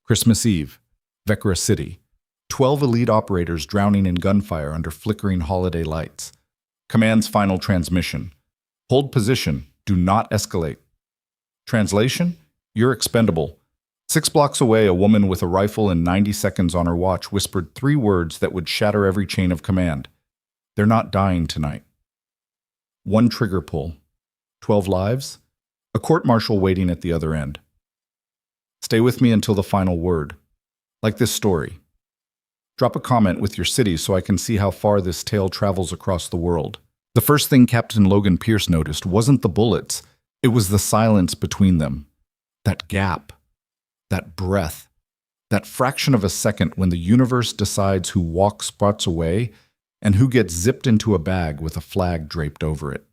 Christmas Eve, Vecra City. 12 elite operators drowning in gunfire under flickering holiday lights. Command's final transmission. Hold position. Do not escalate. Translation? You're expendable. 6 blocks away, a woman with a rifle and 90 seconds on her watch whispered 3 words that would shatter every chain of command. They're not dying tonight. 1 trigger pull. 12 lives? A court-martial waiting at the other end. Stay with me until the final word. Like this story. Drop a comment with your city so I can see how far this tale travels across the world. The first thing Captain Logan Pierce noticed wasn't the bullets, it was the silence between them. That gap. That breath. That fraction of a second when the universe decides who walks spots away and who gets zipped into a bag with a flag draped over it.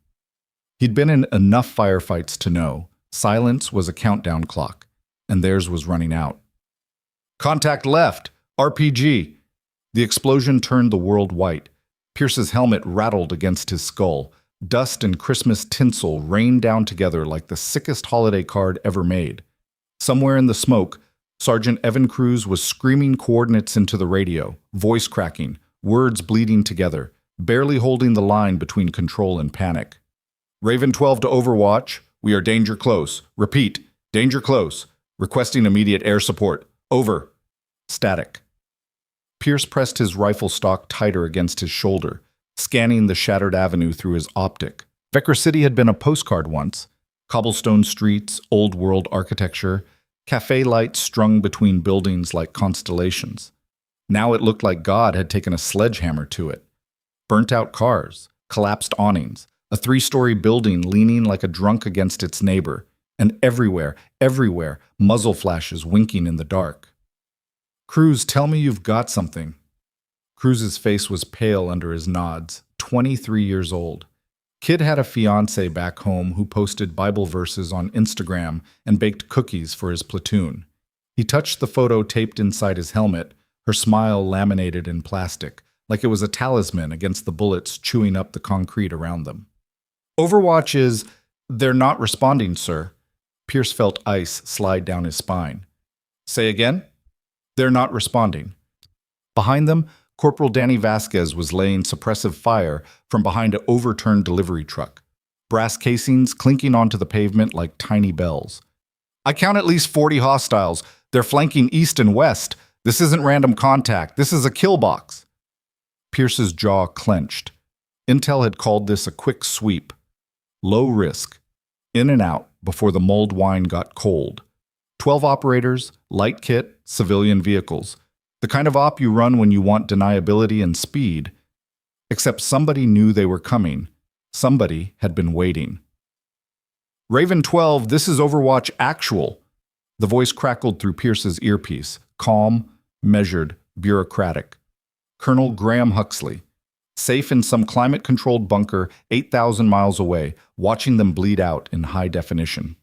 He'd been in enough firefights to know silence was a countdown clock, and theirs was running out. Contact left! RPG! The explosion turned the world white. Pierce's helmet rattled against his skull. Dust and Christmas tinsel rained down together like the sickest holiday card ever made. Somewhere in the smoke, Sergeant Evan Cruz was screaming coordinates into the radio, voice cracking, words bleeding together, barely holding the line between control and panic. Raven 12 to Overwatch. We are danger close. Repeat, danger close. Requesting immediate air support. Over. Static. Pierce pressed his rifle stock tighter against his shoulder, scanning the shattered avenue through his optic. Vecra City had been a postcard once. Cobblestone streets, old-world architecture, cafe lights strung between buildings like constellations. Now it looked like God had taken a sledgehammer to it. Burnt-out cars, collapsed awnings, a 3-story building leaning like a drunk against its neighbor, and everywhere, muzzle flashes winking in the dark. Cruz, tell me you've got something. Cruz's face was pale under his nods, 23 years old. Kid had a fiancée back home who posted Bible verses on Instagram and baked cookies for his platoon. He touched the photo taped inside his helmet, her smile laminated in plastic, like it was a talisman against the bullets chewing up the concrete around them. Overwatch is... They're not responding, sir. Pierce felt ice slide down his spine. Say again? They're not responding. Behind them, Corporal Danny Vasquez was laying suppressive fire from behind an overturned delivery truck, brass casings clinking onto the pavement like tiny bells. I count at least 40 hostiles. They're flanking east and west. This isn't random contact. This is a kill box. Pierce's jaw clenched. Intel had called this a quick sweep. Low risk. In and out before the mulled wine got cold. 12 operators, light kit, civilian vehicles. The kind of op you run when you want deniability and speed. Except somebody knew they were coming. Somebody had been waiting. Raven 12, this is Overwatch Actual. The voice crackled through Pierce's earpiece, calm, measured, bureaucratic. Colonel Graham Huxley, safe in some climate-controlled bunker 8,000 miles away, watching them bleed out in high definition.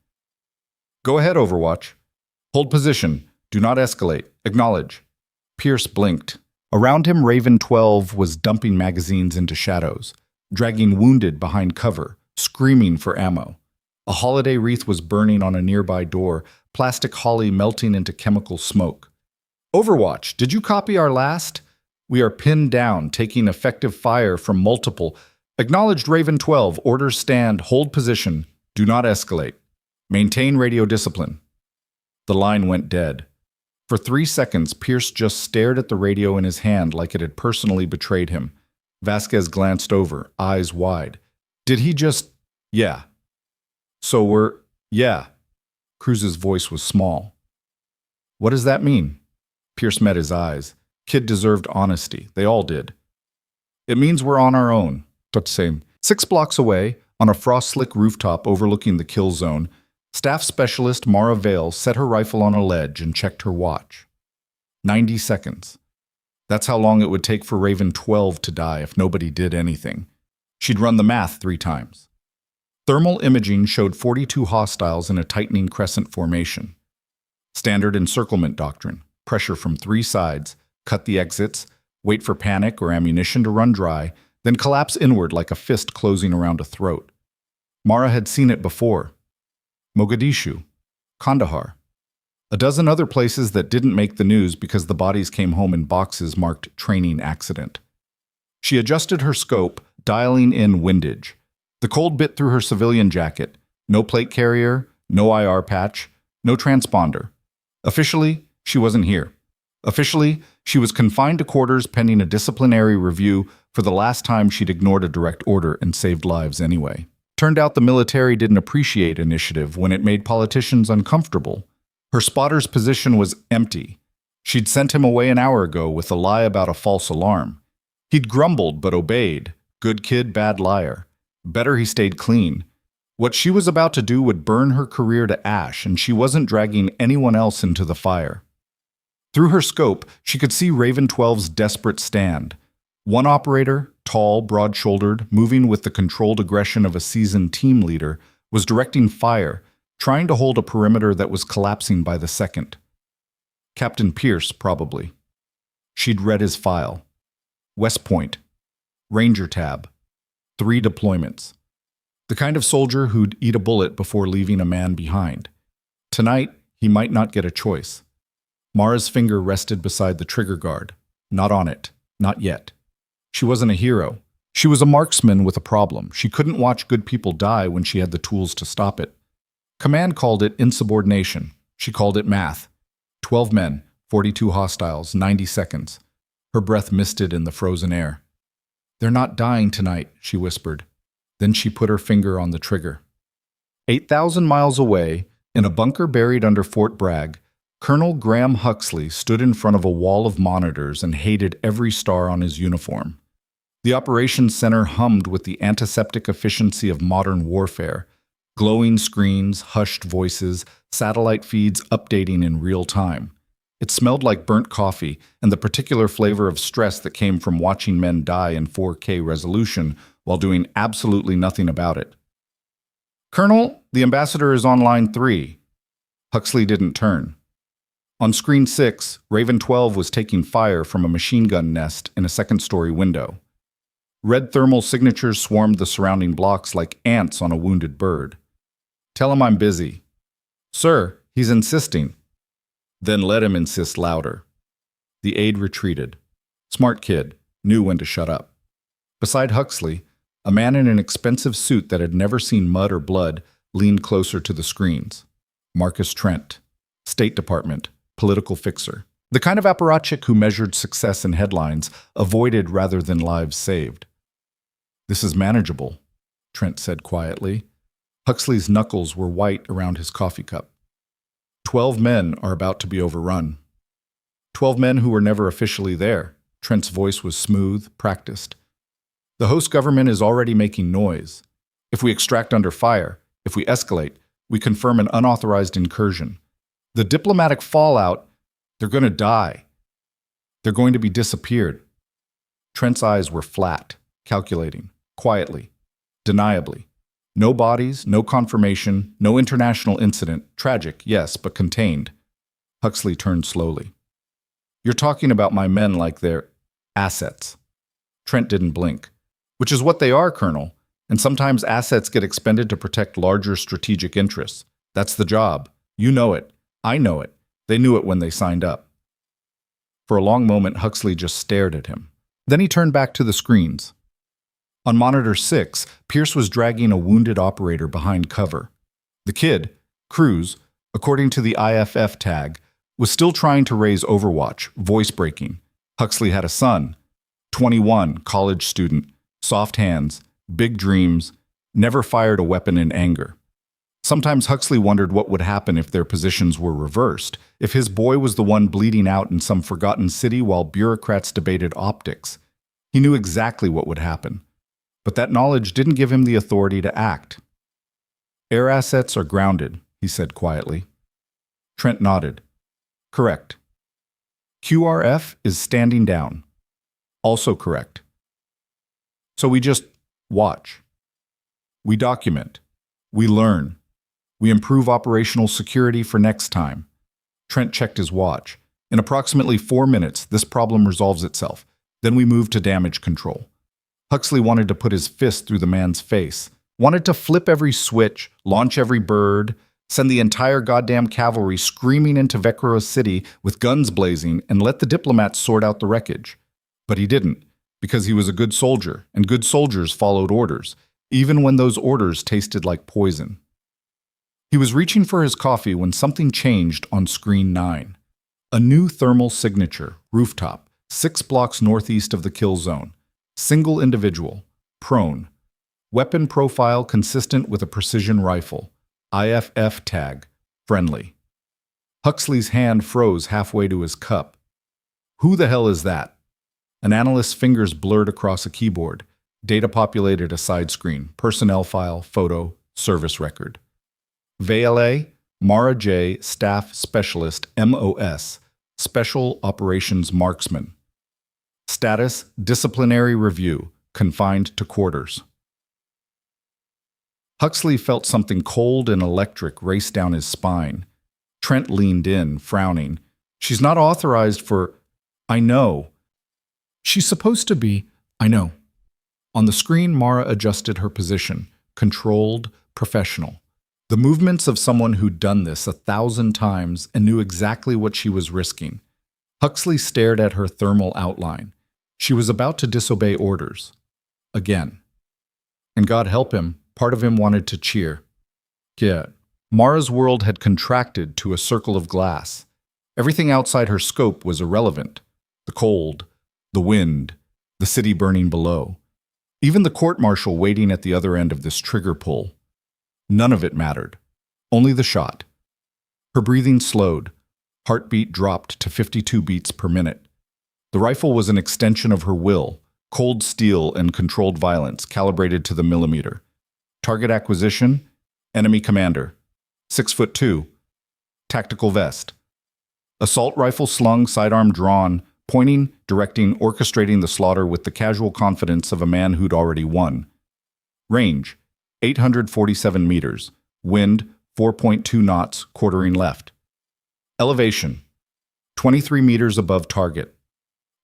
Go ahead, Overwatch. Hold position. Do not escalate. Acknowledge. Pierce blinked. Around him, Raven 12 was dumping magazines into shadows, dragging wounded behind cover, screaming for ammo. A holiday wreath was burning on a nearby door, plastic holly melting into chemical smoke. Overwatch, did you copy our last? We are pinned down, taking effective fire from multiple. Acknowledged Raven 12, orders stand, hold position, do not escalate. Maintain radio discipline. The line went dead. For 3 seconds, Pierce just stared at the radio in his hand like it had personally betrayed him. Vasquez glanced over, eyes wide. Did he just... Yeah. So we're... Yeah. Cruz's voice was small. What does that mean? Pierce met his eyes. Kid deserved honesty. They all did. It means we're on our own. Same. 6 blocks away, on a frost-slick rooftop overlooking the kill zone, Staff Specialist Mara Vale set her rifle on a ledge and checked her watch. 90 seconds. That's how long it would take for Raven 12 to die if nobody did anything. She'd run the math 3 times. Thermal imaging showed 42 hostiles in a tightening crescent formation. Standard encirclement doctrine. Pressure from 3 sides. Cut the exits. Wait for panic or ammunition to run dry. Then collapse inward like a fist closing around a throat. Mara had seen it before. Mogadishu, Kandahar. A dozen other places that didn't make the news because the bodies came home in boxes marked training accident. She adjusted her scope, dialing in windage. The cold bit through her civilian jacket. No plate carrier, no IR patch, no transponder. Officially, she wasn't here. Officially, she was confined to quarters pending a disciplinary review for the last time she'd ignored a direct order and saved lives anyway. Turned out the military didn't appreciate initiative when it made politicians uncomfortable. Her spotter's position was empty. She'd sent him away an hour ago with a lie about a false alarm. He'd grumbled but obeyed. Good kid, bad liar. Better he stayed clean. What she was about to do would burn her career to ash, and she wasn't dragging anyone else into the fire. Through her scope, she could see Raven 12's desperate stand. One operator, tall, broad-shouldered, moving with the controlled aggression of a seasoned team leader, was directing fire, trying to hold a perimeter that was collapsing by the second. Captain Pierce, probably. She'd read his file. West Point. Ranger tab. 3 deployments. The kind of soldier who'd eat a bullet before leaving a man behind. Tonight, he might not get a choice. Mara's finger rested beside the trigger guard. Not on it. Not yet. She wasn't a hero. She was a marksman with a problem. She couldn't watch good people die when she had the tools to stop it. Command called it insubordination. She called it math. 12 men, 42 hostiles, 90 seconds. Her breath misted in the frozen air. "They're not dying tonight," she whispered. Then she put her finger on the trigger. 8,000 miles away, in a bunker buried under Fort Bragg, Colonel Graham Huxley stood in front of a wall of monitors and hated every star on his uniform. The operations center hummed with the antiseptic efficiency of modern warfare. Glowing screens, hushed voices, satellite feeds updating in real time. It smelled like burnt coffee and the particular flavor of stress that came from watching men die in 4K resolution while doing absolutely nothing about it. "Colonel, the ambassador is on line 3. Huxley didn't turn. On screen 6, Raven 12 was taking fire from a machine gun nest in a second-story window. Red thermal signatures swarmed the surrounding blocks like ants on a wounded bird. "Tell him I'm busy." "Sir, he's insisting." "Then let him insist louder." The aide retreated. Smart kid, knew when to shut up. Beside Huxley, a man in an expensive suit that had never seen mud or blood leaned closer to the screens. Marcus Trent, State Department, political fixer. The kind of apparatchik who measured success in headlines, avoided rather than lives saved. "This is manageable," Trent said quietly. Huxley's knuckles were white around his coffee cup. 12 men are about to be overrun. 12 men who were never officially there. Trent's voice was smooth, practiced. The host government is already making noise. If we extract under fire, if we escalate, we confirm an unauthorized incursion. The diplomatic fallout, they're going to die. They're going to be disappeared. Trent's eyes were flat, calculating, quietly, deniably. No bodies, no confirmation, no international incident. Tragic, yes, but contained. Huxley turned slowly. "You're talking about my men like they're assets." Trent didn't blink. "Which is what they are, Colonel. And sometimes assets get expended to protect larger strategic interests. That's the job. You know it. I know it. They knew it when they signed up." For a long moment, Huxley just stared at him. Then he turned back to the screens. On monitor 6, Pierce was dragging a wounded operator behind cover. The kid, Cruz, according to the IFF tag, was still trying to raise Overwatch, voice breaking. Huxley had a son, 21, college student, soft hands, big dreams, never fired a weapon in anger. Sometimes Huxley wondered what would happen if their positions were reversed, if his boy was the one bleeding out in some forgotten city while bureaucrats debated optics. He knew exactly what would happen. But that knowledge didn't give him the authority to act. "Air assets are grounded," he said quietly. Trent nodded. "Correct." "QRF is standing down." "Also correct." "So we just watch. We document. We learn. We improve operational security for next time." Trent checked his watch. "In approximately 4 minutes, this problem resolves itself. Then we move to damage control." Huxley wanted to put his fist through the man's face, wanted to flip every switch, launch every bird, Send the entire goddamn cavalry screaming into Vecro City with guns blazing and let the diplomats sort out the wreckage. But he didn't, because he was a good soldier, and good soldiers followed orders, even when those orders tasted like poison. He was reaching for his coffee when something changed on screen 9. A new thermal signature, rooftop, 6 blocks northeast of the kill zone. Single individual, prone. Weapon profile consistent with a precision rifle. IFF tag, friendly. Huxley's hand froze halfway to his cup. Who the hell is that? An analyst's fingers blurred across a keyboard. Data populated a side screen, personnel file, photo, service record. VLA, Mara J, Staff Specialist, MOS, Special Operations Marksman. Status, disciplinary review, confined to quarters. Huxley felt something cold and electric race down his spine. Trent leaned in, frowning. She's not authorized for... I know. She's supposed to be... I know. On the screen, Mara adjusted her position, controlled, professional. The movements of someone who'd done this 1,000 times and knew exactly what she was risking. Huxley stared at her thermal outline. She was about to disobey orders. Again. And God help him, part of him wanted to cheer. Yeah. Mara's world had contracted to a circle of glass. Everything outside her scope was irrelevant. The cold, the wind, the city burning below. Even the court-martial waiting at the other end of this trigger pull. None of it mattered. Only the shot. Her breathing slowed. Heartbeat dropped to 52 beats per minute. The rifle was an extension of her will, cold steel and controlled violence, calibrated to the millimeter. Target acquisition, enemy commander. 6'2", tactical vest. Assault rifle slung, sidearm drawn, pointing, directing, orchestrating the slaughter with the casual confidence of a man who'd already won. Range, 847 meters. Wind, 4.2 knots, quartering left. Elevation, 23 meters above target.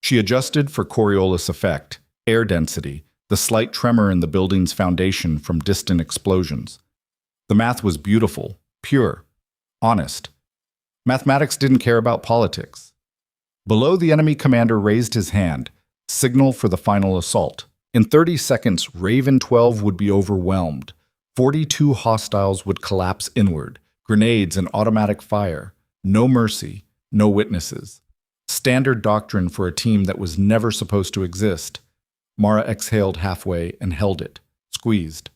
She adjusted for Coriolis effect, air density, the slight tremor in the building's foundation from distant explosions. The math was beautiful, pure, honest. Mathematics didn't care about politics. Below, the enemy commander raised his hand, signal for the final assault. In 30 seconds, Raven 12 would be overwhelmed. 42 hostiles would collapse inward, grenades and automatic fire. No mercy, no witnesses. Standard doctrine for a team that was never supposed to exist. Mara exhaled halfway and held it, squeezed.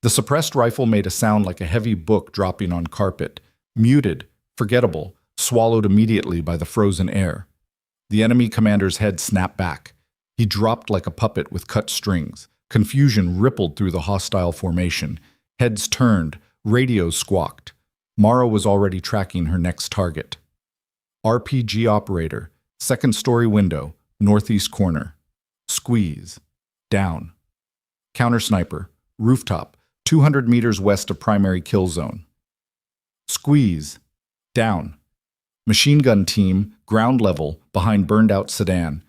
The suppressed rifle made a sound like a heavy book dropping on carpet, muted, forgettable, swallowed immediately by the frozen air. The enemy commander's head snapped back. He dropped like a puppet with cut strings. Confusion rippled through the hostile formation. Heads turned, radios squawked. Mara was already tracking her next target. RPG operator, second-story window, northeast corner. Squeeze. Down. Counter sniper, rooftop, 200 meters west of primary kill zone. Squeeze. Down. Machine gun team, ground level, behind burned-out sedan.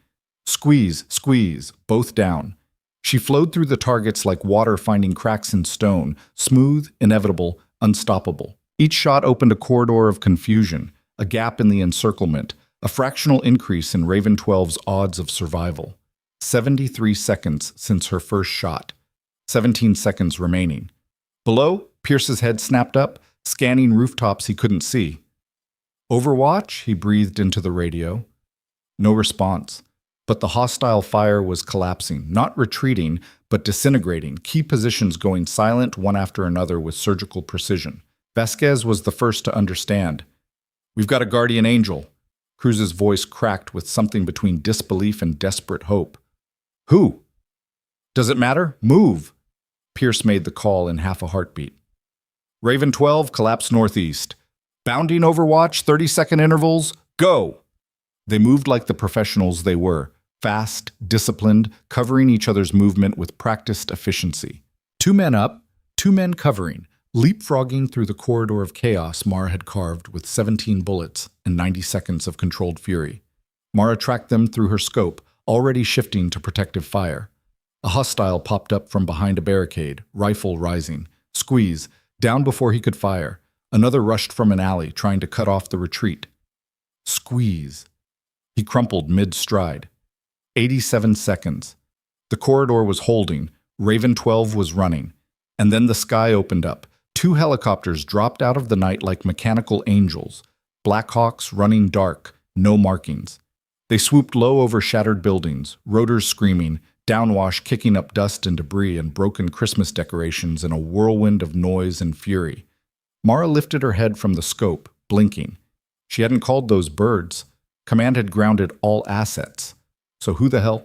Squeeze, squeeze, both down. She flowed through the targets like water finding cracks in stone, smooth, inevitable, unstoppable. Each shot opened a corridor of confusion, a gap in the encirclement, a fractional increase in Raven 12's odds of survival. 73 seconds since her first shot. 17 seconds remaining. Below, Pierce's head snapped up, scanning rooftops he couldn't see. Overwatch, he breathed into the radio. No response. But the hostile fire was collapsing, not retreating, but disintegrating, key positions going silent one after another with surgical precision. Vasquez was the first to understand. "We've got a guardian angel." Cruz's voice cracked with something between disbelief and desperate hope. "Who?" "Does it matter? Move!" Pierce made the call in half a heartbeat. Raven 12, collapse northeast. Bounding Overwatch, 30-second intervals, go! They moved like the professionals they were, fast, disciplined, covering each other's movement with practiced efficiency. 2 men up, 2 men covering, leapfrogging through the corridor of chaos Mara had carved with 17 bullets and 90 seconds of controlled fury. Mara tracked them through her scope, already shifting to protective fire. A hostile popped up from behind a barricade, rifle rising. Squeeze, down before he could fire. Another rushed from an alley, trying to cut off the retreat. Squeeze. He crumpled mid-stride. 87 seconds. The corridor was holding. Raven 12 was running. And then the sky opened up. 2 helicopters dropped out of the night like mechanical angels. Blackhawks running dark, no markings. They swooped low over shattered buildings, rotors screaming, downwash kicking up dust and debris and broken Christmas decorations in a whirlwind of noise and fury. Mara lifted her head from the scope, blinking. She hadn't called those birds. Command had grounded all assets. So who the hell?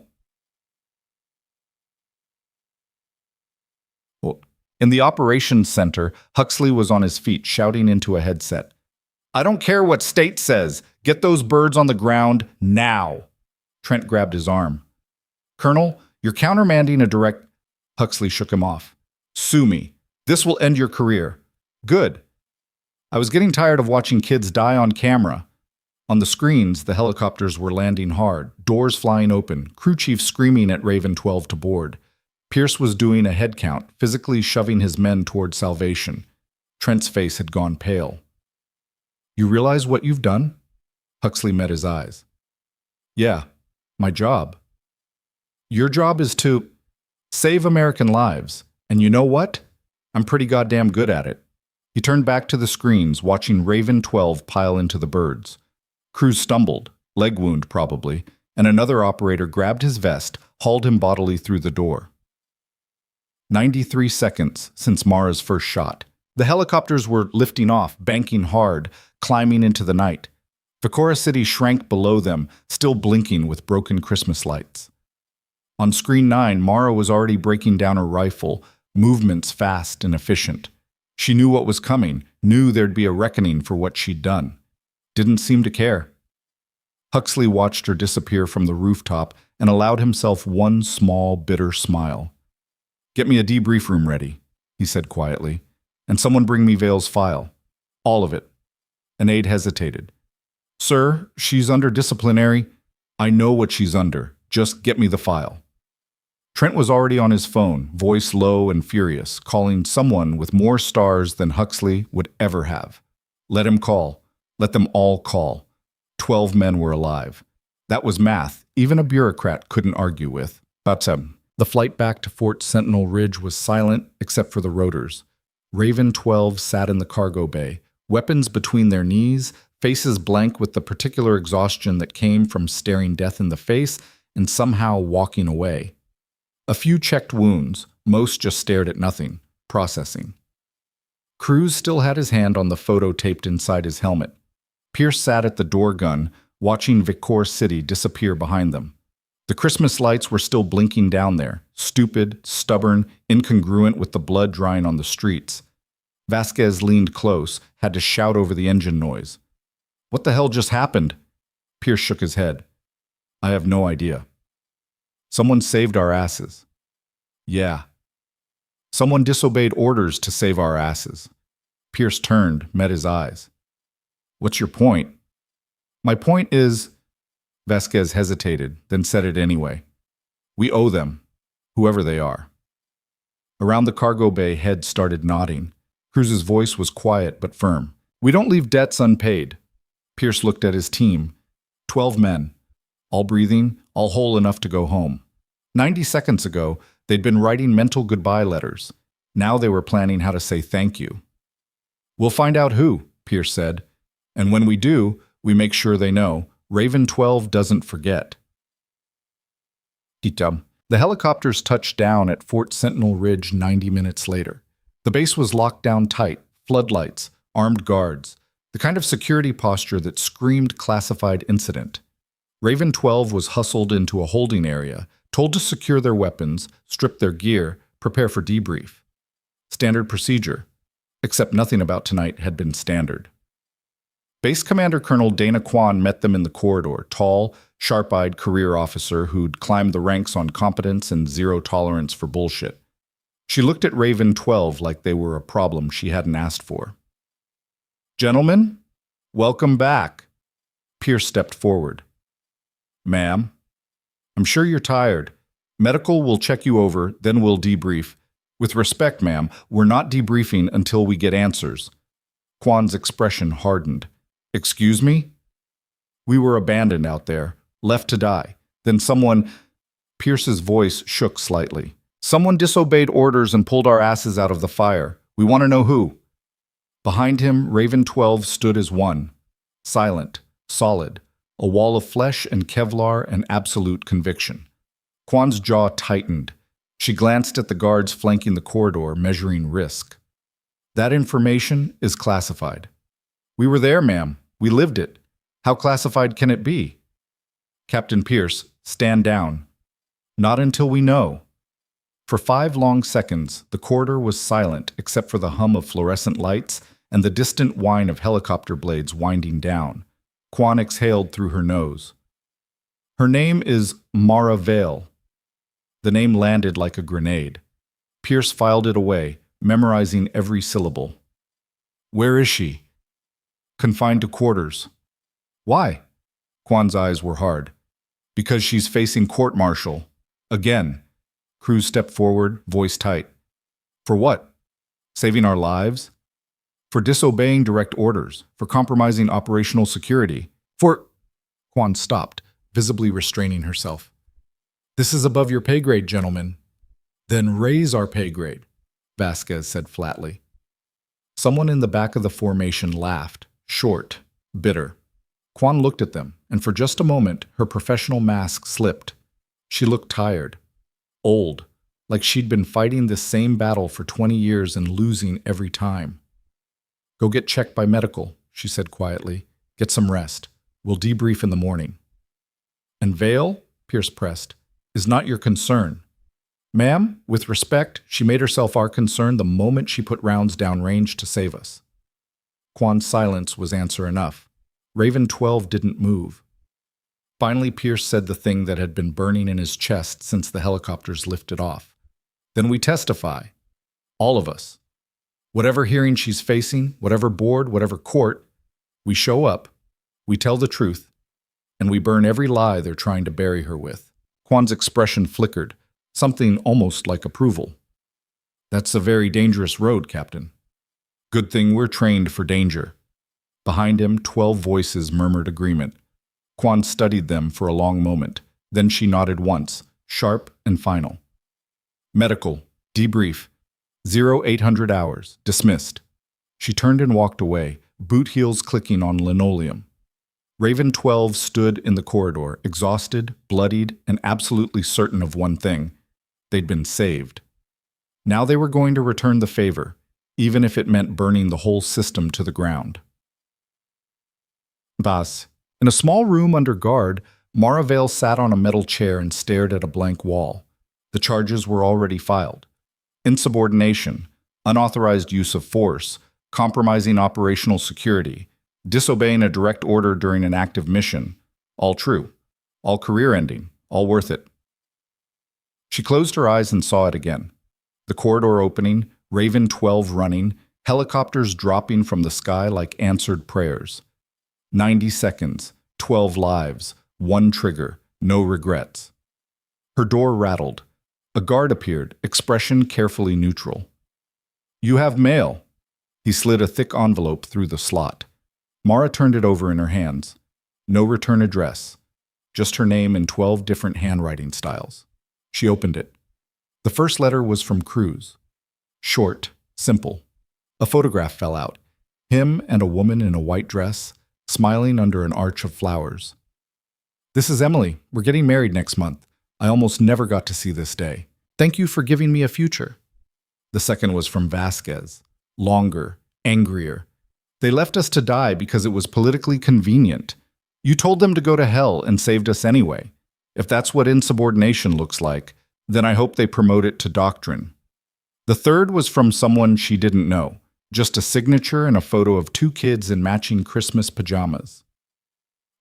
In the operations center, Huxley was on his feet, shouting into a headset. I don't care what state says. Get those birds on the ground now. Trent grabbed his arm. Colonel, you're countermanding a direct... Huxley shook him off. Sue me. This will end your career. Good. I was getting tired of watching kids die on camera. On the screens, the helicopters were landing hard, doors flying open, crew chief screaming at Raven 12 to board. Pierce was doing a head count, physically shoving his men toward salvation. Trent's face had gone pale. You realize what you've done? Huxley met his eyes. Yeah, my job. Your job is to save American lives. And you know what? I'm pretty goddamn good at it. He turned back to the screens, watching Raven 12 pile into the birds. Cruz stumbled, leg wound probably, and another operator grabbed his vest, hauled him bodily through the door. 93 seconds since Mara's first shot. The helicopters were lifting off, banking hard, climbing into the night. Victoria City shrank below them, still blinking with broken Christmas lights. On screen 9, Mara was already breaking down her rifle, movements fast and efficient. She knew what was coming, knew there'd be a reckoning for what she'd done. Didn't seem to care. Huxley watched her disappear from the rooftop and allowed himself one small, bitter smile. Get me a debrief room ready, he said quietly, and someone bring me Vale's file. All of it. An aide hesitated. Sir, she's under disciplinary. I know what she's under. Just get me the file. Trent was already on his phone, voice low and furious, calling someone with more stars than Huxley would ever have. Let him call. Let them all call. 12 men were alive. That was math even a bureaucrat couldn't argue with. But the flight back to Fort Sentinel Ridge was silent except for the rotors. Raven 12 sat in the cargo bay, weapons between their knees, faces blank with the particular exhaustion that came from staring death in the face and somehow walking away. A few checked wounds, most just stared at nothing, processing. Cruz still had his hand on the photo taped inside his helmet. Pierce sat at the door gun, watching Victor City disappear behind them. The Christmas lights were still blinking down there, stupid, stubborn, incongruent with the blood drying on the streets. Vasquez leaned close, had to shout over the engine noise. What the hell just happened? Pierce shook his head. I have no idea. Someone saved our asses. Yeah. Someone disobeyed orders to save our asses. Pierce turned, met his eyes. What's your point? My point is... Vasquez hesitated, then said it anyway. We owe them, whoever they are. Around the cargo bay, heads started nodding. Cruz's voice was quiet but firm. We don't leave debts unpaid. Pierce looked at his team. 12 men, all breathing, all whole enough to go home. 90 seconds ago, they'd been writing mental goodbye letters. Now they were planning how to say thank you. We'll find out who, Pierce said. And when we do, we make sure they know. Raven 12 doesn't forget. The helicopters touched down at Fort Sentinel Ridge 90 minutes later. The base was locked down tight, floodlights, armed guards, the kind of security posture that screamed classified incident. Raven 12 was hustled into a holding area, told to secure their weapons, strip their gear, prepare for debrief. Standard procedure, except nothing about tonight had been standard. Base Commander Colonel Dana Kwan met them in the corridor, tall, sharp-eyed career officer who'd climbed the ranks on competence and zero tolerance for bullshit. She looked at Raven 12 like they were a problem she hadn't asked for. Gentlemen, welcome back. Pierce stepped forward. Ma'am, I'm sure you're tired. Medical will check you over, then we'll debrief. With respect, ma'am, we're not debriefing until we get answers. Kwan's expression hardened. Excuse me? We were abandoned out there, left to die. Then someone... Pierce's voice shook slightly. Someone disobeyed orders and pulled our asses out of the fire. We want to know who. Behind him, Raven 12 stood as one. Silent, solid, a wall of flesh and Kevlar and absolute conviction. Kwan's jaw tightened. She glanced at the guards flanking the corridor, measuring risk. That information is classified. We were there, ma'am. We lived it. How classified can it be? Captain Pierce, stand down. Not until we know. For 5 long seconds, the corridor was silent except for the hum of fluorescent lights and the distant whine of helicopter blades winding down. Kwan exhaled through her nose. Her name is Mara Vale. The name landed like a grenade. Pierce filed it away, memorizing every syllable. Where is she? Confined to quarters. Why? Kwan's eyes were hard. Because she's facing court-martial. Again. Cruz stepped forward, voice tight. For what? Saving our lives? For disobeying direct orders, for compromising operational security, for... Kwan stopped, visibly restraining herself. This is above your pay grade, gentlemen. Then raise our pay grade, Vasquez said flatly. Someone in the back of the formation laughed, short, bitter. Kwan looked at them, and for just a moment, her professional mask slipped. She looked tired, old, like she'd been fighting this same battle for 20 years and losing every time. Go get checked by medical, she said quietly. Get some rest. We'll debrief in the morning. And Vale, Pierce pressed, is not your concern. Ma'am, with respect, she made herself our concern the moment she put rounds downrange to save us. Kwan's silence was answer enough. Raven 12 didn't move. Finally, Pierce said the thing that had been burning in his chest since the helicopters lifted off. Then we testify. All of us. Whatever hearing she's facing, whatever board, whatever court, we show up, we tell the truth, and we burn every lie they're trying to bury her with. Kwan's expression flickered, something almost like approval. That's a very dangerous road, Captain. Good thing we're trained for danger. Behind him, 12 voices murmured agreement. Kwan studied them for a long moment. Then she nodded once, sharp and final. Medical, debrief, 0800 hours, dismissed. She turned and walked away, boot heels clicking on linoleum. Raven 12 stood in the corridor, exhausted, bloodied, and absolutely certain of one thing. They'd been saved. Now they were going to return the favor, even if it meant burning the whole system to the ground. Bas. In a small room under guard, Mara Vale sat on a metal chair and stared at a blank wall. The charges were already filed. Insubordination, unauthorized use of force, compromising operational security, disobeying a direct order during an active mission. All true. All career-ending. All worth it. She closed her eyes and saw it again. The corridor opening, Raven 12 running, helicopters dropping from the sky like answered prayers. 90 seconds, 12 lives, 1 trigger, no regrets. Her door rattled. A guard appeared, expression carefully neutral. You have mail. He slid a thick envelope through the slot. Mara turned it over in her hands. No return address. Just her name in 12 different handwriting styles. She opened it. The first letter was from Cruz. Short, simple. A photograph fell out. Him and a woman in a white dress, smiling under an arch of flowers. This is Emily. We're getting married next month. I almost never got to see this day. Thank you for giving me a future. The second was from Vasquez. Longer, angrier. They left us to die because it was politically convenient. You told them to go to hell and saved us anyway. If that's what insubordination looks like, then I hope they promote it to doctrine. The third was from someone she didn't know. Just a signature and a photo of 2 kids in matching Christmas pajamas.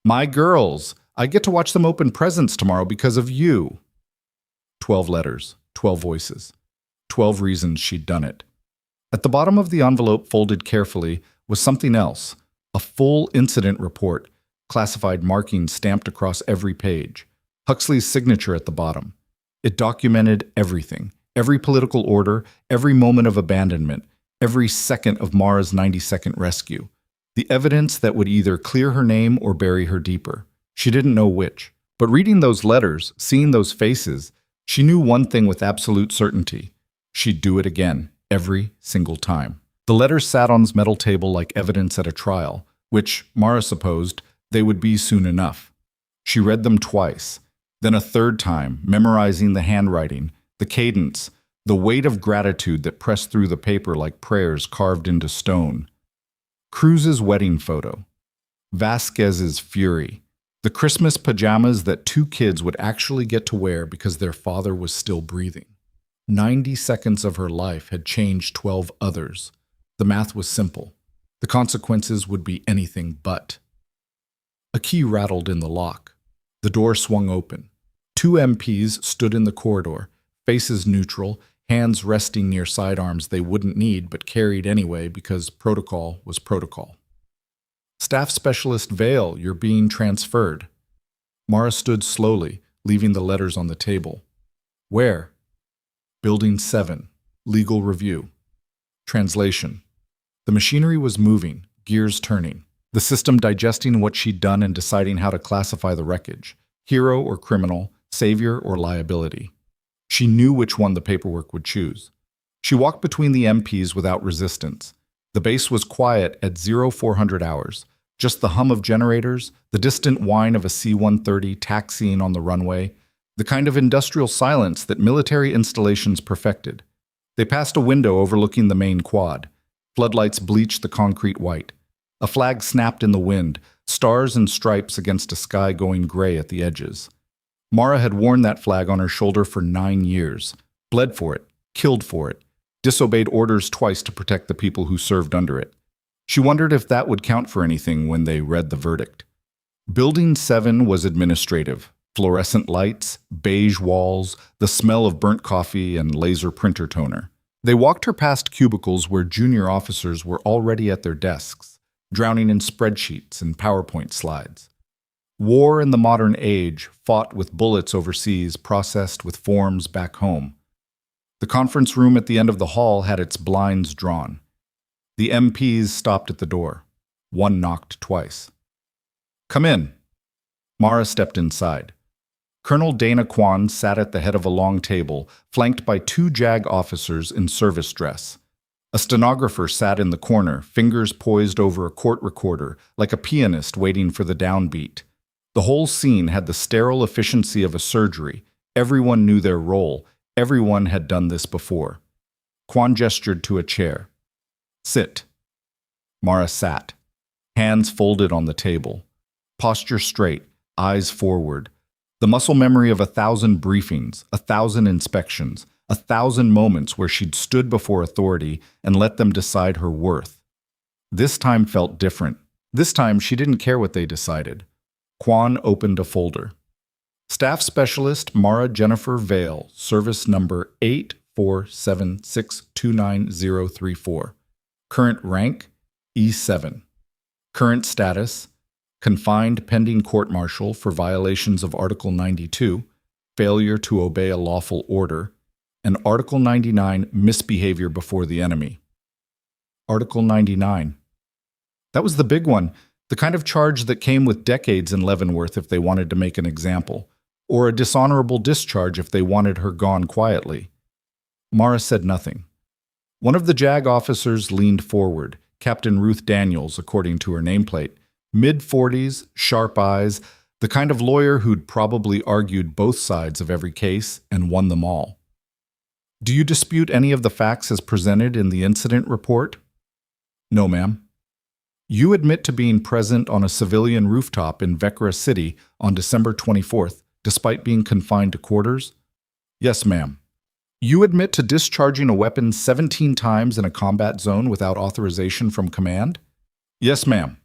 My girls, I get to watch them open presents tomorrow because of you. 12 letters, 12 voices, 12 reasons she'd done it. At the bottom of the envelope, folded carefully, was something else, a full incident report, classified markings stamped across every page. Huxley's signature at the bottom. It documented everything, every political order, every moment of abandonment, every second of Mara's 90-second rescue. The evidence that would either clear her name or bury her deeper. She didn't know which. But reading those letters, seeing those faces, she knew one thing with absolute certainty. She'd do it again, every single time. The letters sat on his metal table like evidence at a trial, which, Mara supposed, they would be soon enough. She read them twice, then a third time, memorizing the handwriting, the cadence, the weight of gratitude that pressed through the paper like prayers carved into stone. Cruz's wedding photo. Vasquez's fury. The Christmas pajamas that two kids would actually get to wear because their father was still breathing. 90 seconds of her life had changed 12 others. The math was simple. The consequences would be anything but. A key rattled in the lock. The door swung open. Two MPs stood in the corridor, faces neutral, hands resting near sidearms they wouldn't need but carried anyway because protocol was protocol. Staff Specialist Vale, you're being transferred. Mara stood slowly, leaving the letters on the table. Where? Building 7. Legal review. Translation. The machinery was moving, gears turning. The system digesting what she'd done and deciding how to classify the wreckage. Hero or criminal, savior or liability. She knew which one the paperwork would choose. She walked between the MPs without resistance. The base was quiet at 0400 hours. Just the hum of generators, the distant whine of a C-130 taxiing on the runway, the kind of industrial silence that military installations perfected. They passed a window overlooking the main quad. Floodlights bleached the concrete white. A flag snapped in the wind, stars and stripes against a sky going gray at the edges. Mara had worn that flag on her shoulder for 9 years, bled for it, killed for it, disobeyed orders twice to protect the people who served under it. She wondered if that would count for anything when they read the verdict. Building 7 was administrative. Fluorescent lights, beige walls, the smell of burnt coffee and laser printer toner. They walked her past cubicles where junior officers were already at their desks, drowning in spreadsheets and PowerPoint slides. War in the modern age, fought with bullets overseas, processed with forms back home. The conference room at the end of the hall had its blinds drawn. The MPs stopped at the door. One knocked twice. Come in. Mara stepped inside. Colonel Dana Kwan sat at the head of a long table, flanked by 2 JAG officers in service dress. A stenographer sat in the corner, fingers poised over a court recorder, like a pianist waiting for the downbeat. The whole scene had the sterile efficiency of a surgery. Everyone knew their role. Everyone had done this before. Kwan gestured to a chair. Sit. Mara sat, hands folded on the table. Posture straight, eyes forward. The muscle memory of 1,000 briefings, 1,000 inspections, 1,000 moments where she'd stood before authority and let them decide her worth. This time felt different. This time she didn't care what they decided. Kwan opened a folder. Staff Specialist Mara Jennifer Vale, service number 847629034. Current rank, E7. Current status, confined pending court-martial for violations of Article 92, failure to obey a lawful order, and Article 99, misbehavior before the enemy. Article 99. That was the big one, the kind of charge that came with decades in Leavenworth if they wanted to make an example, or a dishonorable discharge if they wanted her gone quietly. Mara said nothing. One of the JAG officers leaned forward, Captain Ruth Daniels, according to her nameplate, mid-40s, sharp eyes, the kind of lawyer who'd probably argued both sides of every case and won them all. Do you dispute any of the facts as presented in the incident report? No, ma'am. You admit to being present on a civilian rooftop in Vecra City on December 24th, despite being confined to quarters? Yes, ma'am. You admit to discharging a weapon 17 times in a combat zone without authorization from command? Yes, ma'am.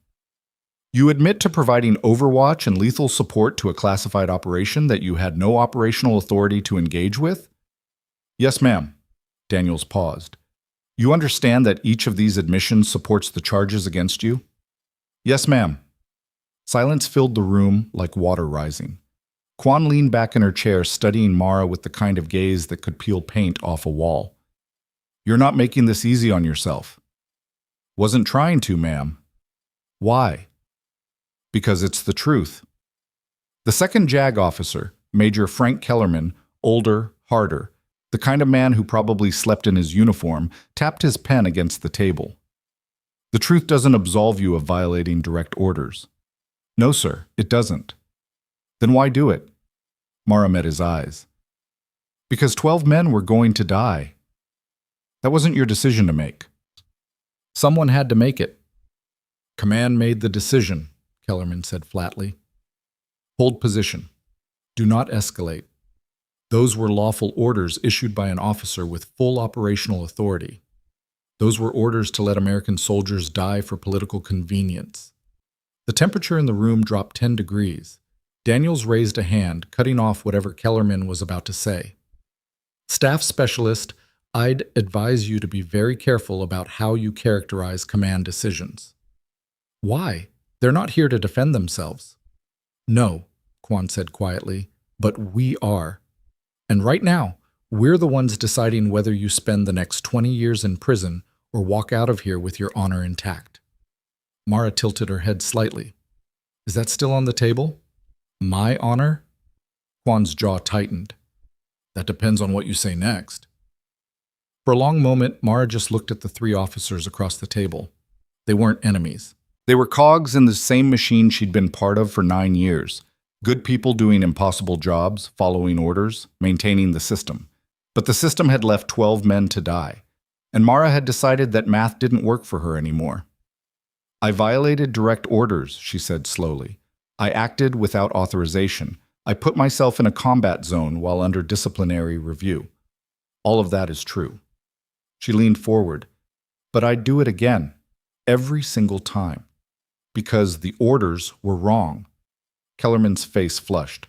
You admit to providing overwatch and lethal support to a classified operation that you had no operational authority to engage with? Yes, ma'am. Daniels paused. You understand that each of these admissions supports the charges against you? Yes, ma'am. Silence filled the room like water rising. Kwan leaned back in her chair, studying Mara with the kind of gaze that could peel paint off a wall. You're not making this easy on yourself. Wasn't trying to, ma'am. Why? Because it's the truth. The second JAG officer, Major Frank Kellerman, older, harder, the kind of man who probably slept in his uniform, tapped his pen against the table. The truth doesn't absolve you of violating direct orders. No, sir, it doesn't. Then why do it? Mara met his eyes. Because 12 men were going to die. That wasn't your decision to make. Someone had to make it. Command made the decision, Kellerman said flatly. Hold position. Do not escalate. Those were lawful orders issued by an officer with full operational authority. Those were orders to let American soldiers die for political convenience. The temperature in the room dropped 10 degrees. Daniels raised a hand, cutting off whatever Kellerman was about to say. Staff specialist, I'd advise you to be very careful about how you characterize command decisions. Why? They're not here to defend themselves. No, Quan said quietly, but we are. And right now, we're the ones deciding whether you spend the next 20 years in prison or walk out of here with your honor intact. Mara tilted her head slightly. Is that still on the table? My honor? Quan's jaw tightened. That depends on what you say next. For a long moment, Mara just looked at the three officers across the table. They weren't enemies. They were cogs in the same machine she'd been part of for 9 years. Good people doing impossible jobs, following orders, maintaining the system. But the system had left 12 men to die, and Mara had decided that math didn't work for her anymore. I violated direct orders, she said slowly. I acted without authorization. I put myself in a combat zone while under disciplinary review. All of that is true. She leaned forward. But I'd do it again, every single time. Because the orders were wrong. Kellerman's face flushed.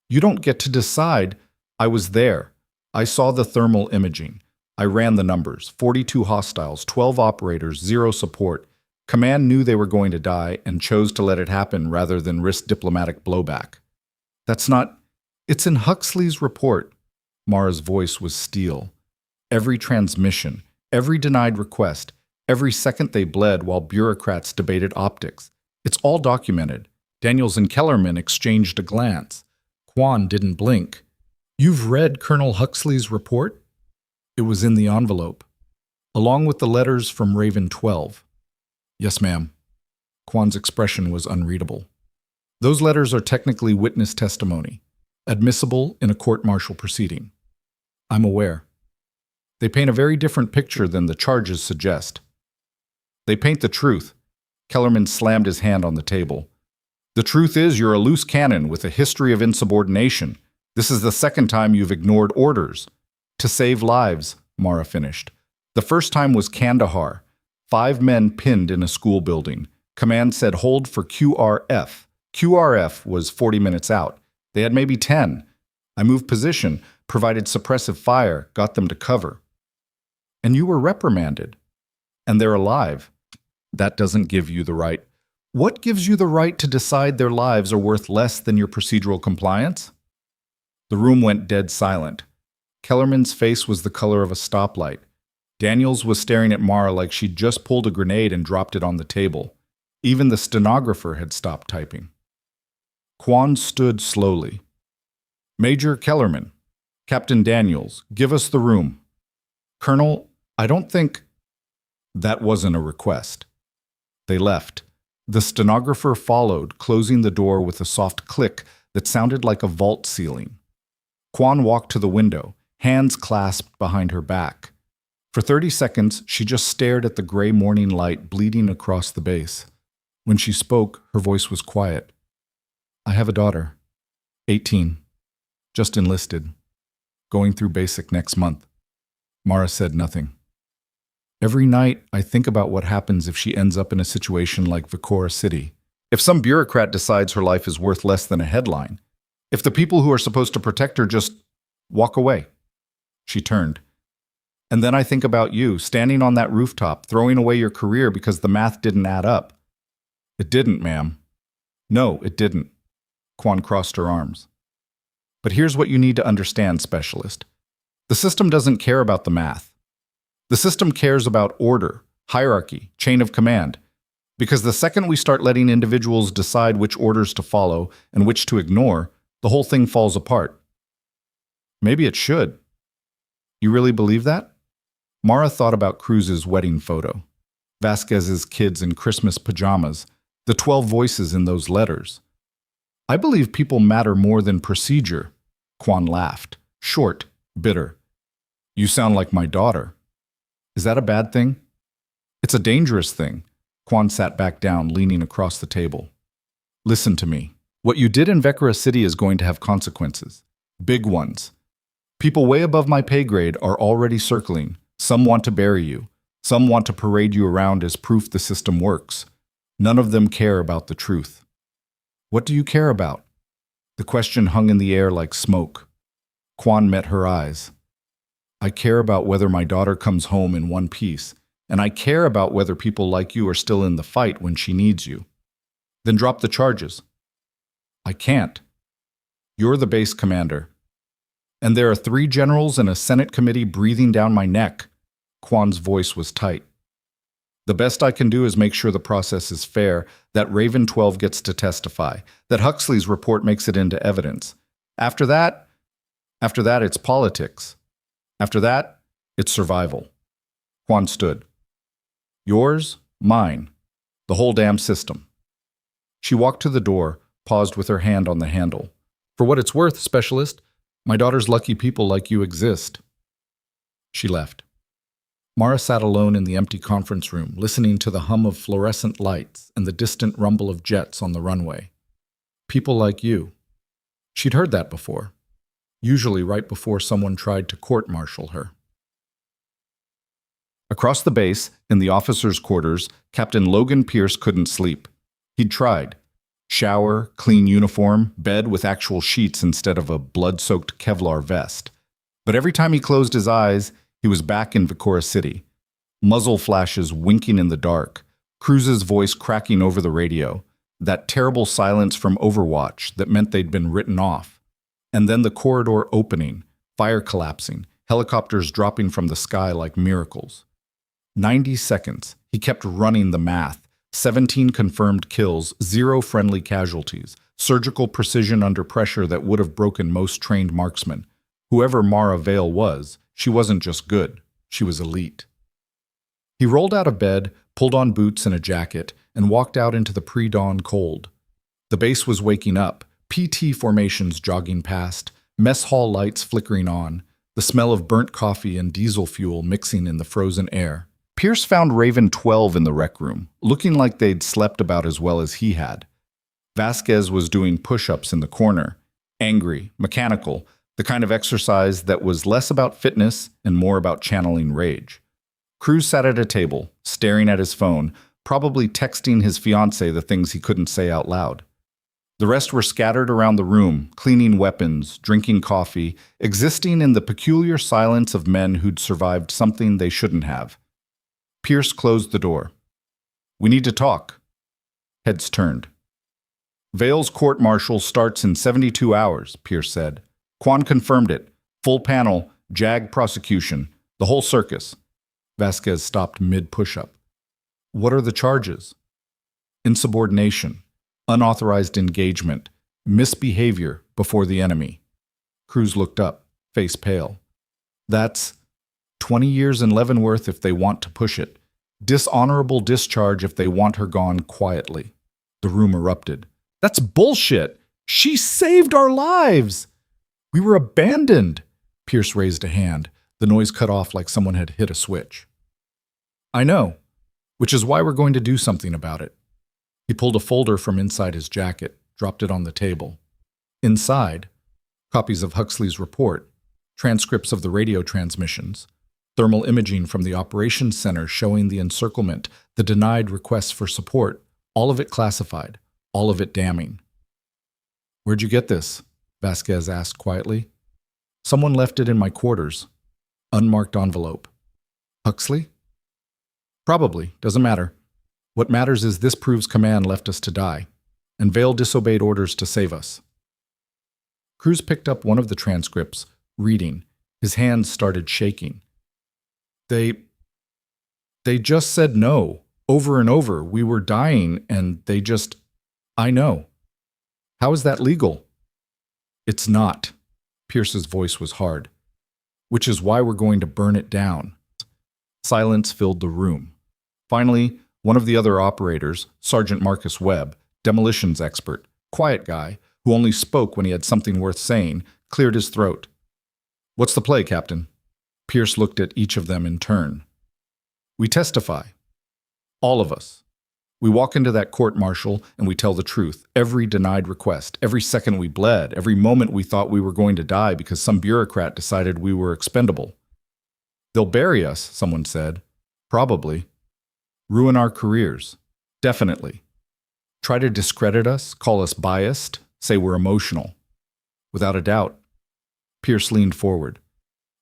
You don't get to decide. I was there. I saw the thermal imaging. I ran the numbers. 42 hostiles, 12 operators, 0 support. Command knew they were going to die and chose to let it happen rather than risk diplomatic blowback. That's not... It's in Huxley's report. Mara's voice was steel. Every transmission, every denied request, every second they bled while bureaucrats debated optics. It's all documented. Daniels and Kellerman exchanged a glance. Quan didn't blink. You've read Colonel Huxley's report? It was in the envelope, along with the letters from Raven 12. Yes, ma'am. Quan's expression was unreadable. Those letters are technically witness testimony, admissible in a court-martial proceeding. I'm aware. They paint a very different picture than the charges suggest. They paint the truth. Kellerman slammed his hand on the table. The truth is you're a loose cannon with a history of insubordination. This is the second time you've ignored orders. To save lives, Mara finished. The first time was Kandahar. 5 men pinned in a school building. Command said hold for QRF. QRF was 40 minutes out. They had maybe 10. I moved position, provided suppressive fire, got them to cover. And you were reprimanded. And they're alive. That doesn't give you the right. What gives you the right to decide their lives are worth less than your procedural compliance? The room went dead silent. Kellerman's face was the color of a stoplight. Daniels was staring at Mara like she'd just pulled a grenade and dropped it on the table. Even the stenographer had stopped typing. Quan stood slowly. Major Kellerman, Captain Daniels, give us the room. Colonel, I don't think... That wasn't a request. They left. The stenographer followed, closing the door with a soft click that sounded like a vault ceiling. Quan walked to the window, hands clasped behind her back. For 30 seconds, she just stared at the gray morning light bleeding across the base. When she spoke, her voice was quiet. I have a daughter, 18, just enlisted, going through basic next month. Mara said nothing. Every night, I think about what happens if she ends up in a situation like Vicora City. If some bureaucrat decides her life is worth less than a headline. If the people who are supposed to protect her just walk away. She turned. And then I think about you, standing on that rooftop, throwing away your career because the math didn't add up. It didn't, ma'am. No, it didn't. Quan crossed her arms. But here's what you need to understand, specialist. The system doesn't care about the math. The system cares about order, hierarchy, chain of command, because the second we start letting individuals decide which orders to follow and which to ignore, the whole thing falls apart. Maybe it should. You really believe that? Mara thought about Cruz's wedding photo, Vasquez's kids in Christmas pajamas, the 12 voices in those letters. I believe people matter more than procedure. Quan laughed, short, bitter. You sound like my daughter. Is that a bad thing? It's a dangerous thing. Quan sat back down, leaning across the table. Listen to me. What you did in Vecra City is going to have consequences. Big ones. People way above my pay grade are already circling. Some want to bury you. Some want to parade you around as proof the system works. None of them care about the truth. What do you care about? The question hung in the air like smoke. Quan met her eyes. I care about whether my daughter comes home in one piece, and I care about whether people like you are still in the fight when she needs you. Then drop the charges. I can't. You're the base commander. And there are 3 generals and a Senate committee breathing down my neck. Quan's voice was tight. The best I can do is make sure the process is fair, that Raven 12 gets to testify, that Huxley's report makes it into evidence. After that, it's politics. After that, it's survival. Quan stood. Yours, mine, the whole damn system. She walked to the door, paused with her hand on the handle. For what it's worth, Specialist, my daughter's lucky people like you exist. She left. Mara sat alone in the empty conference room, listening to the hum of fluorescent lights and the distant rumble of jets on the runway. People like you. She'd heard that before, usually right before someone tried to court-martial her. Across the base, in the officers' quarters, Captain Logan Pierce couldn't sleep. He'd tried. Shower, clean uniform, bed with actual sheets instead of a blood-soaked Kevlar vest. But every time he closed his eyes, he was back in Vecra City. Muzzle flashes winking in the dark, Cruz's voice cracking over the radio, that terrible silence from Overwatch that meant they'd been written off. And then the corridor opening, fire collapsing, helicopters dropping from the sky like miracles. 90 seconds. He kept running the math. 17 confirmed kills, 0 friendly casualties, surgical precision under pressure that would have broken most trained marksmen. Whoever Mara Vale was, she wasn't just good, she was elite. He rolled out of bed, pulled on boots and a jacket, and walked out into the pre-dawn cold. The base was waking up, PT formations jogging past, mess hall lights flickering on, the smell of burnt coffee and diesel fuel mixing in the frozen air. Pierce found Raven 12 in the rec room, looking like they'd slept about as well as he had. Vasquez was doing push-ups in the corner, angry, mechanical, the kind of exercise that was less about fitness and more about channeling rage. Cruz sat at a table, staring at his phone, probably texting his fiancée the things he couldn't say out loud. The rest were scattered around the room, cleaning weapons, drinking coffee, existing in the peculiar silence of men who'd survived something they shouldn't have. Pierce closed the door. We need to talk. Heads turned. Vale's court-martial starts in 72 hours, Pierce said. Quan confirmed it. Full panel, JAG prosecution, the whole circus. Vasquez stopped mid-push-up. What are the charges? Insubordination, unauthorized engagement, misbehavior before the enemy. Cruz looked up, face pale. That's 20 years in Leavenworth if they want to push it. Dishonorable discharge if they want her gone quietly. The room erupted. That's bullshit! She saved our lives! We were abandoned! Pierce raised a hand. The noise cut off like someone had hit a switch. I know, which is why we're going to do something about it. He pulled a folder from inside his jacket, dropped it on the table. Inside, copies of Huxley's report, transcripts of the radio transmissions, thermal imaging from the operations center showing the encirclement, the denied requests for support, all of it classified, all of it damning. Where'd you get this? Vasquez asked quietly. Someone left it in my quarters. Unmarked envelope. Huxley? Probably, doesn't matter. What matters is this proves command left us to die, and Vale disobeyed orders to save us. Cruz picked up one of the transcripts, reading. His hands started shaking. They They just said no, over and over. We were dying, and they just... I know. How is that legal? It's not. Pierce's voice was hard. Which is why we're going to burn it down. Silence filled the room. Finally, one of the other operators, Sergeant Marcus Webb, demolitions expert, quiet guy, who only spoke when he had something worth saying, cleared his throat. What's the play, Captain? Pierce looked at each of them in turn. We testify. All of us. We walk into that court-martial and we tell the truth. Every denied request, every second we bled, every moment we thought we were going to die because some bureaucrat decided we were expendable. They'll bury us, someone said. Probably. Ruin our careers. Definitely. Try to discredit us, call us biased, say we're emotional. Without a doubt. Pierce leaned forward.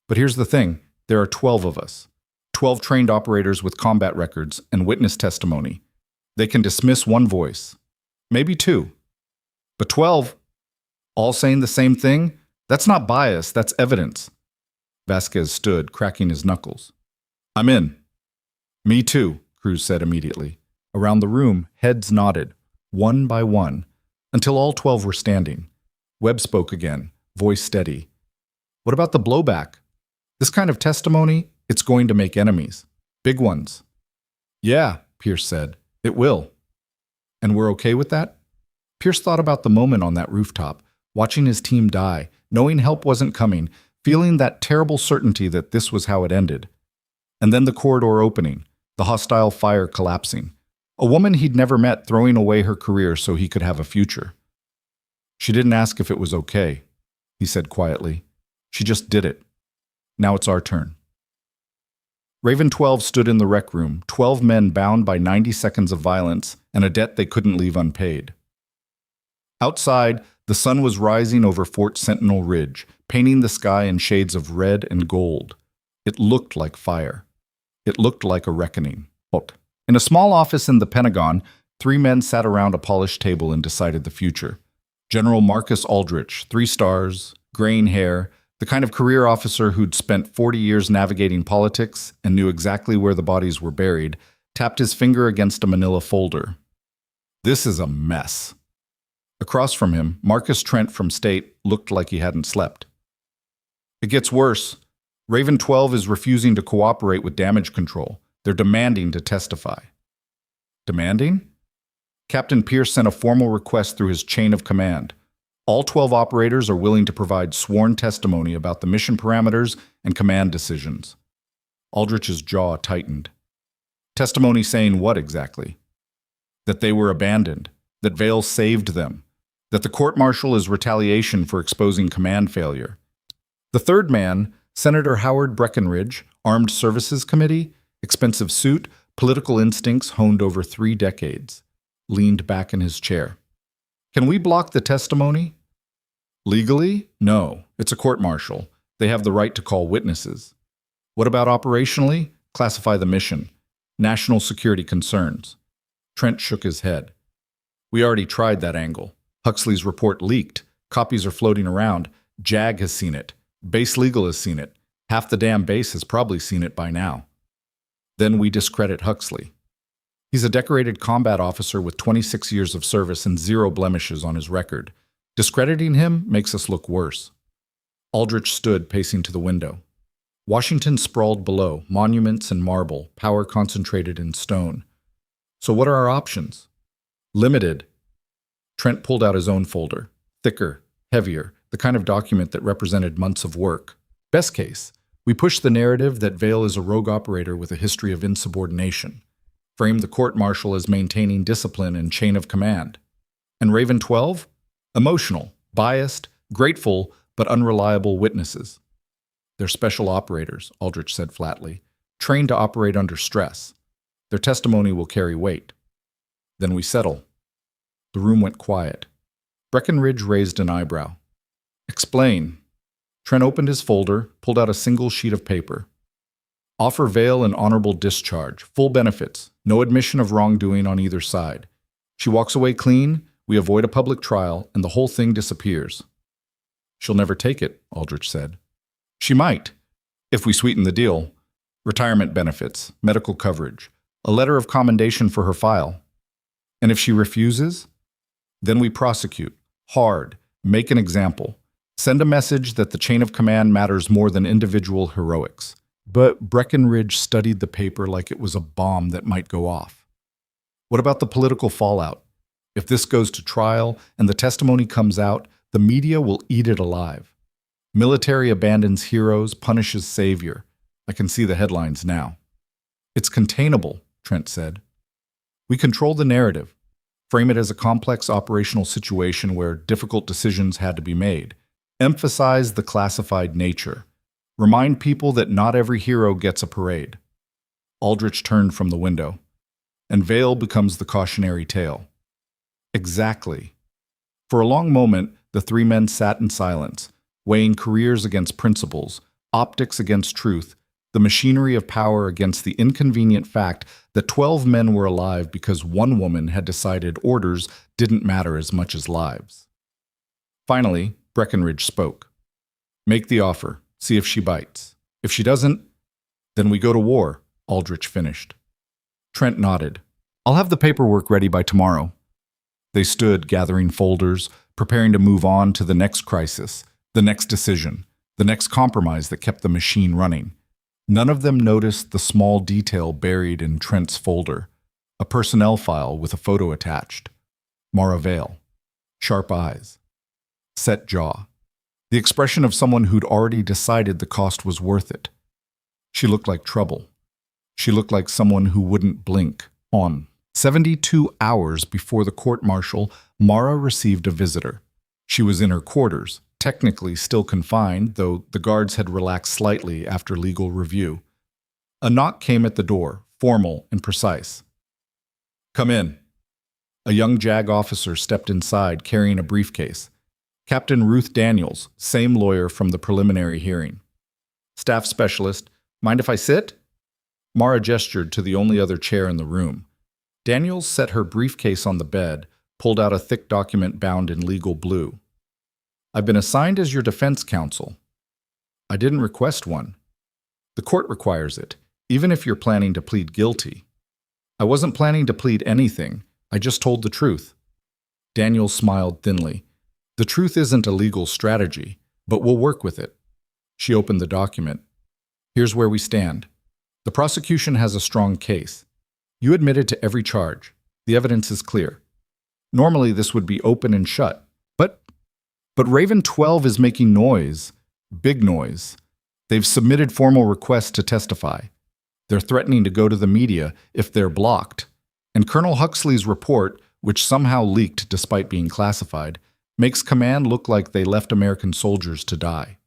But here's the thing. There are 12 of us. 12 trained operators with combat records and witness testimony. They can dismiss one voice. Maybe two. But 12, all saying the same thing? That's not bias, that's evidence. Vasquez stood, cracking his knuckles. I'm in. Me too, Cruz said immediately. Around the room, heads nodded, one by one, until all 12 were standing. Webb spoke again, voice steady. What about the blowback? This kind of testimony, it's going to make enemies. Big ones. Yeah, Pierce said. It will. And we're okay with that? Pierce thought about the moment on that rooftop, watching his team die, knowing help wasn't coming, feeling that terrible certainty that this was how it ended. And then the corridor opening, the hostile fire collapsing. A woman he'd never met throwing away her career so he could have a future. She didn't ask if it was okay, he said quietly. She just did it. Now it's our turn. Raven 12 stood in the rec room, 12 men bound by 90 seconds of violence and a debt they couldn't leave unpaid. Outside, the sun was rising over Fort Sentinel Ridge, painting the sky in shades of red and gold. It looked like fire. It looked like a reckoning. In a small office in the Pentagon, 3 men sat around a polished table and decided the future. General Marcus Aldrich, 3 stars, graying hair, the kind of career officer who'd spent 40 years navigating politics and knew exactly where the bodies were buried, tapped his finger against a manila folder. This is a mess. Across from him, Marcus Trent from State looked like he hadn't slept. It gets worse. Raven 12 is refusing to cooperate with damage control. They're demanding to testify. Demanding? Captain Pierce sent a formal request through his chain of command. All 12 operators are willing to provide sworn testimony about the mission parameters and command decisions. Aldrich's jaw tightened. Testimony saying what exactly? That they were abandoned, that Vale saved them, that the court-martial is retaliation for exposing command failure. The third man, Senator Howard Breckinridge, Armed Services Committee, expensive suit, political instincts honed over 3 decades, leaned back in his chair. Can we block the testimony? Legally? No. It's a court-martial. They have the right to call witnesses. What about operationally? Classify the mission. National security concerns. Trent shook his head. We already tried that angle. Huxley's report leaked. Copies are floating around. JAG has seen it. Base Legal has seen it. Half the damn base has probably seen it by now. Then we discredit Huxley. He's a decorated combat officer with 26 years of service and 0 blemishes on his record. Discrediting him makes us look worse. Aldrich stood, pacing to the window. Washington sprawled below, monuments and marble, power concentrated in stone. So what are our options? Limited. Trent pulled out his own folder. Thicker, heavier, the kind of document that represented months of work. Best case, we push the narrative that Vale is a rogue operator with a history of insubordination. Frame the court-martial as maintaining discipline and chain of command. And Raven 12? Emotional, biased, grateful, but unreliable witnesses. They're special operators, Aldrich said flatly, trained to operate under stress. Their testimony will carry weight. Then we settle. The room went quiet. Breckinridge raised an eyebrow. Explain. Trent opened his folder, pulled out a single sheet of paper. Offer Vale an honorable discharge, full benefits, no admission of wrongdoing on either side. She walks away clean, we avoid a public trial, and the whole thing disappears. She'll never take it, Aldrich said. She might, if we sweeten the deal. retirement benefits, medical coverage, a letter of commendation for her file. And if she refuses, then we prosecute, hard, make an example, send a message that the chain of command matters more than individual heroics. But Breckenridge studied the paper like it was a bomb that might go off. What about the political fallout? If this goes to trial and the testimony comes out, the media will eat it alive. Military abandons heroes, punishes savior. I can see the headlines now. It's containable, Trent said. We control the narrative, frame it as a complex operational situation where difficult decisions had to be made, emphasize the classified nature, remind people that not every hero gets a parade. Aldrich turned from the window, and Vale becomes the cautionary tale. Exactly. For a long moment, the three men sat in silence, weighing careers against principles, optics against truth, the machinery of power against the inconvenient fact that 12 men were alive because one woman had decided orders didn't matter as much as lives. Finally, Breckenridge spoke. Make the offer. See if she bites. If she doesn't, then we go to war, Aldrich finished. Trent nodded. I'll have the paperwork ready by tomorrow. They stood, gathering folders, preparing to move on to the next crisis, the next decision, the next compromise that kept the machine running. None of them noticed the small detail buried in Trent's folder, a personnel file with a photo attached. Mara Vale. Sharp eyes. Set jaw. The expression of someone who'd already decided the cost was worth it. She looked like trouble. She looked like someone who wouldn't blink. On 72 hours before the court-martial, Mara received a visitor. She was in her quarters, technically still confined, though the guards had relaxed slightly after legal review. A knock came at the door, formal and precise. Come in. A young JAG officer stepped inside carrying a briefcase. Captain Ruth Daniels, same lawyer from the preliminary hearing. Staff specialist, mind if I sit? Mara gestured to the only other chair in the room. Daniels set her briefcase on the bed, pulled out a thick document bound in legal blue. I've been assigned as your defense counsel. I didn't request one. The court requires it, even if you're planning to plead guilty. I wasn't planning to plead anything. I just told the truth. Daniels smiled thinly. The truth isn't a legal strategy, but we'll work with it. She opened the document. Here's where we stand. The prosecution has a strong case. You admitted to every charge. The evidence is clear. Normally this would be open and shut. But Raven 12 is making noise. Big noise. They've submitted formal requests to testify. They're threatening to go to the media if they're blocked. And Colonel Huxley's report, which somehow leaked despite being classified, makes command look like they left American soldiers to die.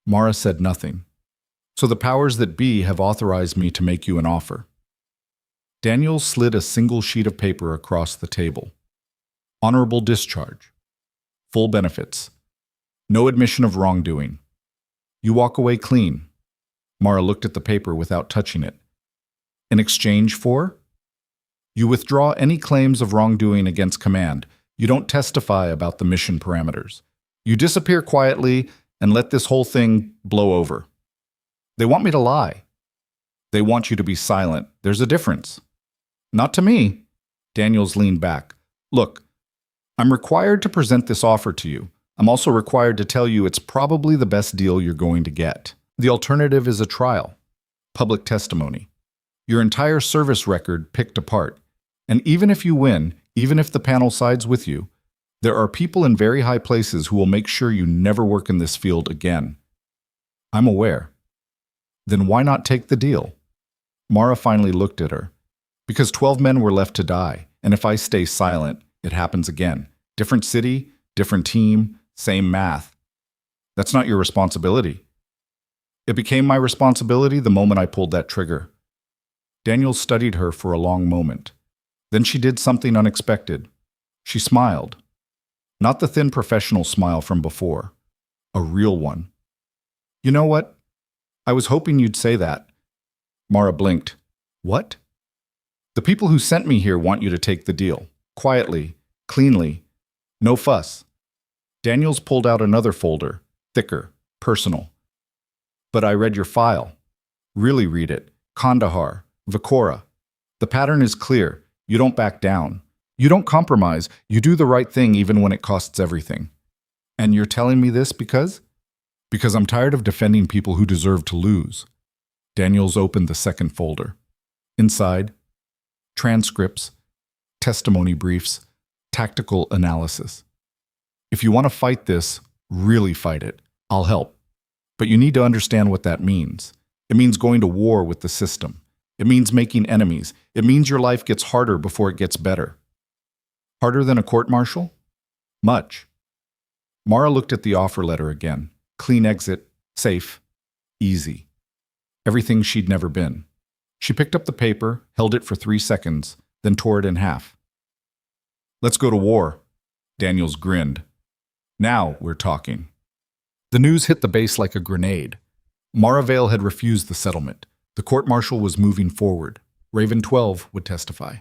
Mara said nothing. So the powers that be have authorized me to make you an offer. Daniels slid a single sheet of paper across the table. Honorable discharge. Full benefits. No admission of wrongdoing. You walk away clean. Mara looked at the paper without touching it. In exchange for? You withdraw any claims of wrongdoing against command. You don't testify about the mission parameters. You disappear quietly and let this whole thing blow over. They want me to lie. They want you to be silent. There's a difference. Not to me. Daniels leaned back. Look, I'm required to present this offer to you. I'm also required to tell you it's probably the best deal you're going to get. The alternative is a trial. Public testimony. Your entire service record picked apart. And even if you win, even if the panel sides with you, there are people in very high places who will make sure you never work in this field again. I'm aware. Then why not take the deal? Mara finally looked at her. Because 12 men were left to die, and if I stay silent, it happens again. Different city, different team, same math. That's not your responsibility. It became my responsibility the moment I pulled that trigger. Daniel studied her for a long moment. Then she did something unexpected. She smiled. Not the thin professional smile from before. A real one. You know what? I was hoping you'd say that. Mara blinked. What? The people who sent me here want you to take the deal. Quietly, cleanly, no fuss. Daniels pulled out another folder, thicker, personal. But I read your file. Really read it. Kandahar, Vakora. The pattern is clear. You don't back down. You don't compromise. You do the right thing even when it costs everything. And you're telling me this because? Because I'm tired of defending people who deserve to lose. Daniels opened the second folder. Inside, transcripts, testimony briefs, tactical analysis. If you want to fight this, really fight it. I'll help. But you need to understand what that means. It means going to war with the system. It means making enemies. It means your life gets harder before it gets better. Harder than a court-martial? Much. Mara looked at the offer letter again. Clean exit, safe, easy. Everything she'd never been. She picked up the paper, held it for 3 seconds, then tore it in half. Let's go to war. Daniels grinned. Now we're talking. The news hit the base like a grenade. Mara Vale had refused the settlement. The court-martial was moving forward. Raven 12 would testify.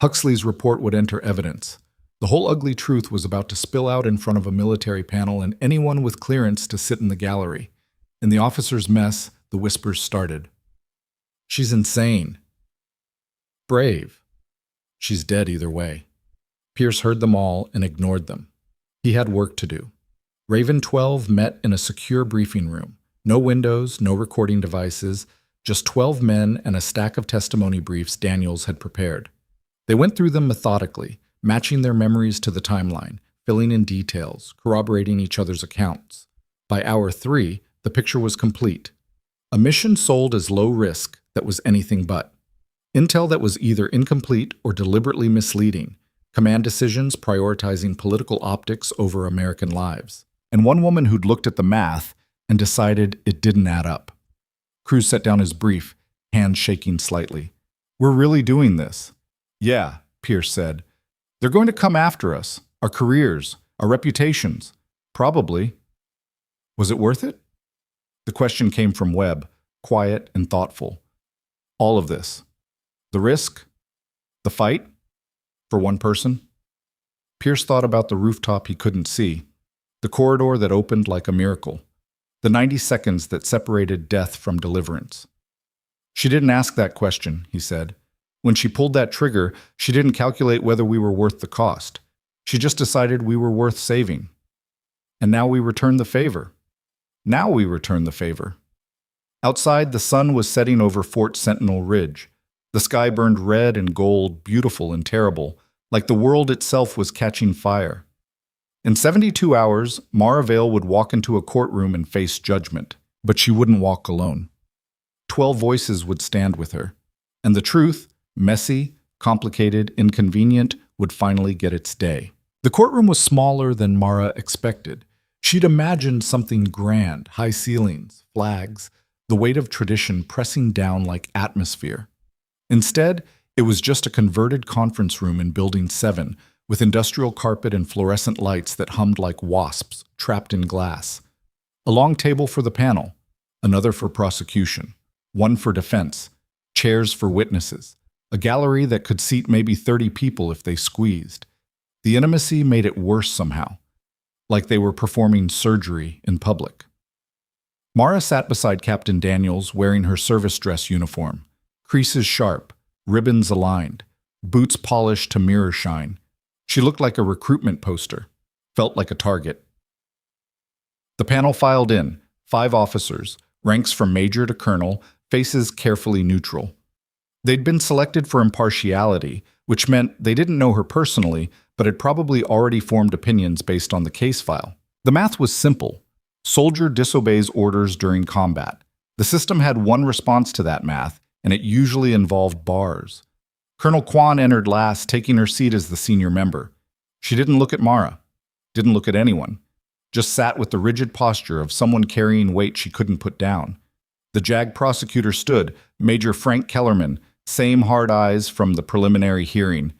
Huxley's report would enter evidence. The whole ugly truth was about to spill out in front of a military panel and anyone with clearance to sit in the gallery. In the officers' mess, the whispers started. She's insane. Brave. She's dead either way. Pierce heard them all and ignored them. He had work to do. Raven 12 met in a secure briefing room. No windows, no recording devices, just 12 men and a stack of testimony briefs Daniels had prepared. They went through them methodically, matching their memories to the timeline, filling in details, corroborating each other's accounts. By hour 3, the picture was complete. A mission sold as low risk that was anything but. Intel that was either incomplete or deliberately misleading. Command decisions prioritizing political optics over American lives. And one woman who'd looked at the math and decided it didn't add up. Cruz set down his brief, hands shaking slightly. We're really doing this. Yeah, Pierce said. They're going to come after us, our careers, our reputations. Probably. Was it worth it? The question came from Webb, quiet and thoughtful. All of this. The risk? The fight? For one person? Pierce thought about the rooftop he couldn't see, the corridor that opened like a miracle, the 90 seconds that separated death from deliverance. She didn't ask that question, he said. When she pulled that trigger, she didn't calculate whether we were worth the cost. She just decided we were worth saving. And now we return the favor. Now we return the favor. Outside, the sun was setting over Fort Sentinel Ridge. The sky burned red and gold, beautiful and terrible, like the world itself was catching fire. In 72 hours, Mara Vale would walk into a courtroom and face judgment, but she wouldn't walk alone. 12 voices would stand with her, and the truth, messy, complicated, inconvenient, would finally get its day. The courtroom was smaller than Mara expected. She'd imagined something grand, high ceilings, flags, the weight of tradition pressing down like atmosphere. Instead, it was just a converted conference room in Building 7, with industrial carpet and fluorescent lights that hummed like wasps trapped in glass. A long table for the panel, another for prosecution, one for defense, chairs for witnesses, a gallery that could seat maybe 30 people if they squeezed. The intimacy made it worse somehow, like they were performing surgery in public. Mara sat beside Captain Daniels wearing her service dress uniform, creases sharp, ribbons aligned, boots polished to mirror shine. She looked like a recruitment poster, felt like a target. The panel filed in, 5 officers, ranks from major to colonel, faces carefully neutral. They'd been selected for impartiality, which meant they didn't know her personally, but had probably already formed opinions based on the case file. The math was simple. Soldier disobeys orders during combat. The system had one response to that math, and it usually involved bars. Colonel Kwan entered last, taking her seat as the senior member. She didn't look at Mara, didn't look at anyone, just sat with the rigid posture of someone carrying weight she couldn't put down. The JAG prosecutor stood, Major Frank Kellerman, same hard eyes from the preliminary hearing.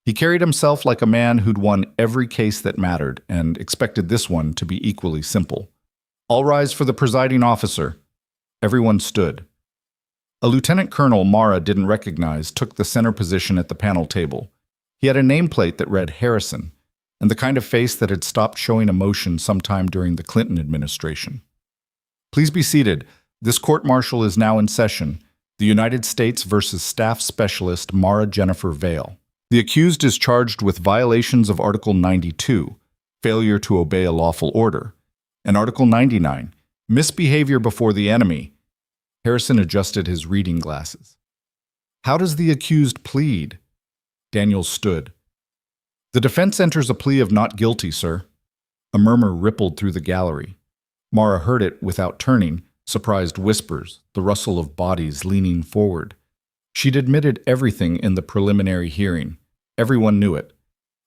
He carried himself like a man who'd won every case that mattered and expected this one to be equally simple. All rise for the presiding officer. Everyone stood. A lieutenant colonel Mara didn't recognize took the center position at the panel table. He had a nameplate that read Harrison, and the kind of face that had stopped showing emotion sometime during the Clinton administration. Please be seated. This court-martial is now in session. The United States versus Staff Specialist Mara Jennifer Vale. The accused is charged with violations of Article 92, failure to obey a lawful order, and Article 99, misbehavior before the enemy. Harrison adjusted his reading glasses. How does the accused plead? Daniels stood. The defense enters a plea of not guilty, sir. A murmur rippled through the gallery. Mara heard it without turning, surprised whispers, the rustle of bodies leaning forward. She'd admitted everything in the preliminary hearing. Everyone knew it.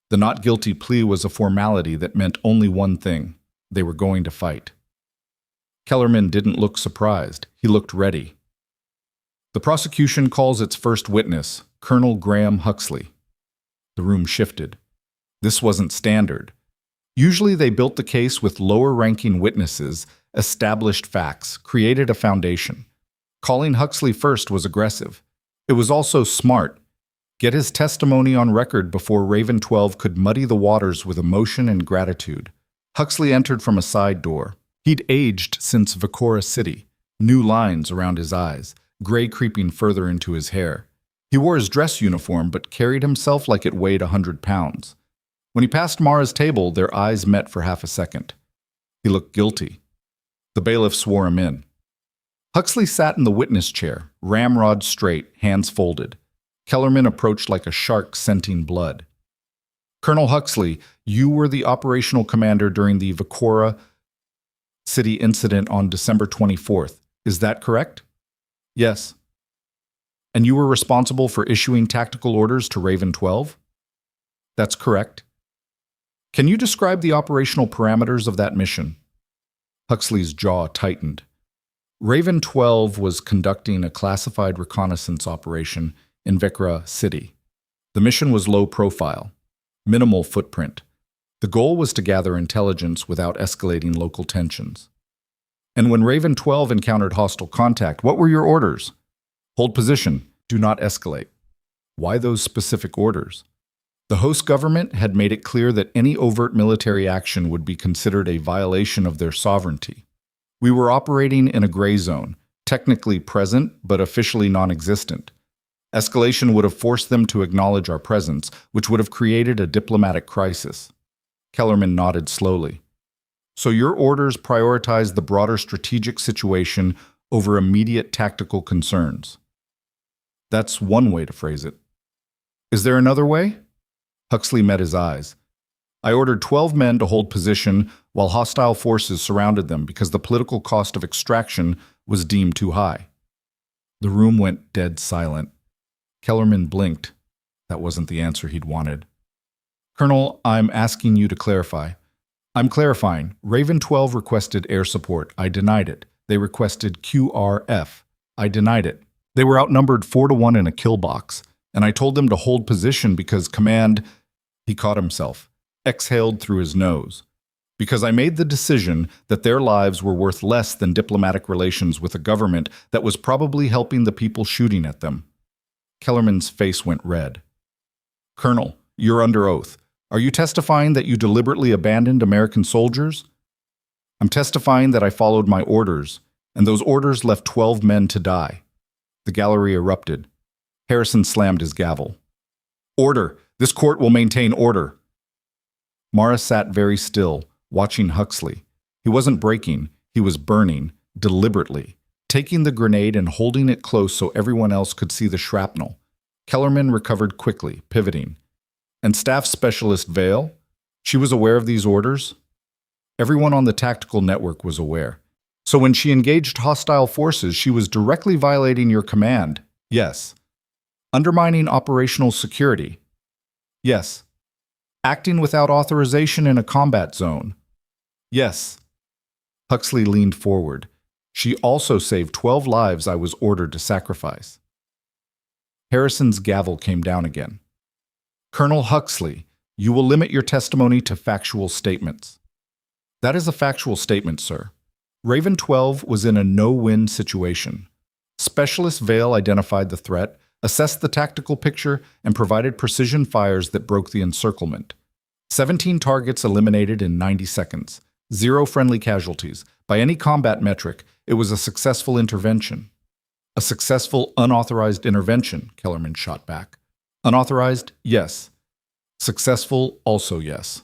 The not guilty plea was a formality that meant only one thing. They were going to fight. Kellerman didn't look surprised. He looked ready. The prosecution calls its first witness, Colonel Graham Huxley. The room shifted. This wasn't standard. Usually they built the case with lower-ranking witnesses, established facts, created a foundation. Calling Huxley first was aggressive. It was also smart. Get his testimony on record before Raven 12 could muddy the waters with emotion and gratitude. Huxley entered from a side door. He'd aged since Vicora City, new lines around his eyes, gray creeping further into his hair. He wore his dress uniform but carried himself like it weighed 100 pounds. When he passed Mara's table, their eyes met for half a second. He looked guilty. The bailiff swore him in. Huxley sat in the witness chair, ramrod straight, hands folded. Kellerman approached like a shark scenting blood. Colonel Huxley, you were the operational commander during the Vicora City incident on December 24th. Is that correct? Yes. And you were responsible for issuing tactical orders to Raven 12? That's correct. Can you describe the operational parameters of that mission? Huxley's jaw tightened. Raven 12 was conducting a classified reconnaissance operation in Vicora City. The mission was low profile, minimal footprint. The goal was to gather intelligence without escalating local tensions. And when Raven 12 encountered hostile contact, what were your orders? Hold position. Do not escalate. Why those specific orders? The host government had made it clear that any overt military action would be considered a violation of their sovereignty. We were operating in a gray zone, technically present but officially non-existent. Escalation would have forced them to acknowledge our presence, which would have created a diplomatic crisis. Kellerman nodded slowly. So your orders prioritized the broader strategic situation over immediate tactical concerns. That's one way to phrase it. Is there another way? Huxley met his eyes. I ordered 12 men to hold position while hostile forces surrounded them because the political cost of extraction was deemed too high. The room went dead silent. Kellerman blinked. That wasn't the answer he'd wanted. Colonel, I'm asking you to clarify. I'm clarifying. Raven 12 requested air support. I denied it. They requested QRF. I denied it. They were outnumbered 4-1 in a kill box, and I told them to hold position because command... He caught himself, exhaled through his nose. Because I made the decision that their lives were worth less than diplomatic relations with a government that was probably helping the people shooting at them. Kellerman's face went red. Colonel, you're under oath. Are you testifying that you deliberately abandoned American soldiers? I'm testifying that I followed my orders, and those orders left 12 men to die. The gallery erupted. Harrison slammed his gavel. Order! This court will maintain order. Mara sat very still, watching Huxley. He wasn't breaking, he was burning, deliberately, taking the grenade and holding it close so everyone else could see the shrapnel. Kellerman recovered quickly, pivoting. And Staff Specialist Vale? She was aware of these orders? Everyone on the tactical network was aware. So when she engaged hostile forces, she was directly violating your command? Yes. Undermining operational security? Yes. Acting without authorization in a combat zone? Yes. Huxley leaned forward. She also saved 12 lives I was ordered to sacrifice. Harrison's gavel came down again. Colonel Huxley, you will limit your testimony to factual statements. That is a factual statement, sir. Raven 12 was in a no-win situation. Specialist Vale identified the threat, assessed the tactical picture, and provided precision fires that broke the encirclement. 17 targets eliminated in 90 seconds. 0 friendly casualties. By any combat metric, It was a successful intervention. A successful, unauthorized intervention, Kellerman shot back. Unauthorized? Yes. Successful? Also yes.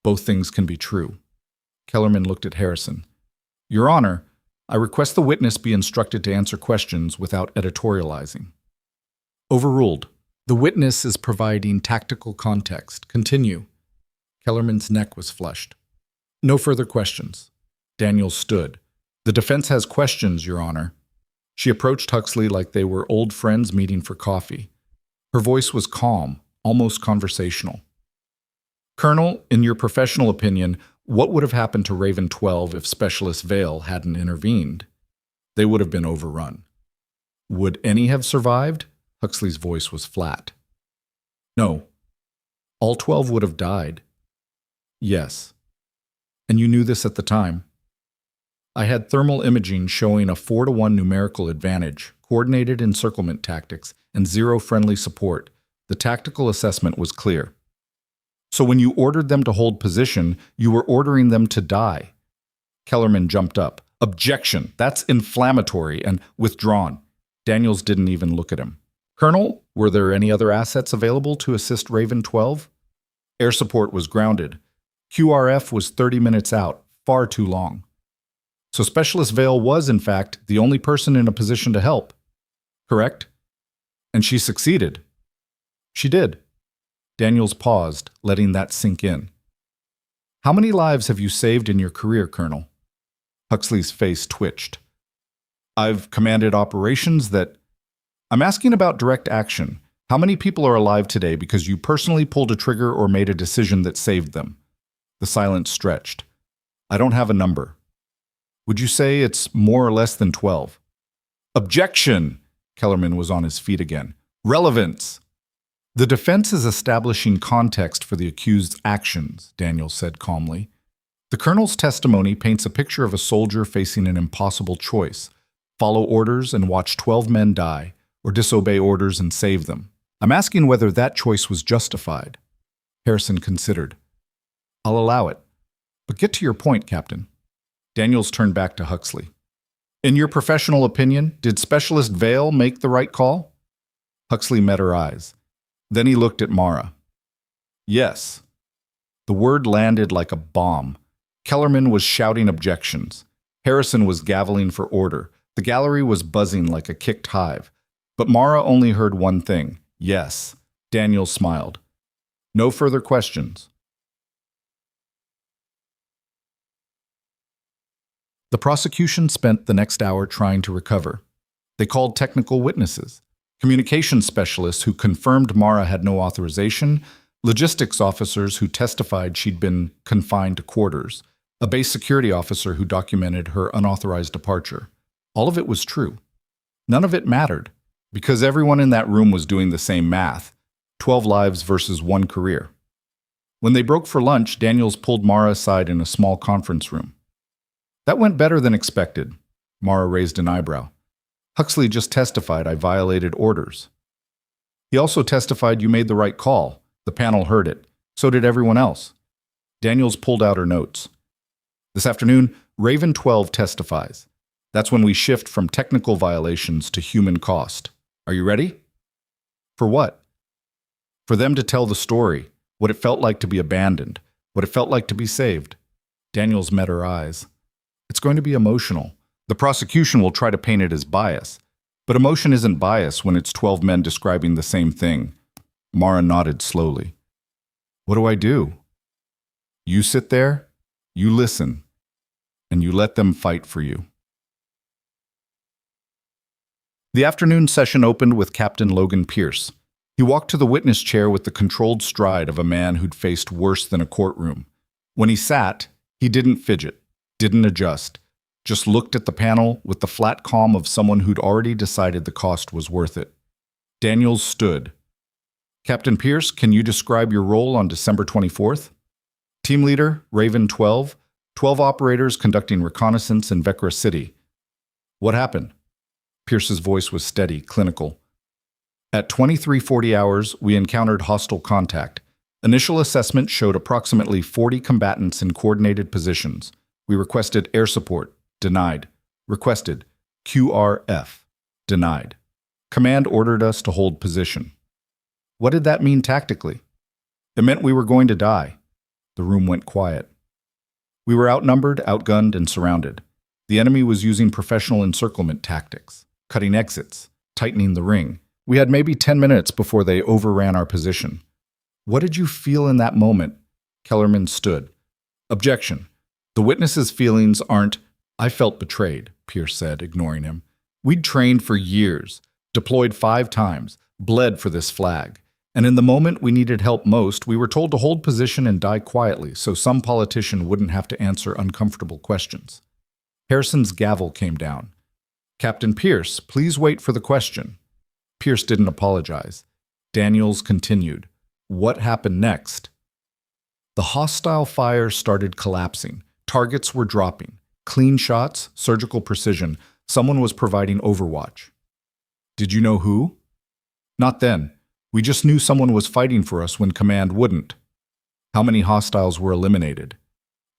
Both things can be true. Kellerman looked at Harrison. Your Honor, I request the witness be instructed to answer questions without editorializing. Overruled. The witness is providing tactical context. Continue. Kellerman's neck was flushed. No further questions. Daniels stood. The defense has questions, Your Honor. She approached Huxley like they were old friends meeting for coffee. Her voice was calm, almost conversational. Colonel, in your professional opinion, what would have happened to Raven 12 if Specialist Vale hadn't intervened? They would have been overrun. Would any have survived? Huxley's voice was flat. No. All 12 would have died. Yes. And you knew this at the time. I had thermal imaging showing a 4-to-1 numerical advantage, coordinated encirclement tactics, and zero friendly support. The tactical assessment was clear. So when you ordered them to hold position, you were ordering them to die. Kellerman jumped up. Objection! That's inflammatory and withdrawn. Daniels didn't even look at him. Colonel, were there any other assets available to assist Raven 12? Air support was grounded. QRF was 30 minutes out, far too long. So Specialist Vale was, in fact, the only person in a position to help. Correct? And she succeeded. She did. Daniels paused, letting that sink in. How many lives have you saved in your career, Colonel? Huxley's face twitched. I've commanded operations that... I'm asking about direct action. How many people are alive today because you personally pulled a trigger or made a decision that saved them? The silence stretched. I don't have a number. Would you say it's more or less than 12? Objection! Kellerman was on his feet again. Relevance! The defense is establishing context for the accused's actions, Daniels said calmly. The colonel's testimony paints a picture of a soldier facing an impossible choice. Follow orders and watch 12 men die, or disobey orders and save them. I'm asking whether that choice was justified. Harrison considered. I'll allow it. But get to your point, Captain. Daniels turned back to Huxley. In your professional opinion, did Specialist Vale make the right call? Huxley met her eyes. Then he looked at Mara. Yes. The word landed like a bomb. Kellerman was shouting objections. Harrison was gaveling for order. The gallery was buzzing like a kicked hive. But Mara only heard one thing. Yes. Daniels smiled. No further questions. The prosecution spent the next hour trying to recover. They called technical witnesses, communications specialists who confirmed Mara had no authorization, logistics officers who testified she'd been confined to quarters, a base security officer who documented her unauthorized departure. All of it was true. None of it mattered, because everyone in that room was doing the same math, 12 lives versus 1 career. When they broke for lunch, Daniels pulled Mara aside in a small conference room. That went better than expected. Mara raised an eyebrow. Huxley just testified I violated orders. He also testified you made the right call. The panel heard it. So did everyone else. Daniels pulled out her notes. This afternoon, Raven 12 testifies. That's when we shift from technical violations to human cost. Are you ready? For what? For them to tell the story, what it felt like to be abandoned, what it felt like to be saved. Daniels met her eyes. It's going to be emotional. The prosecution will try to paint it as bias. But emotion isn't bias when it's 12 men describing the same thing. Mara nodded slowly. What do I do? You sit there, you listen, and you let them fight for you. The afternoon session opened with Captain Logan Pierce. He walked to the witness chair with the controlled stride of a man who'd faced worse than a courtroom. When he sat, he didn't fidget, didn't adjust, just looked at the panel with the flat calm of someone who'd already decided the cost was worth it. Daniels stood. Captain Pierce, can you describe your role on December 24th? Team leader, Raven 12, 12 operators conducting reconnaissance in Vecra City. What happened? Pierce's voice was steady, clinical. At 23:40 hours, we encountered hostile contact. Initial assessment showed approximately 40 combatants in coordinated positions. We requested air support. Denied. Requested. QRF. Denied. Command ordered us to hold position. What did that mean tactically? It meant we were going to die. The room went quiet. We were outnumbered, outgunned, and surrounded. The enemy was using professional encirclement tactics, cutting exits, tightening the ring. We had maybe 10 minutes before they overran our position. What did you feel in that moment? Kellerman stood. Objection. The witness's feelings aren't, I felt betrayed, Pierce said, ignoring him. We'd trained for years, deployed 5 times, bled for this flag. And in the moment we needed help most, we were told to hold position and die quietly so some politician wouldn't have to answer uncomfortable questions. Harrison's gavel came down. Captain Pierce, please wait for the question. Pierce didn't apologize. Daniels continued. What happened next? The hostile fire started collapsing. Targets were dropping. Clean shots, surgical precision. Someone was providing overwatch. Did you know who? Not then. We just knew someone was fighting for us when command wouldn't. How many hostiles were eliminated?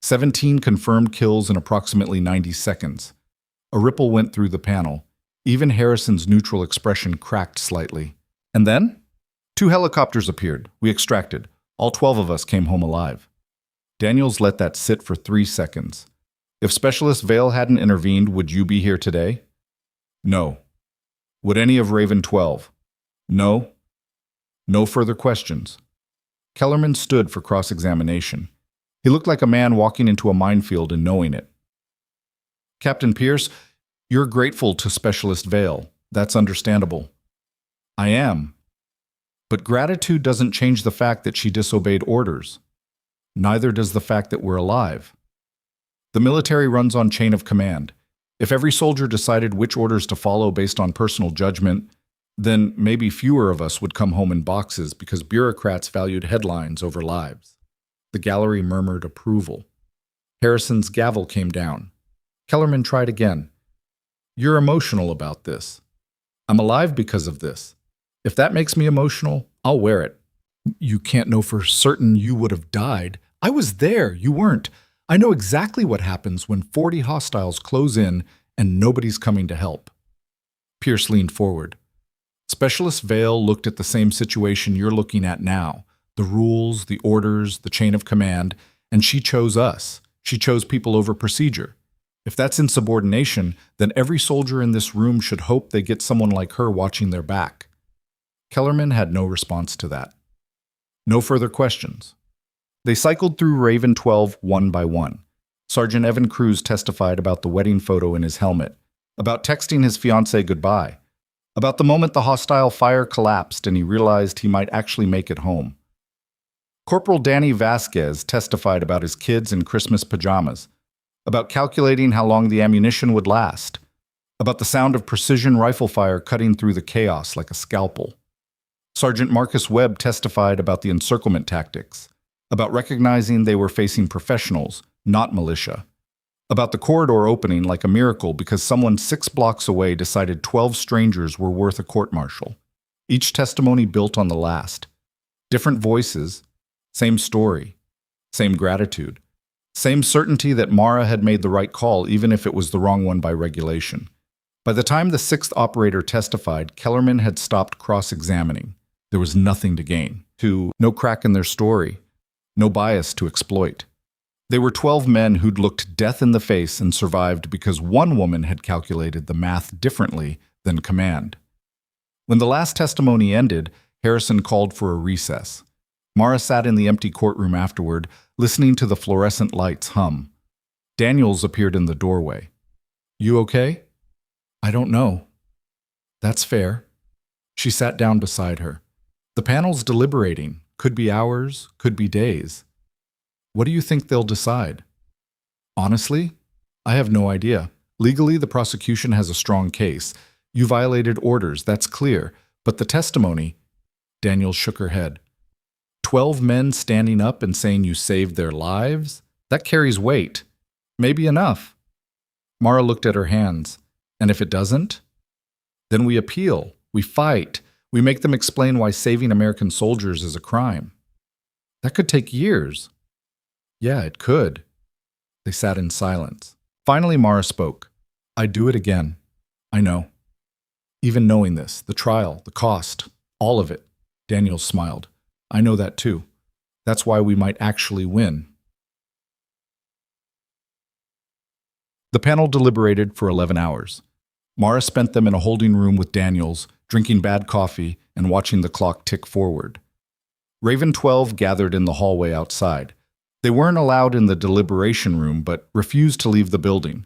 17 confirmed kills in approximately 90 seconds. A ripple went through the panel. Even Harrison's neutral expression cracked slightly. And then? 2 helicopters appeared. We extracted. All 12 of us came home alive. Daniels let that sit for 3 seconds. If Specialist Vale hadn't intervened, would you be here today? No. Would any of Raven 12? No. No further questions. Kellerman stood for cross-examination. He looked like a man walking into a minefield and knowing it. Captain Pierce, you're grateful to Specialist Vale. That's understandable. I am. But gratitude doesn't change the fact that she disobeyed orders. Neither does the fact that we're alive. The military runs on chain of command. If every soldier decided which orders to follow based on personal judgment, then maybe fewer of us would come home in boxes because bureaucrats valued headlines over lives. The gallery murmured approval. Harrison's gavel came down. Kellerman tried again. You're emotional about this. I'm alive because of this. If that makes me emotional, I'll wear it. You can't know for certain you would have died. I was there, you weren't. I know exactly what happens when 40 hostiles close in and nobody's coming to help. Pierce leaned forward. Specialist Vale looked at the same situation you're looking at now, the rules, the orders, the chain of command, and she chose us. She chose people over procedure. If that's insubordination, then every soldier in this room should hope they get someone like her watching their back. Kellerman had no response to that. No further questions. They cycled through Raven 12 one by one. Sergeant Evan Cruz testified about the wedding photo in his helmet, about texting his fiancée goodbye, about the moment the hostile fire collapsed and he realized he might actually make it home. Corporal Danny Vasquez testified about his kids in Christmas pajamas, about calculating how long the ammunition would last, about the sound of precision rifle fire cutting through the chaos like a scalpel. Sergeant Marcus Webb testified about the encirclement tactics, about recognizing they were facing professionals, not militia, about the corridor opening like a miracle because someone 6 blocks away decided 12 strangers were worth a court-martial. Each testimony built on the last. Different voices, same story, same gratitude, same certainty that Mara had made the right call even if it was the wrong one by regulation. By the time the 6th operator testified, Kellerman had stopped cross-examining. There was nothing to gain. No crack in their story, no bias to exploit. They were 12 men who'd looked death in the face and survived because one woman had calculated the math differently than command. When the last testimony ended, Harrison called for a recess. Mara sat in the empty courtroom afterward, listening to the fluorescent lights hum. Daniels appeared in the doorway. You okay? I don't know. That's fair. She sat down beside her. The panel's deliberating. Could be hours, could be days. What do you think they'll decide? Honestly, I have no idea. Legally, the prosecution has a strong case. You violated orders, that's clear. But the testimony, Daniels shook her head. 12 men standing up and saying you saved their lives? That carries weight. Maybe enough. Mara looked at her hands. And if it doesn't? Then we appeal. We fight. We make them explain why saving American soldiers is a crime. That could take years. Yeah, it could. They sat in silence. Finally, Mara spoke. I'd do it again. I know. Even knowing this, the trial, the cost, all of it, Daniels smiled. I know that too. That's why we might actually win. The panel deliberated for 11 hours. Mara spent them in a holding room with Daniels, drinking bad coffee and watching the clock tick forward. Raven 12 gathered in the hallway outside. They weren't allowed in the deliberation room, but refused to leave the building.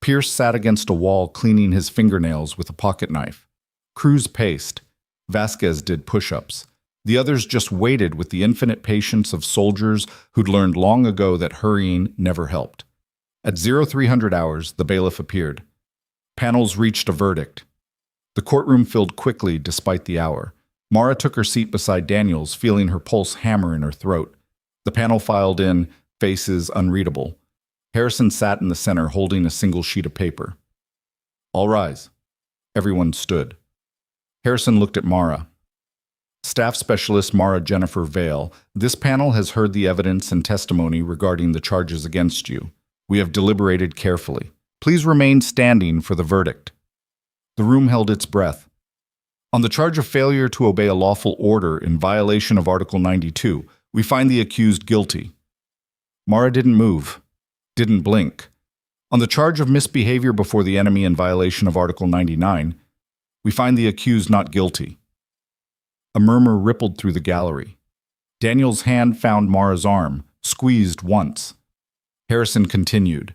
Pierce sat against a wall cleaning his fingernails with a pocket knife. Cruz paced. Vasquez did push-ups. The others just waited with the infinite patience of soldiers who'd learned long ago that hurrying never helped. At 0300 hours, the bailiff appeared. Panels reached a verdict. The courtroom filled quickly despite the hour. Mara took her seat beside Daniels, feeling her pulse hammer in her throat. The panel filed in, faces unreadable. Harrison sat in the center holding a single sheet of paper. All rise. Everyone stood. Harrison looked at Mara. Staff Specialist Mara Jennifer Vale, this panel has heard the evidence and testimony regarding the charges against you. We have deliberated carefully. Please remain standing for the verdict. The room held its breath. On the charge of failure to obey a lawful order in violation of Article 92, we find the accused guilty. Mara didn't move, didn't blink. On the charge of misbehavior before the enemy in violation of Article 99, we find the accused not guilty. A murmur rippled through the gallery. Daniel's hand found Mara's arm, squeezed once. Harrison continued.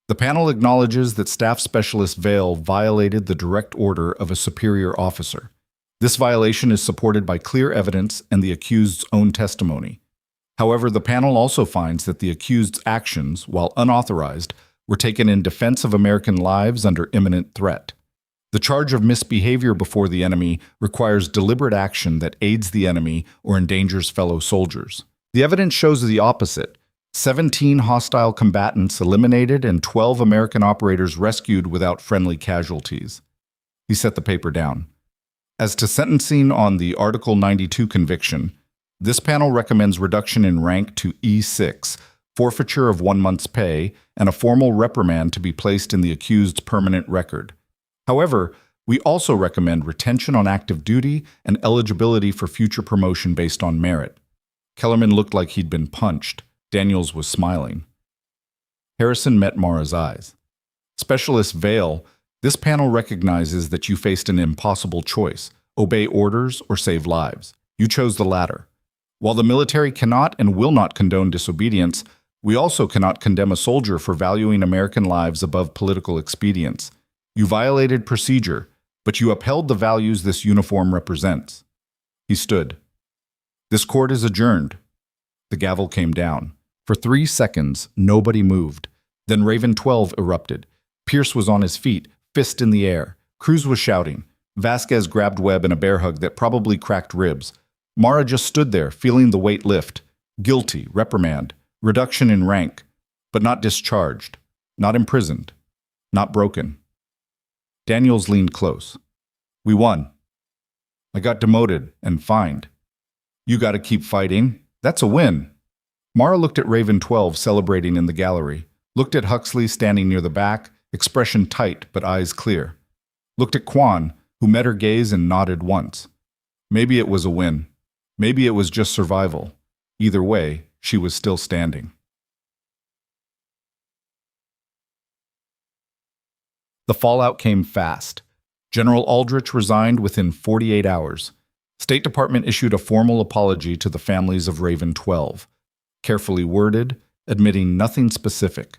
The panel acknowledges that Staff Specialist Vale violated the direct order of a superior officer. This violation is supported by clear evidence and the accused's own testimony. However, the panel also finds that the accused's actions, while unauthorized, were taken in defense of American lives under imminent threat. The charge of misbehavior before the enemy requires deliberate action that aids the enemy or endangers fellow soldiers. The evidence shows the opposite. 17 hostile combatants eliminated and 12 American operators rescued without friendly casualties. He set the paper down. As to sentencing on the Article 92 conviction, this panel recommends reduction in rank to E6, forfeiture of 1 month's pay, and a formal reprimand to be placed in the accused's permanent record. However, we also recommend retention on active duty and eligibility for future promotion based on merit. Kellerman looked like he'd been punched. Daniels was smiling. Harrison met Mara's eyes. Specialist Vale, this panel recognizes that you faced an impossible choice: obey orders or save lives. You chose the latter. While the military cannot and will not condone disobedience, we also cannot condemn a soldier for valuing American lives above political expedience. You violated procedure, but you upheld the values this uniform represents. He stood. This court is adjourned. The gavel came down. For 3 seconds, nobody moved. Then Raven 12 erupted. Pierce was on his feet, fist in the air. Cruz was shouting. Vasquez grabbed Webb in a bear hug that probably cracked ribs. Mara just stood there, feeling the weight lift. Guilty, reprimand, reduction in rank, but not discharged, not imprisoned, not broken. Daniels leaned close. We won. I got demoted and fined. You got to keep fighting. That's a win. Mara looked at Raven 12 celebrating in the gallery, looked at Huxley standing near the back, expression tight but eyes clear. Looked at Quan, who met her gaze and nodded once. Maybe it was a win. Maybe it was just survival. Either way, she was still standing. The fallout came fast. General Aldrich resigned within 48 hours. State Department issued a formal apology to the families of Raven 12. Carefully worded, admitting nothing specific.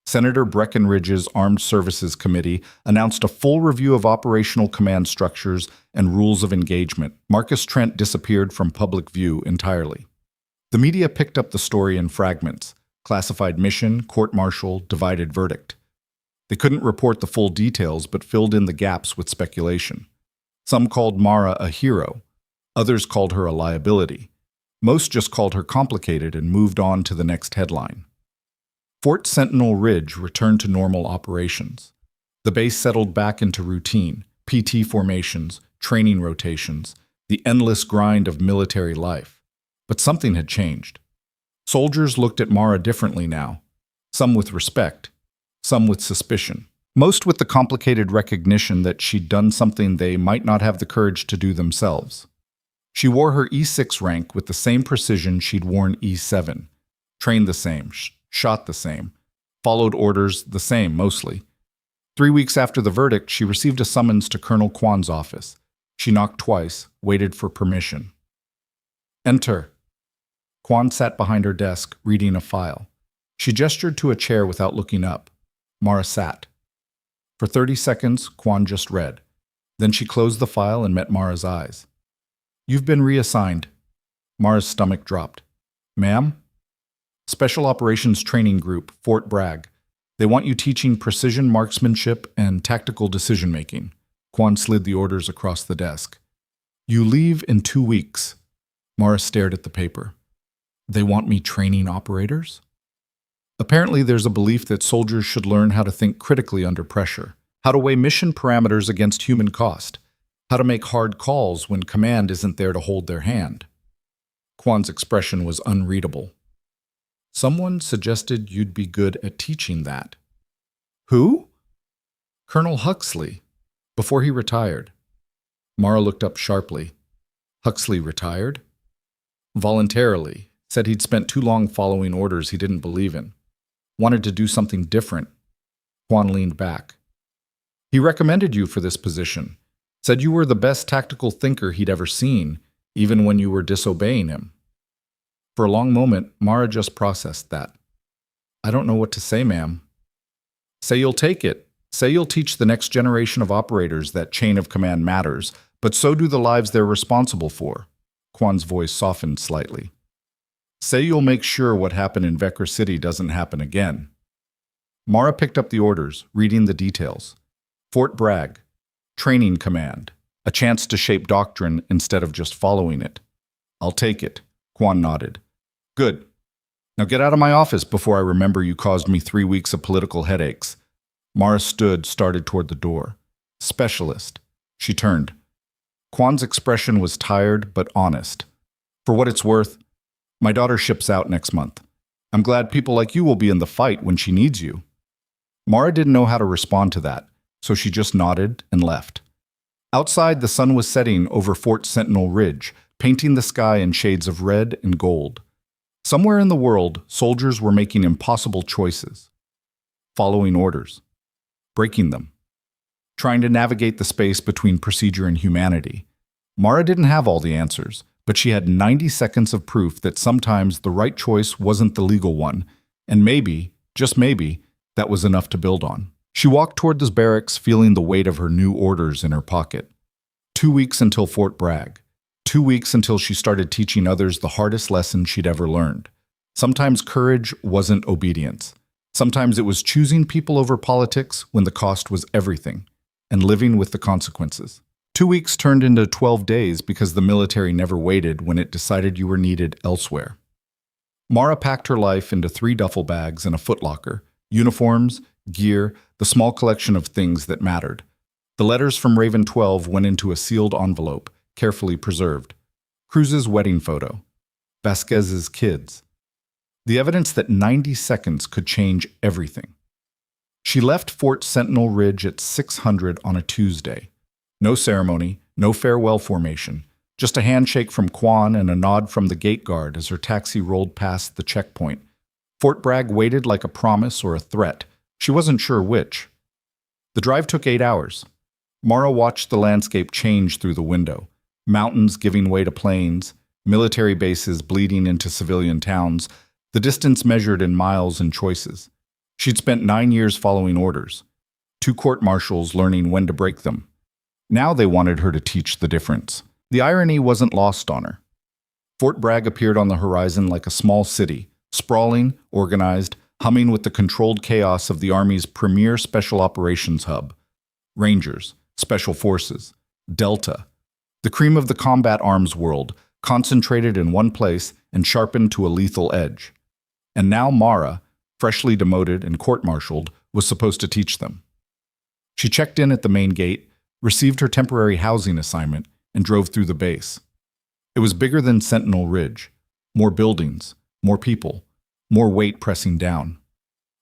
Senator Breckinridge's Armed Services Committee announced a full review of operational command structures and rules of engagement. Marcus Trent disappeared from public view entirely. The media picked up the story in fragments: classified mission, court-martial, divided verdict. They couldn't report the full details but filled in the gaps with speculation. Some called Mara a hero. Others called her a liability. Most just called her complicated and moved on to the next headline. Fort Sentinel Ridge returned to normal operations. The base settled back into routine, PT formations, training rotations, the endless grind of military life. But something had changed. Soldiers looked at Mara differently now, some with respect, some with suspicion. most with the complicated recognition that she'd done something they might not have the courage to do themselves. She wore her E6 rank with the same precision she'd worn E7, trained the same, shot the same, followed orders the same mostly. 3 weeks after the verdict, she received a summons to Colonel Kwan's office. She knocked twice, waited for permission. Enter. Kwan sat behind her desk, reading a file. She gestured to a chair without looking up. Mara sat. For 30 seconds, Kwan just read. Then she closed the file and met Mara's eyes. You've been reassigned. Mara's stomach dropped. Ma'am? Special Operations Training Group, Fort Bragg. They want you teaching precision marksmanship and tactical decision-making. Kwan slid the orders across the desk. You leave in 2 weeks. Mara stared at the paper. They want me training operators? Apparently, there's a belief that soldiers should learn how to think critically under pressure, how to weigh mission parameters against human cost, how to make hard calls when command isn't there to hold their hand. Kwan's expression was unreadable. Someone suggested you'd be good at teaching that. Who? Colonel Huxley, before he retired. Mara looked up sharply. Huxley retired? Voluntarily, said he'd spent too long following orders he didn't believe in. Wanted to do something different. Kwan leaned back. He recommended you for this position, said you were the best tactical thinker he'd ever seen, even when you were disobeying him. For a long moment, Mara just processed that. I don't know what to say, ma'am. Say you'll take it. Say you'll teach the next generation of operators that chain of command matters, but so do the lives they're responsible for. Kwan's voice softened slightly. Say you'll make sure what happened in Vecra City doesn't happen again. Mara picked up the orders, reading the details. Fort Bragg, training command, a chance to shape doctrine instead of just following it. I'll take it. Kwan nodded. Good. Now get out of my office before I remember you caused me 3 weeks of political headaches. Mara started toward the door. Specialist. She turned. Kwan's expression was tired but honest. For what it's worth, my daughter ships out next month. I'm glad people like you will be in the fight when she needs you. Mara didn't know how to respond to that, so she just nodded and left. Outside, the sun was setting over Fort Sentinel Ridge, painting the sky in shades of red and gold. Somewhere in the world, soldiers were making impossible choices. Following orders. Breaking them. Trying to navigate the space between procedure and humanity. Mara didn't have all the answers, but she had 90 seconds of proof that sometimes the right choice wasn't the legal one, and maybe, just maybe, that was enough to build on. She walked toward the barracks feeling the weight of her new orders in her pocket. 2 weeks until Fort Bragg. 2 weeks until she started teaching others the hardest lesson she'd ever learned. Sometimes courage wasn't obedience. Sometimes it was choosing people over politics when the cost was everything, and living with the consequences. 2 weeks turned into 12 days because the military never waited when it decided you were needed elsewhere. Mara packed her life into 3 duffel bags and a footlocker, uniforms, gear, the small collection of things that mattered. The letters from Raven 12 went into a sealed envelope, carefully preserved. Cruz's wedding photo. Vasquez's kids. The evidence that 90 seconds could change everything. She left Fort Sentinel Ridge at 600 on a Tuesday. No ceremony, no farewell formation, just a handshake from Kwan and a nod from the gate guard as her taxi rolled past the checkpoint. Fort Bragg waited like a promise or a threat. She wasn't sure which. The drive took 8 hours. Mara watched the landscape change through the window. Mountains giving way to plains, military bases bleeding into civilian towns, the distance measured in miles and choices. She'd spent 9 years following orders. 2 court-martials learning when to break them. Now they wanted her to teach the difference. The irony wasn't lost on her. Fort Bragg appeared on the horizon like a small city, sprawling, organized, humming with the controlled chaos of the Army's premier special operations hub. Rangers, Special Forces, Delta, the cream of the combat arms world, concentrated in one place and sharpened to a lethal edge. And now Mara, freshly demoted and court-martialed, was supposed to teach them. She checked in at the main gate, received her temporary housing assignment, and drove through the base. It was bigger than Sentinel Ridge. More buildings, more people, more weight pressing down.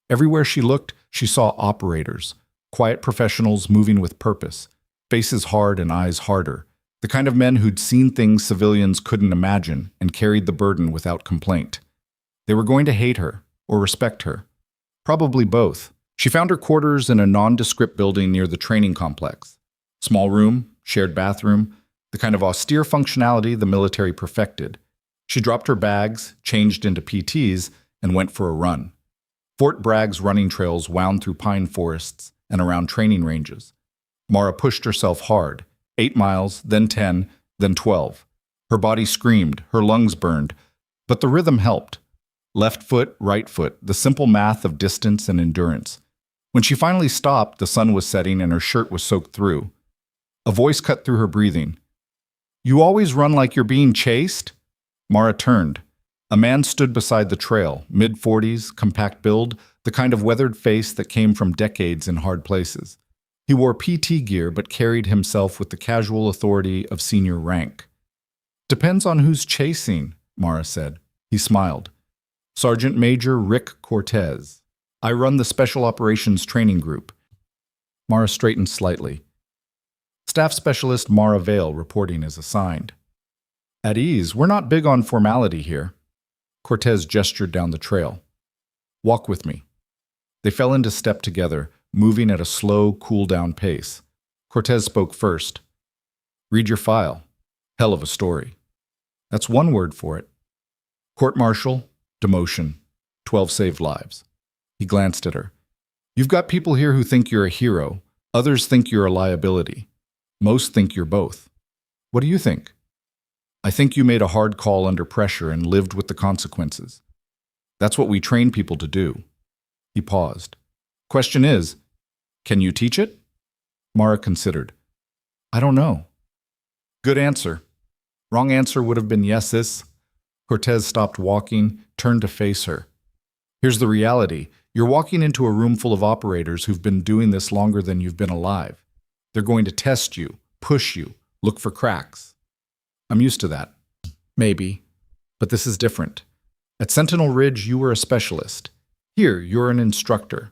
Everywhere she looked, she saw operators, Quiet professionals moving with purpose, faces hard and eyes harder, the kind of men who'd seen things civilians couldn't imagine and carried the burden without complaint. They were going to hate her or respect her. Probably both. She found her quarters in a nondescript building near the training complex. Small room, shared bathroom, the kind of austere functionality the military perfected. She dropped her bags, changed into PTs, and went for a run. Fort Bragg's running trails wound through pine forests and around training ranges. Mara pushed herself hard, 8 miles, then 10, then 12. Her body screamed, her lungs burned, but the rhythm helped. Left foot, right foot, the simple math of distance and endurance. When she finally stopped, the sun was setting and her shirt was soaked through. A voice cut through her breathing. "You always run like you're being chased?" Mara turned. A man stood beside the trail, mid-40s, compact build, the kind of weathered face that came from decades in hard places. He wore PT gear but carried himself with the casual authority of senior rank. "Depends on who's chasing," Mara said. He smiled. "Sergeant Major Rick Cortez. I run the Special Operations Training Group." Mara straightened slightly. Staff Specialist Mara Vale reporting as assigned. "At ease, we're not big on formality here." Cortez gestured down the trail. "Walk with me." They fell into step together, moving at a slow, cool-down pace. Cortez spoke first. "Read your file. Hell of a story." "That's one word for it." "Court-martial, demotion, 12 saved lives." He glanced at her. "You've got people here who think you're a hero. Others think you're a liability. Most think you're both. What do you think?" "I think you made a hard call under pressure and lived with the consequences. That's what we train people to do." He paused. "Question is, can you teach it?" Mara considered. "I don't know." "Good answer. Wrong answer would have been yeses." Cortez stopped walking, turned to face her. "Here's the reality. You're walking into a room full of operators who've been doing this longer than you've been alive. They're going to test you, push you, look for cracks. I'm used to that. Maybe. But this is different. At Sentinel Ridge, you were a specialist. Here, you're an instructor.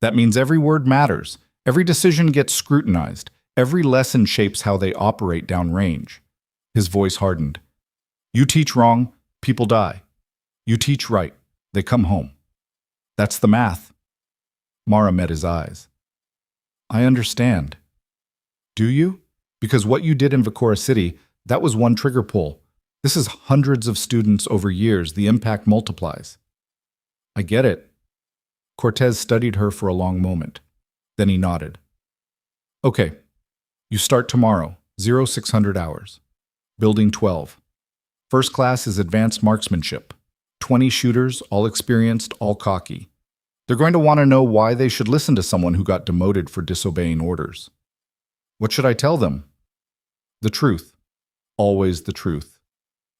That means every word matters. Every decision gets scrutinized. Every lesson shapes how they operate downrange." His voice hardened. "You teach wrong, people die. You teach right, they come home. That's the math." Mara met his eyes. "I understand." "Do you? Because what you did in Victoria City, that was one trigger pull. This is hundreds of students over years. The impact multiplies." "I get it." Cortez studied her for a long moment. Then he nodded. "Okay, you start tomorrow, 0600 hours. Building 12. First class is advanced marksmanship. 20 shooters, all experienced, all cocky. They're going to want to know why they should listen to someone who got demoted for disobeying orders." "What should I tell them?" "The truth. Always the truth."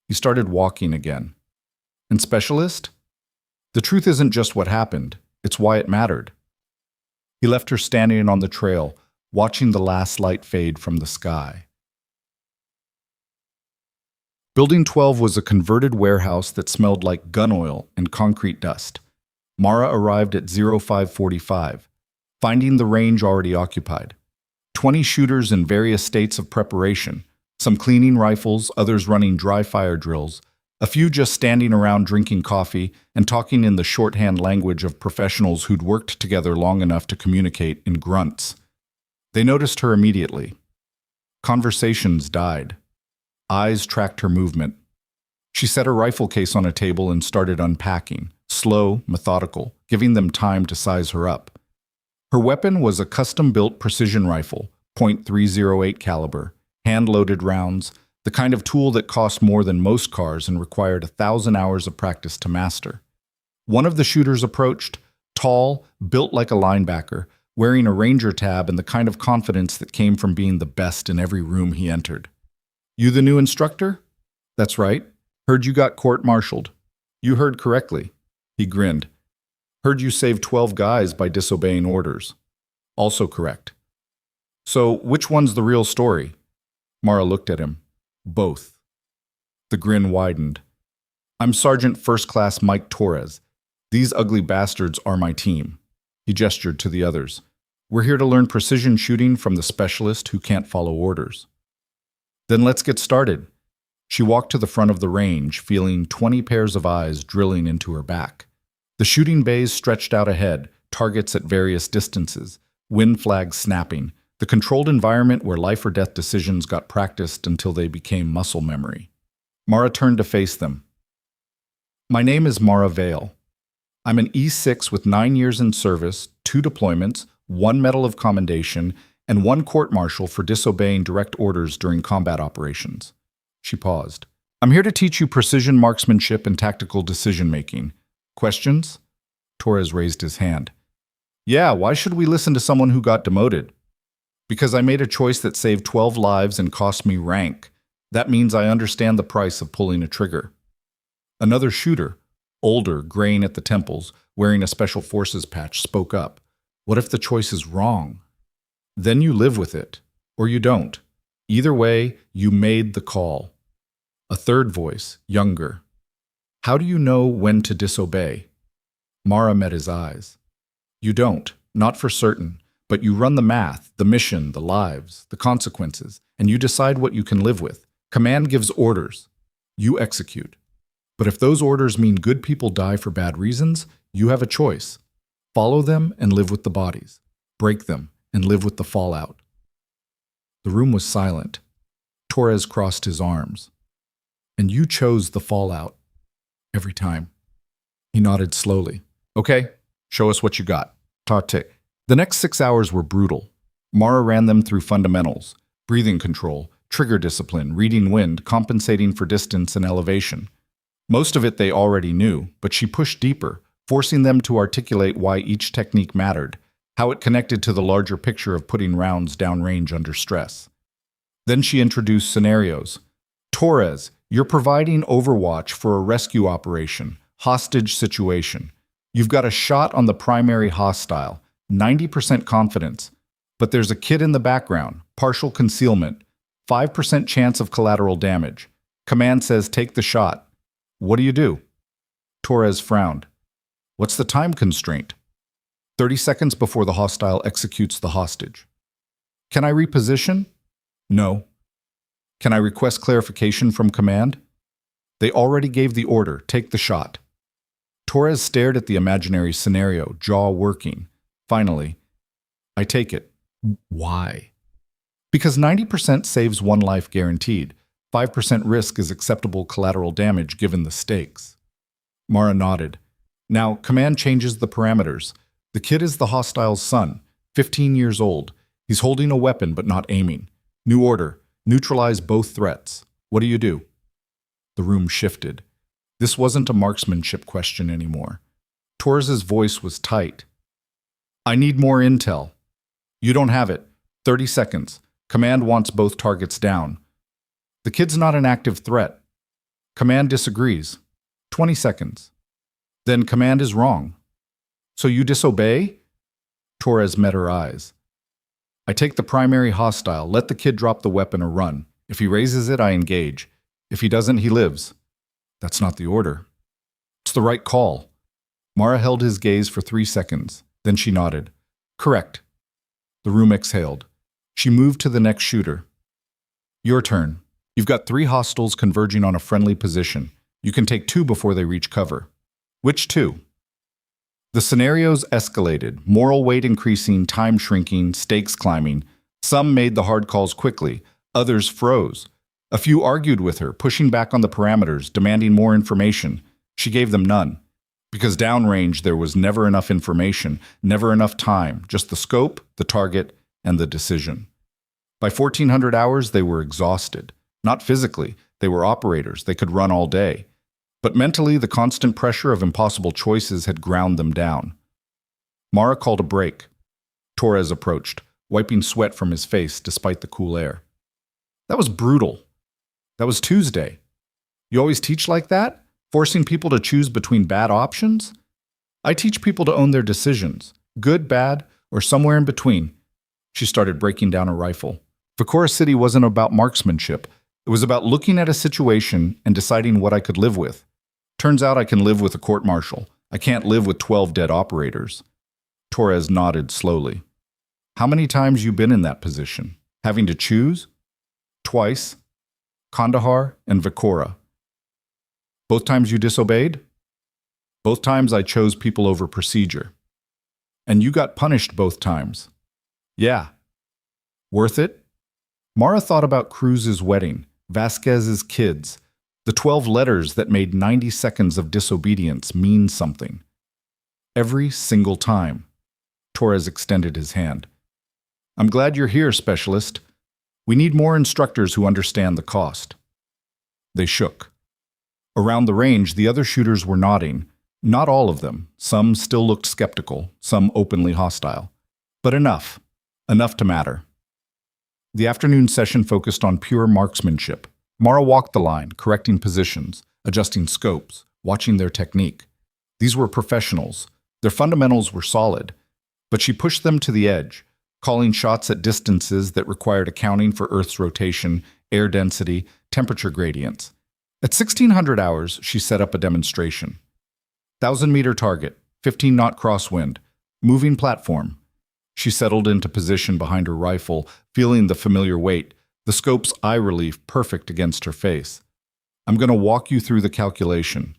He started walking again. "And specialist? The truth isn't just what happened, it's why it mattered." He left her standing on the trail, watching the last light fade from the sky. Building 12 was a converted warehouse that smelled like gun oil and concrete dust. Mara arrived at 0545, finding the range already occupied. 20 shooters in various states of preparation, some cleaning rifles, others running dry fire drills, a few just standing around drinking coffee and talking in the shorthand language of professionals who'd worked together long enough to communicate in grunts. They noticed her immediately. Conversations died. Eyes tracked her movement. She set her rifle case on a table and started unpacking, slow, methodical, giving them time to size her up. Her weapon was a custom-built precision rifle, .308 caliber, hand-loaded rounds, the kind of tool that cost more than most cars and required 1,000 hours of practice to master. One of the shooters approached, tall, built like a linebacker, wearing a ranger tab and the kind of confidence that came from being the best in every room he entered. "You the new instructor?" "That's right. Heard you got court-martialed." "You heard correctly." He grinned. "Heard you saved 12 guys by disobeying orders." "Also correct." "So, which one's the real story?" Mara looked at him. "Both." The grin widened. "I'm Sergeant First Class Mike Torres. These ugly bastards are my team." He gestured to the others. We're here to learn precision shooting from the specialist who can't follow orders. Then let's get started. She walked to the front of the range, feeling 20 pairs of eyes drilling into her back. The shooting bays stretched out ahead, targets at various distances, wind flags snapping, the controlled environment where life or death decisions got practiced until they became muscle memory. Mara turned to face them. My name is Mara Vale. I'm an E6 with 9 years in service, 2 deployments, 1 Medal of Commendation, and 1 court-martial for disobeying direct orders during combat operations. She paused. I'm here to teach you precision marksmanship and tactical decision-making. Questions? Torres raised his hand. Yeah, why should we listen to someone who got demoted? Because I made a choice that saved 12 lives and cost me rank. That means I understand the price of pulling a trigger. Another shooter, older, graying at the temples, wearing a special forces patch, spoke up. What if the choice is wrong? Then you live with it, or you don't. Either way, you made the call. A third voice, younger. How do you know when to disobey? Mara met his eyes. You don't, not for certain, but you run the math, the mission, the lives, the consequences, and you decide what you can live with. Command gives orders. You execute. But if those orders mean good people die for bad reasons, you have a choice. Follow them and live with the bodies. Break them and live with the fallout. The room was silent. Torres crossed his arms. And you chose the fallout. Every time. He nodded slowly. Okay, show us what you got. Ta-tick. The next 6 hours were brutal. Mara ran them through fundamentals, breathing control, trigger discipline, reading wind, compensating for distance and elevation. Most of it they already knew, but she pushed deeper, forcing them to articulate why each technique mattered, how it connected to the larger picture of putting rounds downrange under stress. Then she introduced scenarios. Torres, you're providing overwatch for a rescue operation, hostage situation. You've got a shot on the primary hostile, 90% confidence, but there's a kid in the background, partial concealment, 5% chance of collateral damage. Command says take the shot. What do you do? Torres frowned. What's the time constraint? 30 seconds before the hostile executes the hostage. Can I reposition? No. Can I request clarification from command? They already gave the order, take the shot. Torres stared at the imaginary scenario, jaw working. Finally, I take it. Why? Because 90% saves 1 life guaranteed. 5% risk is acceptable collateral damage given the stakes. Mara nodded. Now, command changes the parameters. The kid is the hostile's son, 15 years old. He's holding a weapon but not aiming. New order. Neutralize both threats. What do you do? The room shifted. This wasn't a marksmanship question anymore. Torres's voice was tight. I need more intel. You don't have it. 30 seconds. Command wants both targets down. The kid's not an active threat. Command disagrees. 20 seconds. Then command is wrong. So you disobey? Torres met her eyes. I take the primary hostile, let the kid drop the weapon or run. If he raises it, I engage. If he doesn't, he lives. That's not the order. It's the right call. Mara held his gaze for 3 seconds. Then she nodded. Correct. The room exhaled. She moved to the next shooter. Your turn. You've got 3 hostiles converging on a friendly position. You can take 2 before they reach cover. Which 2? The scenarios escalated, moral weight increasing, time shrinking, stakes climbing. Some made the hard calls quickly, others froze. A few argued with her, pushing back on the parameters, demanding more information. She gave them none. Because downrange there was never enough information, never enough time, just the scope, the target, and the decision. By 1400 hours they were exhausted. Not physically, they were operators, they could run all day. But mentally, the constant pressure of impossible choices had ground them down. Mara called a break. Torres approached, wiping sweat from his face despite the cool air. That was brutal. That was Tuesday. You always teach like that? Forcing people to choose between bad options? I teach people to own their decisions, good, bad, or somewhere in between. She started breaking down a rifle. Vakora City wasn't about marksmanship. It was about looking at a situation and deciding what I could live with. Turns out I can live with a court-martial. I can't live with 12 dead operators. Torres nodded slowly. How many times you been in that position? Having to choose? Twice. Kandahar and Vikora. Both times you disobeyed? Both times I chose people over procedure. And you got punished both times. Yeah. Worth it? Mara thought about Cruz's wedding, Vasquez's kids, the 12 letters that made 90 seconds of disobedience mean something. Every single time. Torres extended his hand. I'm glad you're here, Specialist. We need more instructors who understand the cost. They shook. Around the range, the other shooters were nodding. Not all of them. Some still looked skeptical, some openly hostile. But enough. Enough to matter. The afternoon session focused on pure marksmanship. Mara walked the line, correcting positions, adjusting scopes, watching their technique. These were professionals. Their fundamentals were solid. But she pushed them to the edge, calling shots at distances that required accounting for Earth's rotation, air density, temperature gradients. At 1600 hours, she set up a demonstration. 1,000-meter target, 15-knot crosswind, moving platform. She settled into position behind her rifle, feeling the familiar weight, the scope's eye relief perfect against her face. I'm going to walk you through the calculation.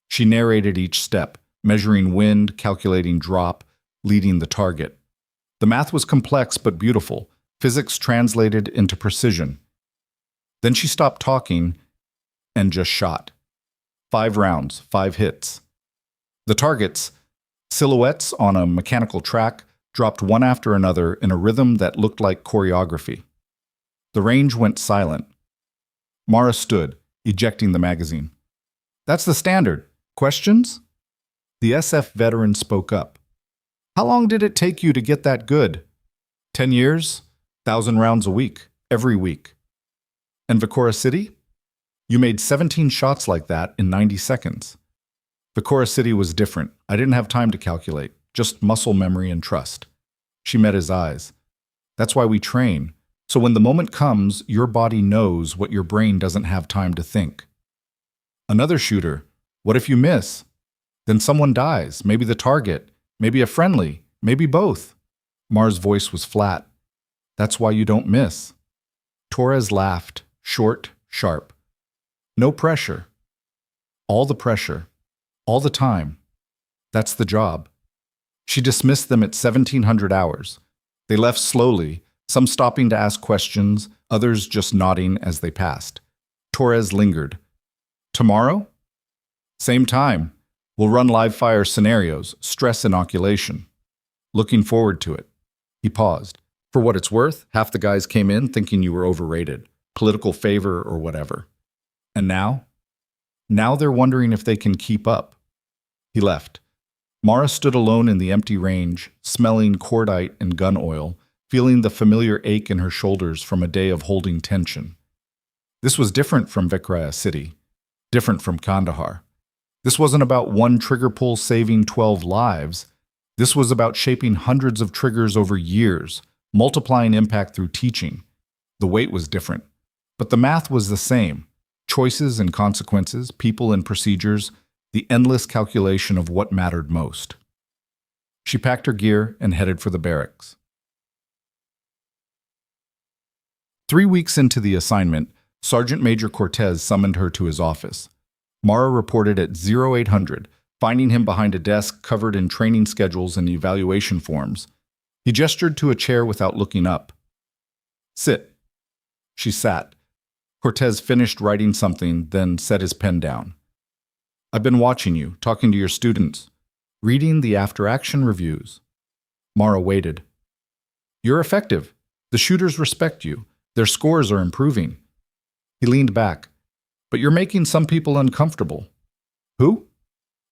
She narrated each step, measuring wind, calculating drop, leading the target. The math was complex but beautiful, physics translated into precision. Then she stopped talking and just shot. 5 rounds, 5 hits. The targets, silhouettes on a mechanical track, dropped one after another in a rhythm that looked like choreography. The range went silent. Mara stood, ejecting the magazine. That's the standard. Questions? The SF veteran spoke up. How long did it take you to get that good? 10 years, 1,000 rounds a week, every week. And Vikora City? You made 17 shots like that in 90 seconds. Vikora City was different. I didn't have time to calculate, just muscle memory and trust. She met his eyes. That's why we train. So when the moment comes, your body knows what your brain doesn't have time to think. Another shooter. What if you miss? Then someone dies, maybe the target, maybe a friendly, maybe both. Mara's voice was flat. That's why you don't miss. Torres laughed, short, sharp. No pressure. All the pressure. All the time. That's the job. She dismissed them at 1700 hours. They left slowly, some stopping to ask questions, others just nodding as they passed. Torres lingered. Tomorrow? Same time. We'll run live fire scenarios, stress inoculation. Looking forward to it. He paused. For what it's worth, half the guys came in thinking you were overrated, political favor or whatever. And now? Now they're wondering if they can keep up. He left. Mara stood alone in the empty range, smelling cordite and gun oil, feeling the familiar ache in her shoulders from a day of holding tension. This was different from Vikora City, different from Kandahar. This wasn't about one trigger pull saving 12 lives. This was about shaping hundreds of triggers over years, multiplying impact through teaching. The weight was different, but the math was the same. Choices and consequences, people and procedures, the endless calculation of what mattered most. She packed her gear and headed for the barracks. 3 weeks into the assignment, Sergeant Major Cortez summoned her to his office. Mara reported at 0800, finding him behind a desk covered in training schedules and evaluation forms. He gestured to a chair without looking up. Sit. She sat. Cortez finished writing something, then set his pen down. I've been watching you, talking to your students, reading the after-action reviews. Mara waited. You're effective. The shooters respect you. Their scores are improving. He leaned back. But you're making some people uncomfortable. Who?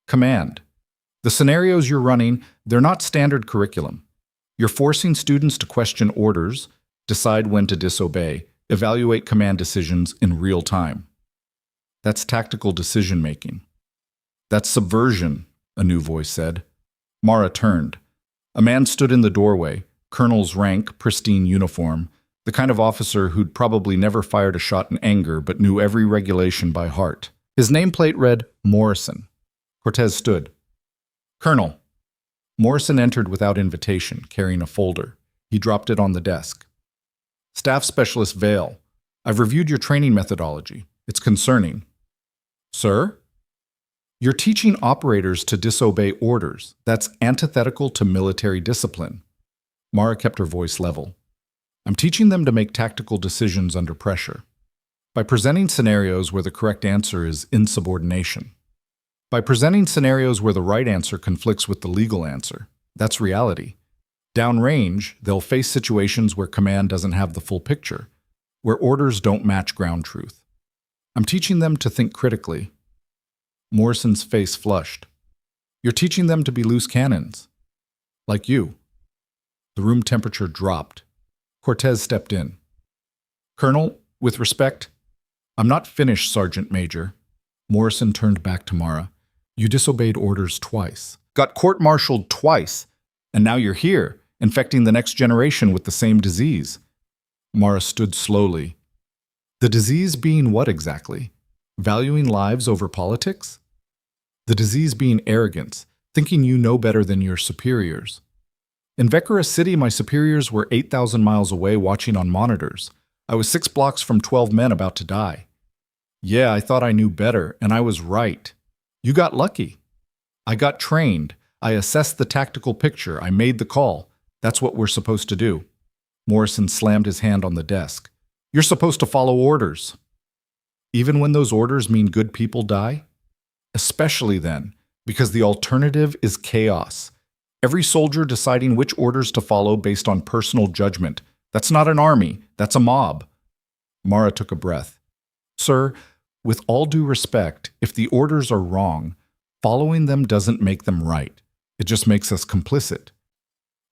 Command. The scenarios you're running, they're not standard curriculum. You're forcing students to question orders, decide when to disobey, evaluate command decisions in real time. That's tactical decision-making. That's subversion, a new voice said. Mara turned. A man stood in the doorway, colonel's rank, pristine uniform, the kind of officer who'd probably never fired a shot in anger but knew every regulation by heart. His nameplate read Morrison. Cortez stood. Colonel. Morrison entered without invitation, carrying a folder. He dropped it on the desk. Staff Specialist Vale, I've reviewed your training methodology. It's concerning. Sir? You're teaching operators to disobey orders. That's antithetical to military discipline. Mara kept her voice level. I'm teaching them to make tactical decisions under pressure. By presenting scenarios where the correct answer is insubordination. By presenting scenarios where the right answer conflicts with the legal answer. That's reality. Downrange, they'll face situations where command doesn't have the full picture, where orders don't match ground truth. I'm teaching them to think critically. Morrison's face flushed. You're teaching them to be loose cannons. Like you. The room temperature dropped. Cortez stepped in. Colonel, with respect, I'm not finished, Sergeant Major. Morrison turned back to Mara. You disobeyed orders twice. Got court-martialed twice. And now you're here, infecting the next generation with the same disease. Mara stood slowly. The disease being what exactly? Valuing lives over politics? The disease being arrogance, thinking you know better than your superiors. In Vecra City, my superiors were 8,000 miles away watching on monitors. I was 6 blocks from 12 men about to die. Yeah, I thought I knew better, and I was right. You got lucky. I got trained. I assessed the tactical picture. I made the call. That's what we're supposed to do. Morrison slammed his hand on the desk. You're supposed to follow orders. Even when those orders mean good people die? Especially then, because the alternative is chaos. Every soldier deciding which orders to follow based on personal judgment. That's not an army, that's a mob. Mara took a breath. Sir, with all due respect, if the orders are wrong, following them doesn't make them right. It just makes us complicit.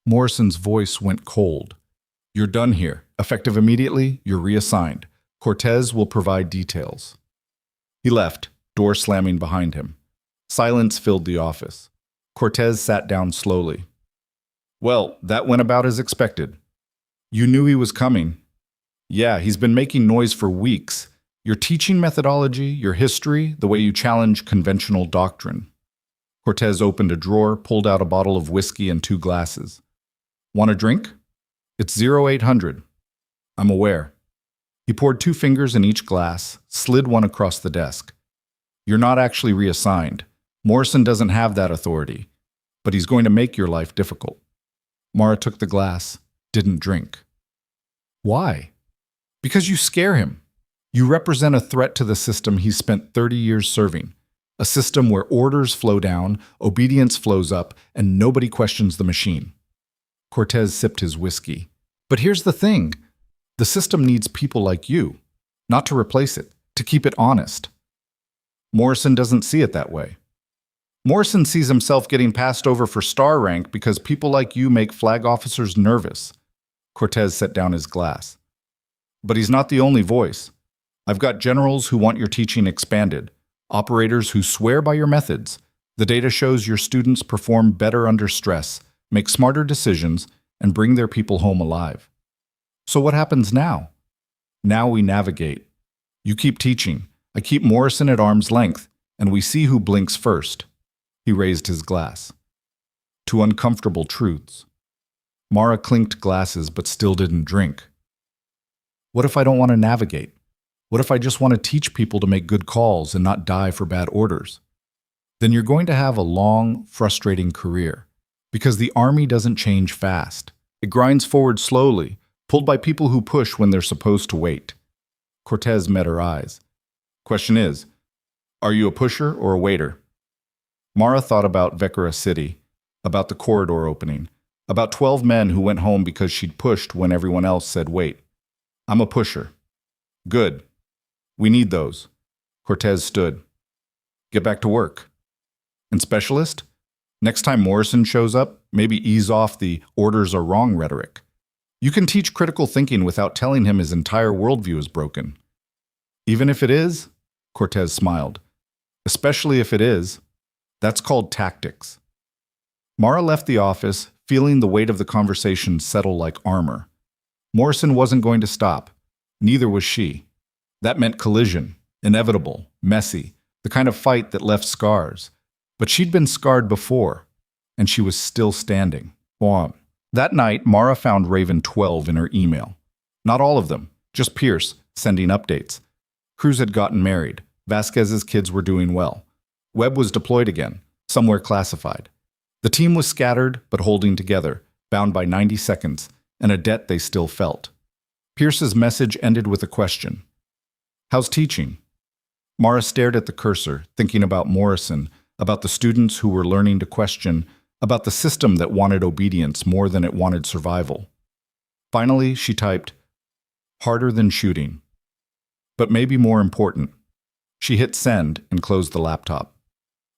Morrison's voice went cold. You're done here. Effective immediately, you're reassigned. Cortez will provide details. He left, door slamming behind him. Silence filled the office. Cortez sat down slowly. Well, that went about as expected. You knew he was coming. Yeah, he's been making noise for weeks. Your teaching methodology, your history, the way you challenge conventional doctrine. Cortez opened a drawer, pulled out a bottle of whiskey and 2 glasses. Want a drink? It's 0800. I'm aware. He poured 2 fingers in each glass, slid one across the desk. You're not actually reassigned. Morrison doesn't have that authority, but he's going to make your life difficult. Mara took the glass, didn't drink. Why? Because you scare him. You represent a threat to the system he's spent 30 years serving, a system where orders flow down, obedience flows up, and nobody questions the machine. Cortez sipped his whiskey. But here's the thing. The system needs people like you, not to replace it, to keep it honest. Morrison doesn't see it that way. Morrison sees himself getting passed over for star rank because people like you make flag officers nervous. Cortez set down his glass. But he's not the only voice. I've got generals who want your teaching expanded, operators who swear by your methods. The data shows your students perform better under stress, make smarter decisions, and bring their people home alive. So what happens now? Now we navigate. You keep teaching. I keep Morrison at arm's length, and we see who blinks first. He raised his glass. To uncomfortable truths. Mara clinked glasses but still didn't drink. What if I don't want to navigate? What if I just want to teach people to make good calls and not die for bad orders? Then you're going to have a long, frustrating career, because the army doesn't change fast. It grinds forward slowly, pulled by people who push when they're supposed to wait. Cortez met her eyes. Question is, are you a pusher or a waiter? Mara thought about Vecra City, about the corridor opening, about 12 men who went home because she'd pushed when everyone else said wait. I'm a pusher. Good. We need those. Cortez stood. Get back to work. And specialist? Next time Morrison shows up, maybe ease off the orders are wrong rhetoric. You can teach critical thinking without telling him his entire worldview is broken. Even if it is? Cortez smiled. Especially if it is. That's called tactics. Mara left the office, feeling the weight of the conversation settle like armor. Morrison wasn't going to stop. Neither was she. That meant collision, inevitable, messy, the kind of fight that left scars. But she'd been scarred before, and she was still standing. That night, Mara found Raven 12 in her email. Not all of them, just Pierce, sending updates. Cruz had gotten married. Vasquez's kids were doing well. Webb was deployed again, somewhere classified. The team was scattered, but holding together, bound by 90 seconds, and a debt they still felt. Pierce's message ended with a question. How's teaching? Mara stared at the cursor, thinking about Morrison, about the students who were learning to question, about the system that wanted obedience more than it wanted survival. Finally, she typed, harder than shooting. But maybe more important. She hit send and closed the laptop.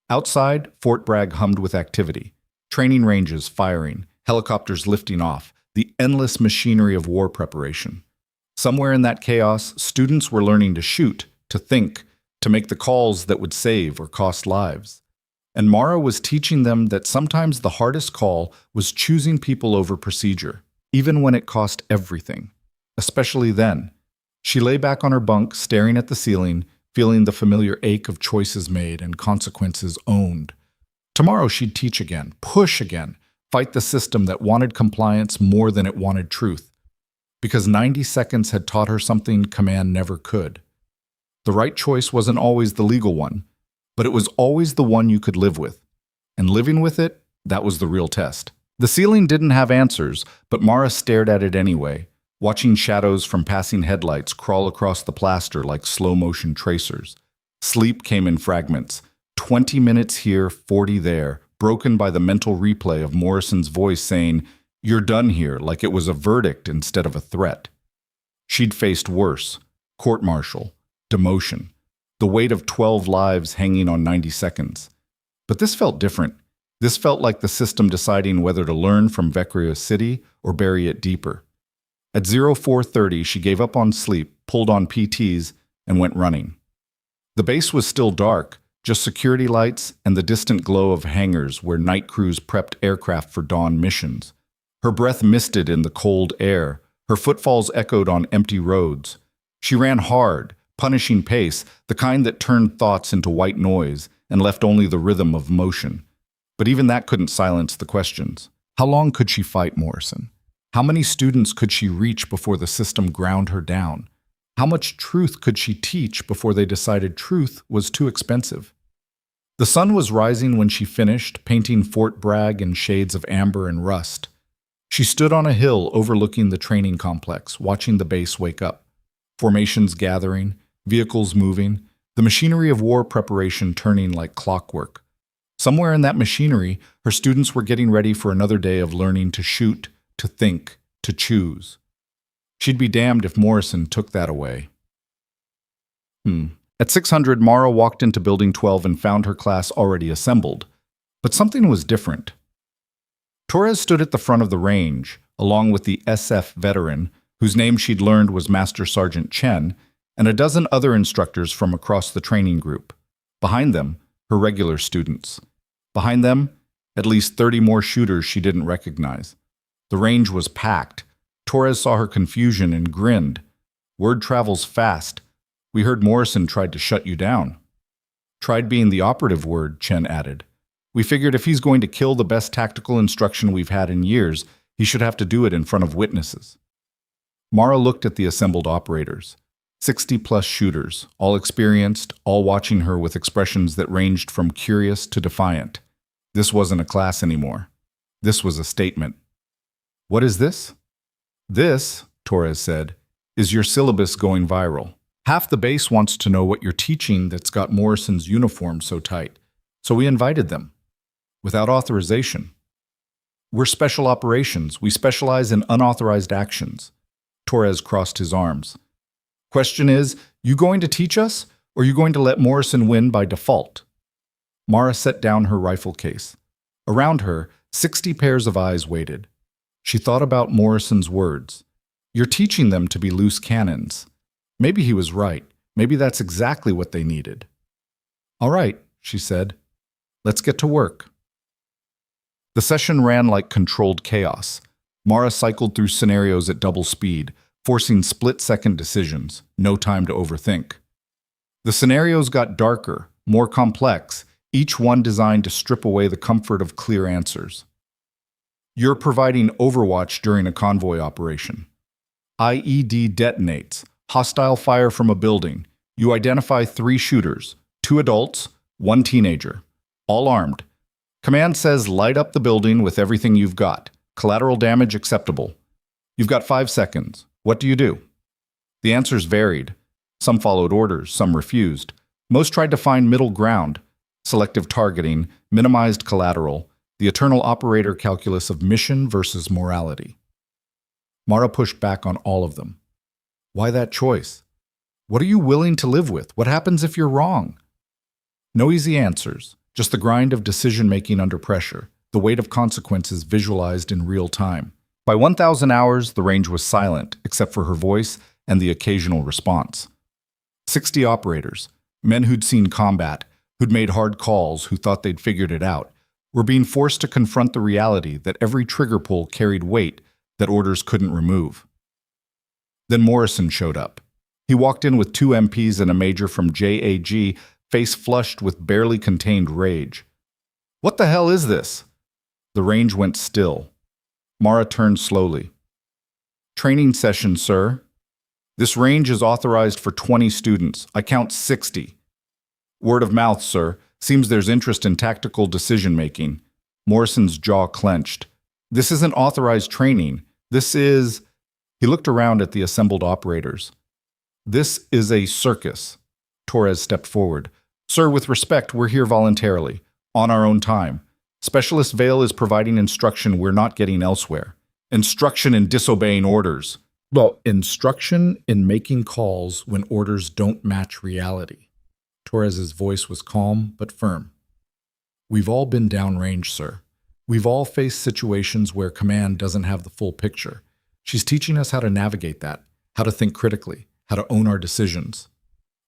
Outside, Fort Bragg hummed with activity. Training ranges firing, helicopters lifting off, the endless machinery of war preparation. Somewhere in that chaos, students were learning to shoot, to think, to make the calls that would save or cost lives. And Mara was teaching them that sometimes the hardest call was choosing people over procedure, even when it cost everything. Especially then. She lay back on her bunk, staring at the ceiling, feeling the familiar ache of choices made and consequences owned. Tomorrow she'd teach again, push again, fight the system that wanted compliance more than it wanted truth. Because 90 seconds had taught her something command never could. The right choice wasn't always the legal one, but it was always the one you could live with. And living with it, that was the real test. The ceiling didn't have answers, but Mara stared at it anyway, watching shadows from passing headlights crawl across the plaster like slow-motion tracers. Sleep came in fragments, 20 minutes here, 40 there, broken by the mental replay of Morrison's voice saying, "You're done here," like it was a verdict instead of a threat. She'd faced worse, court-martial, demotion, the weight of 12 lives hanging on 90 seconds. But this felt different. This felt like the system deciding whether to learn from Vecchio City or bury it deeper. At 04:30, she gave up on sleep, pulled on PTs, and went running. The base was still dark, just security lights and the distant glow of hangars where night crews prepped aircraft for dawn missions. Her breath misted in the cold air. Her footfalls echoed on empty roads. She ran hard, punishing pace, the kind that turned thoughts into white noise and left only the rhythm of motion. But even that couldn't silence the questions. How long could she fight Morrison? How many students could she reach before the system ground her down? How much truth could she teach before they decided truth was too expensive? The sun was rising when she finished, painting Fort Bragg in shades of amber and rust. She stood on a hill overlooking the training complex, watching the base wake up. Formations gathering, vehicles moving, the machinery of war preparation turning like clockwork. Somewhere in that machinery, her students were getting ready for another day of learning to shoot, to think, to choose. She'd be damned if Morrison took that away. At 600, Mara walked into Building 12 and found her class already assembled. But something was different. Torres stood at the front of the range, along with the SF veteran, whose name she'd learned was Master Sergeant Chen, and a dozen other instructors from across the training group. Behind them, her regular students. Behind them, at least 30 more shooters she didn't recognize. The range was packed. Torres saw her confusion and grinned. Word travels fast. We heard Morrison tried to shut you down. Tried being the operative word, Chen added. We figured if he's going to kill the best tactical instruction we've had in years, he should have to do it in front of witnesses. Mara looked at the assembled operators. 60-plus shooters, all experienced, all watching her with expressions that ranged from curious to defiant. This wasn't a class anymore. This was a statement. What is this? This, Torres said, is your syllabus going viral. Half the base wants to know what you're teaching that's got Morrison's uniform so tight. So we invited them. Without authorization. We're special operations. We specialize in unauthorized actions. Torres crossed his arms. Question is, you going to teach us, or you going to let Morrison win by default? Mara set down her rifle case. Around her, 60 pairs of eyes waited. She thought about Morrison's words. You're teaching them to be loose cannons. Maybe he was right. Maybe that's exactly what they needed. All right, she said. Let's get to work. The session ran like controlled chaos. Mara cycled through scenarios at double speed, forcing split-second decisions, no time to overthink. The scenarios got darker, more complex, each one designed to strip away the comfort of clear answers. You're providing overwatch during a convoy operation. IED detonates. Hostile fire from a building. You identify 3 shooters, 2 adults, 1 teenager, all armed. Command says light up the building with everything you've got. Collateral damage acceptable. You've got 5 seconds. What do you do? The answers varied. Some followed orders, some refused. Most tried to find middle ground. Selective targeting, minimized collateral, the eternal operator calculus of mission versus morality. Mara pushed back on all of them. Why that choice? What are you willing to live with? What happens if you're wrong? No easy answers, just the grind of decision-making under pressure, the weight of consequences visualized in real time. By 1,000 hours, the range was silent, except for her voice and the occasional response. 60 operators, men who'd seen combat, who'd made hard calls, who thought they'd figured it out, were being forced to confront the reality that every trigger pull carried weight that orders couldn't remove. Then Morrison showed up. He walked in with 2 MPs and a major from JAG, face flushed with barely contained rage. What the hell is this? The range went still. Mara turned slowly. Training session, sir. This range is authorized for 20 students. I count 60. Word of mouth, sir. Seems there's interest in tactical decision-making. Morrison's jaw clenched. This isn't authorized training. This is... He looked around at the assembled operators. This is a circus. Torres stepped forward. Sir, with respect, we're here voluntarily, on our own time. Specialist Vale is providing instruction we're not getting elsewhere. Instruction in disobeying orders. Well, instruction in making calls when orders don't match reality. Torres's voice was calm but firm. We've all been downrange, sir. We've all faced situations where command doesn't have the full picture. She's teaching us how to navigate that, how to think critically, how to own our decisions.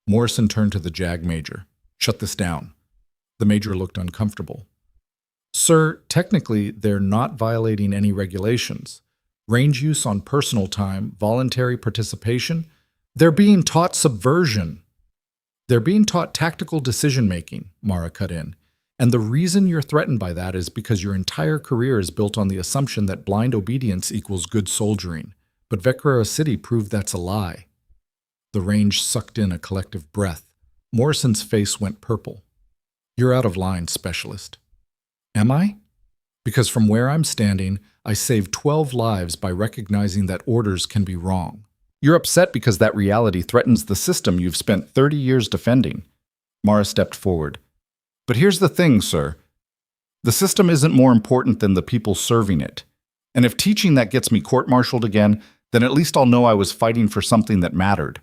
Morrison turned to the JAG major. Shut this down. The major looked uncomfortable. Sir, technically, they're not violating any regulations. Range use on personal time, voluntary participation, they're being taught subversion. They're being taught tactical decision-making, Mara cut in. And the reason you're threatened by that is because your entire career is built on the assumption that blind obedience equals good soldiering. But Vecra City proved that's a lie. The range sucked in a collective breath. Morrison's face went purple. You're out of line, specialist. Am I? Because from where I'm standing, I saved 12 lives by recognizing that orders can be wrong. You're upset because that reality threatens the system you've spent 30 years defending. Mara stepped forward. But here's the thing, sir. The system isn't more important than the people serving it. And if teaching that gets me court-martialed again, then at least I'll know I was fighting for something that mattered.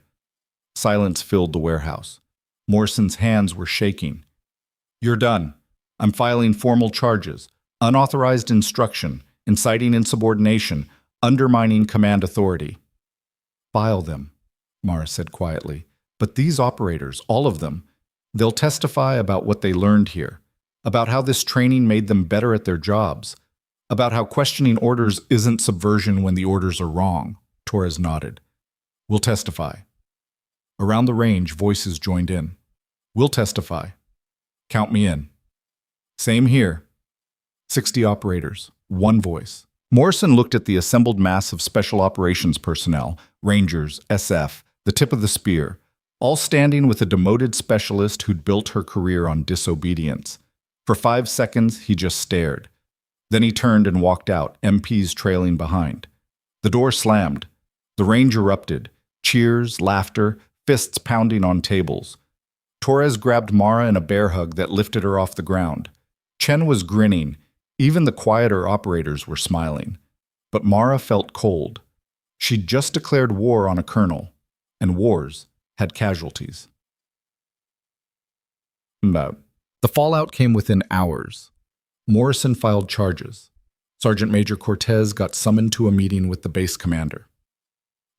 Silence filled the warehouse. Morrison's hands were shaking. You're done. I'm filing formal charges. Unauthorized instruction, inciting insubordination, undermining command authority. File them, Mara said quietly. But these operators, all of them, they'll testify about what they learned here, about how this training made them better at their jobs, about how questioning orders isn't subversion when the orders are wrong. Torres nodded. We'll testify. Around the range, voices joined in. We'll testify. Count me in. Same here. 60 operators, one voice. Morrison looked at the assembled mass of special operations personnel, Rangers, SF, the tip of the spear, all standing with a demoted specialist who'd built her career on disobedience. For 5 seconds, he just stared. Then he turned and walked out, MPs trailing behind. The door slammed. The range erupted. Cheers, laughter, fists pounding on tables. Torres grabbed Mara in a bear hug that lifted her off the ground. Chen was grinning. Even the quieter operators were smiling. But Mara felt cold. She'd just declared war on a colonel, and wars had casualties. The fallout came within hours. Morrison filed charges. Sergeant Major Cortez got summoned to a meeting with the base commander.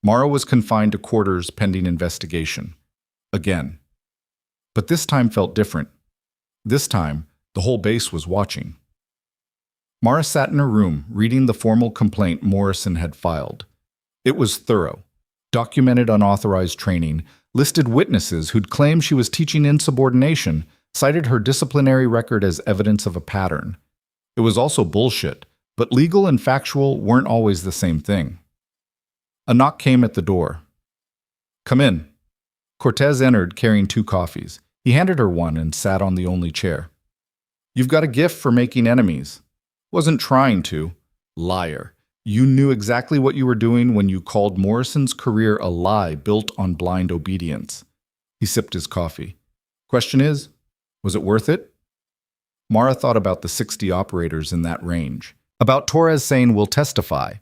Mara was confined to quarters pending investigation. Again. But this time felt different. This time, the whole base was watching. Mara sat in her room, reading the formal complaint Morrison had filed. It was thorough, documented unauthorized training, listed witnesses who'd claimed she was teaching insubordination, cited her disciplinary record as evidence of a pattern. It was also bullshit, But legal and factual weren't always the same thing. A knock came at the door. "Come in." Cortez entered carrying 2 coffees. He handed her one and sat on the only chair. "You've got a gift for making enemies." "Wasn't trying to." "Liar. You knew exactly what you were doing when you called Morrison's career a lie built on blind obedience." He sipped his coffee. "Question is, was it worth it?" Mara thought about the 60 operators in that range, about Torres saying we'll testify,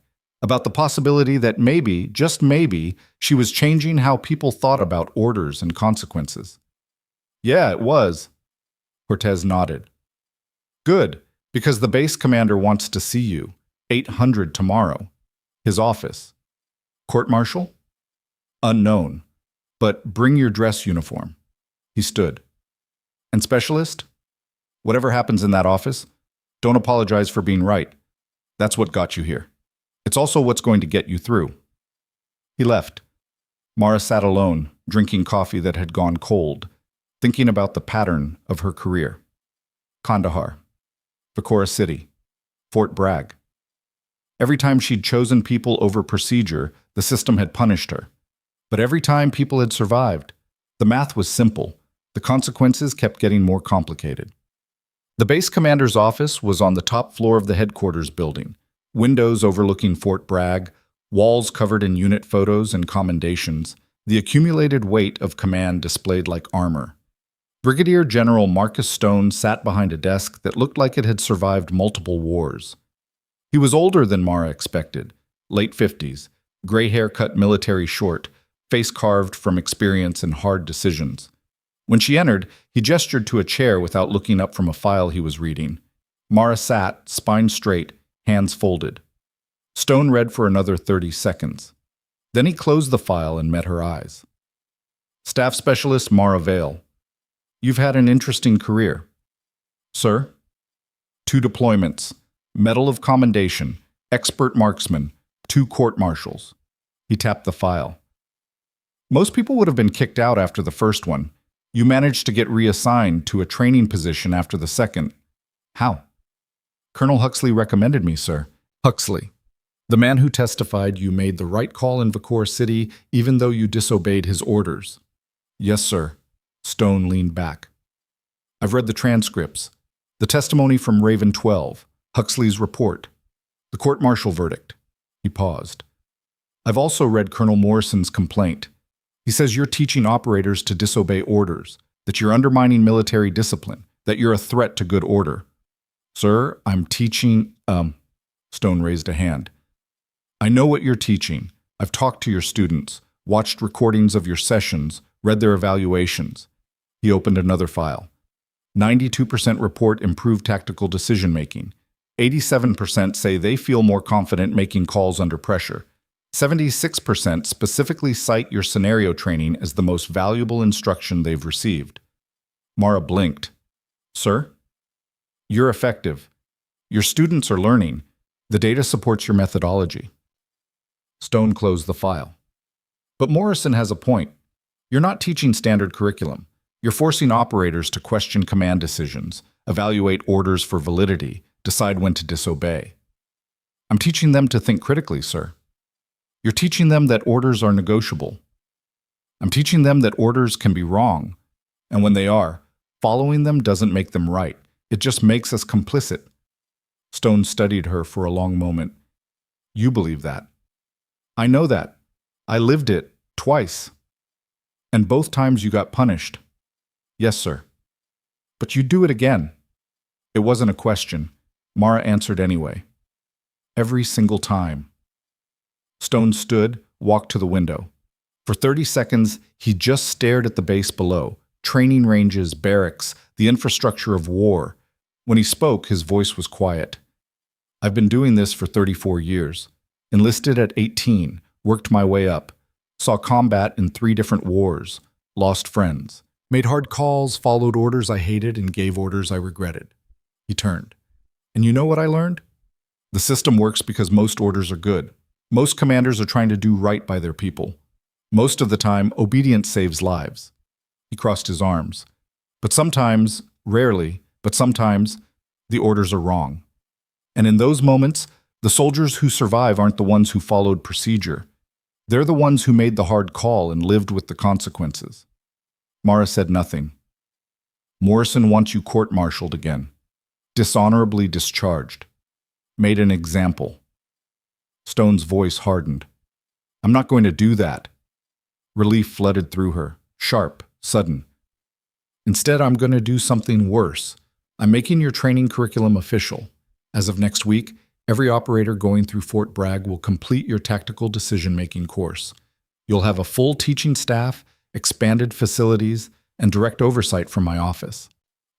about the possibility that maybe, just maybe, she was changing how people thought about orders and consequences. "Yeah, it was." Cortez nodded. "Good, because the base commander wants to see you. 800 tomorrow. His office." "Court-martial?" "Unknown. But bring your dress uniform." He stood. "And specialist? Whatever happens in that office, don't apologize for being right. That's what got you here. It's also what's going to get you through." He left. Mara sat alone, drinking coffee that had gone cold, thinking about the pattern of her career. Kandahar, Vakora City, Fort Bragg. Every time she'd chosen people over procedure, the system had punished her. But every time people had survived, the math was simple. The consequences kept getting more complicated. The base commander's office was on the top floor of the headquarters building, windows overlooking Fort Bragg, walls covered in unit photos and commendations, the accumulated weight of command displayed like armor. Brigadier General Marcus Stone sat behind a desk that looked like it had survived multiple wars. He was older than Mara expected, late 50s, gray hair cut military short, face carved from experience and hard decisions. When she entered, he gestured to a chair without looking up from a file he was reading. Mara sat, spine straight, hands folded. Stone read for another 30 seconds. Then he closed the file and met her eyes. "Staff Specialist Mara Vale. You've had an interesting career." "Sir?" "2 deployments. Medal of Commendation, expert marksman, 2 court-martials." He tapped the file. "Most people would have been kicked out after the first one. You managed to get reassigned to a training position after the second. How?" "Colonel Huxley recommended me, sir." "Huxley, the man who testified you made the right call in Vakora City even though you disobeyed his orders." "Yes, sir." Stone leaned back. "I've read the transcripts, the testimony from Raven 12, Huxley's report, the court-martial verdict." He paused. "I've also read Colonel Morrison's complaint. He says you're teaching operators to disobey orders, that you're undermining military discipline, that you're a threat to good order." "Sir, I'm teaching—" Stone raised a hand. "I know what you're teaching. I've talked to your students, watched recordings of your sessions, read their evaluations." He opened another file. 92% report improved tactical decision-making. 87% say they feel more confident making calls under pressure. 76% specifically cite your scenario training as the most valuable instruction they've received. Mara blinked. "Sir? You're effective. Your students are learning. The data supports your methodology." Stone closed the file. "But Morrison has a point. You're not teaching standard curriculum. You're forcing operators to question command decisions, evaluate orders for validity, decide when to disobey." "I'm teaching them to think critically, sir." "You're teaching them that orders are negotiable." "I'm teaching them that orders can be wrong. And when they are, following them doesn't make them right. It just makes us complicit." Stone studied her for a long moment. "You believe that." "I know that. I lived it twice. And both times you got punished." "Yes, sir." "But you do it again." It wasn't a question. Mara answered anyway. "Every single time." Stone stood, walked to the window. For 30 seconds, he just stared at the base below, training ranges, barracks, the infrastructure of war. When he spoke, his voice was quiet. "I've been doing this for 34 years. Enlisted at 18, worked my way up, saw combat in 3 different wars, lost friends, made hard calls, followed orders I hated, and gave orders I regretted." He turned. "And you know what I learned? The system works because most orders are good. Most commanders are trying to do right by their people. Most of the time, obedience saves lives." He crossed his arms. "But sometimes, rarely, but sometimes, the orders are wrong. And in those moments, the soldiers who survive aren't the ones who followed procedure. They're the ones who made the hard call and lived with the consequences. Mara said nothing. Morrison wants you court-martialed again. Dishonorably discharged. Made an example. Stone's voice hardened. I'm not going to do that. Relief flooded through her, sharp, sudden. Instead, I'm going to do something worse. I'm making your training curriculum official. As of next week, every operator going through Fort Bragg will complete your tactical decision-making course. You'll have a full teaching staff, expanded facilities, and direct oversight from my office.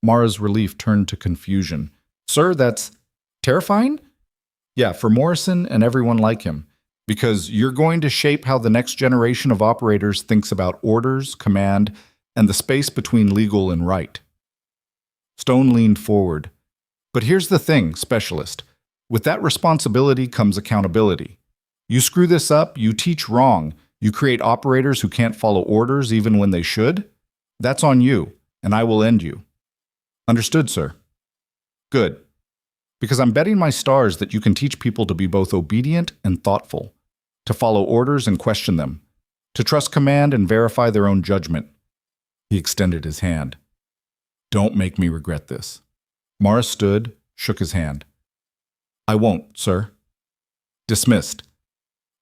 Mara's relief turned to confusion. Sir, that's terrifying? Yeah, for Morrison and everyone like him. Because you're going to shape how the next generation of operators thinks about orders, command, and the space between legal and right. Stone leaned forward. But here's the thing, Specialist. With that responsibility comes accountability. You screw this up, you teach wrong, you create operators who can't follow orders even when they should. That's on you, and I will end you. Understood, sir. Good. Because I'm betting my stars that you can teach people to be both obedient and thoughtful, to follow orders and question them, to trust command and verify their own judgment. He extended his hand. Don't make me regret this. Mara stood, shook his hand. I won't, sir. Dismissed.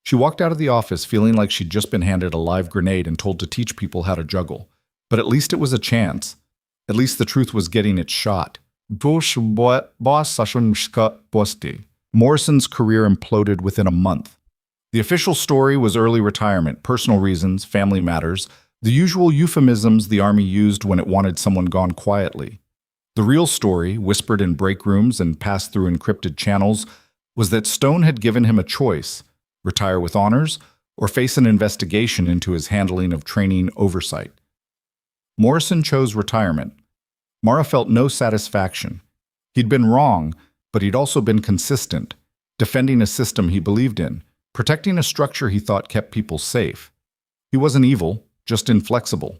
She walked out of the office feeling like she'd just been handed a live grenade and told to teach people how to juggle. But at least it was a chance. At least the truth was getting its shot. Morrison's career imploded within a month. The official story was early retirement, personal reasons, family matters, the usual euphemisms the Army used when it wanted someone gone quietly. The real story, whispered in break rooms and passed through encrypted channels, was that Stone had given him a choice: retire with honors or face an investigation into his handling of training oversight. Morrison chose retirement. Mara felt no satisfaction. He'd been wrong, but he'd also been consistent, defending a system he believed in, protecting a structure he thought kept people safe. He wasn't evil, just inflexible.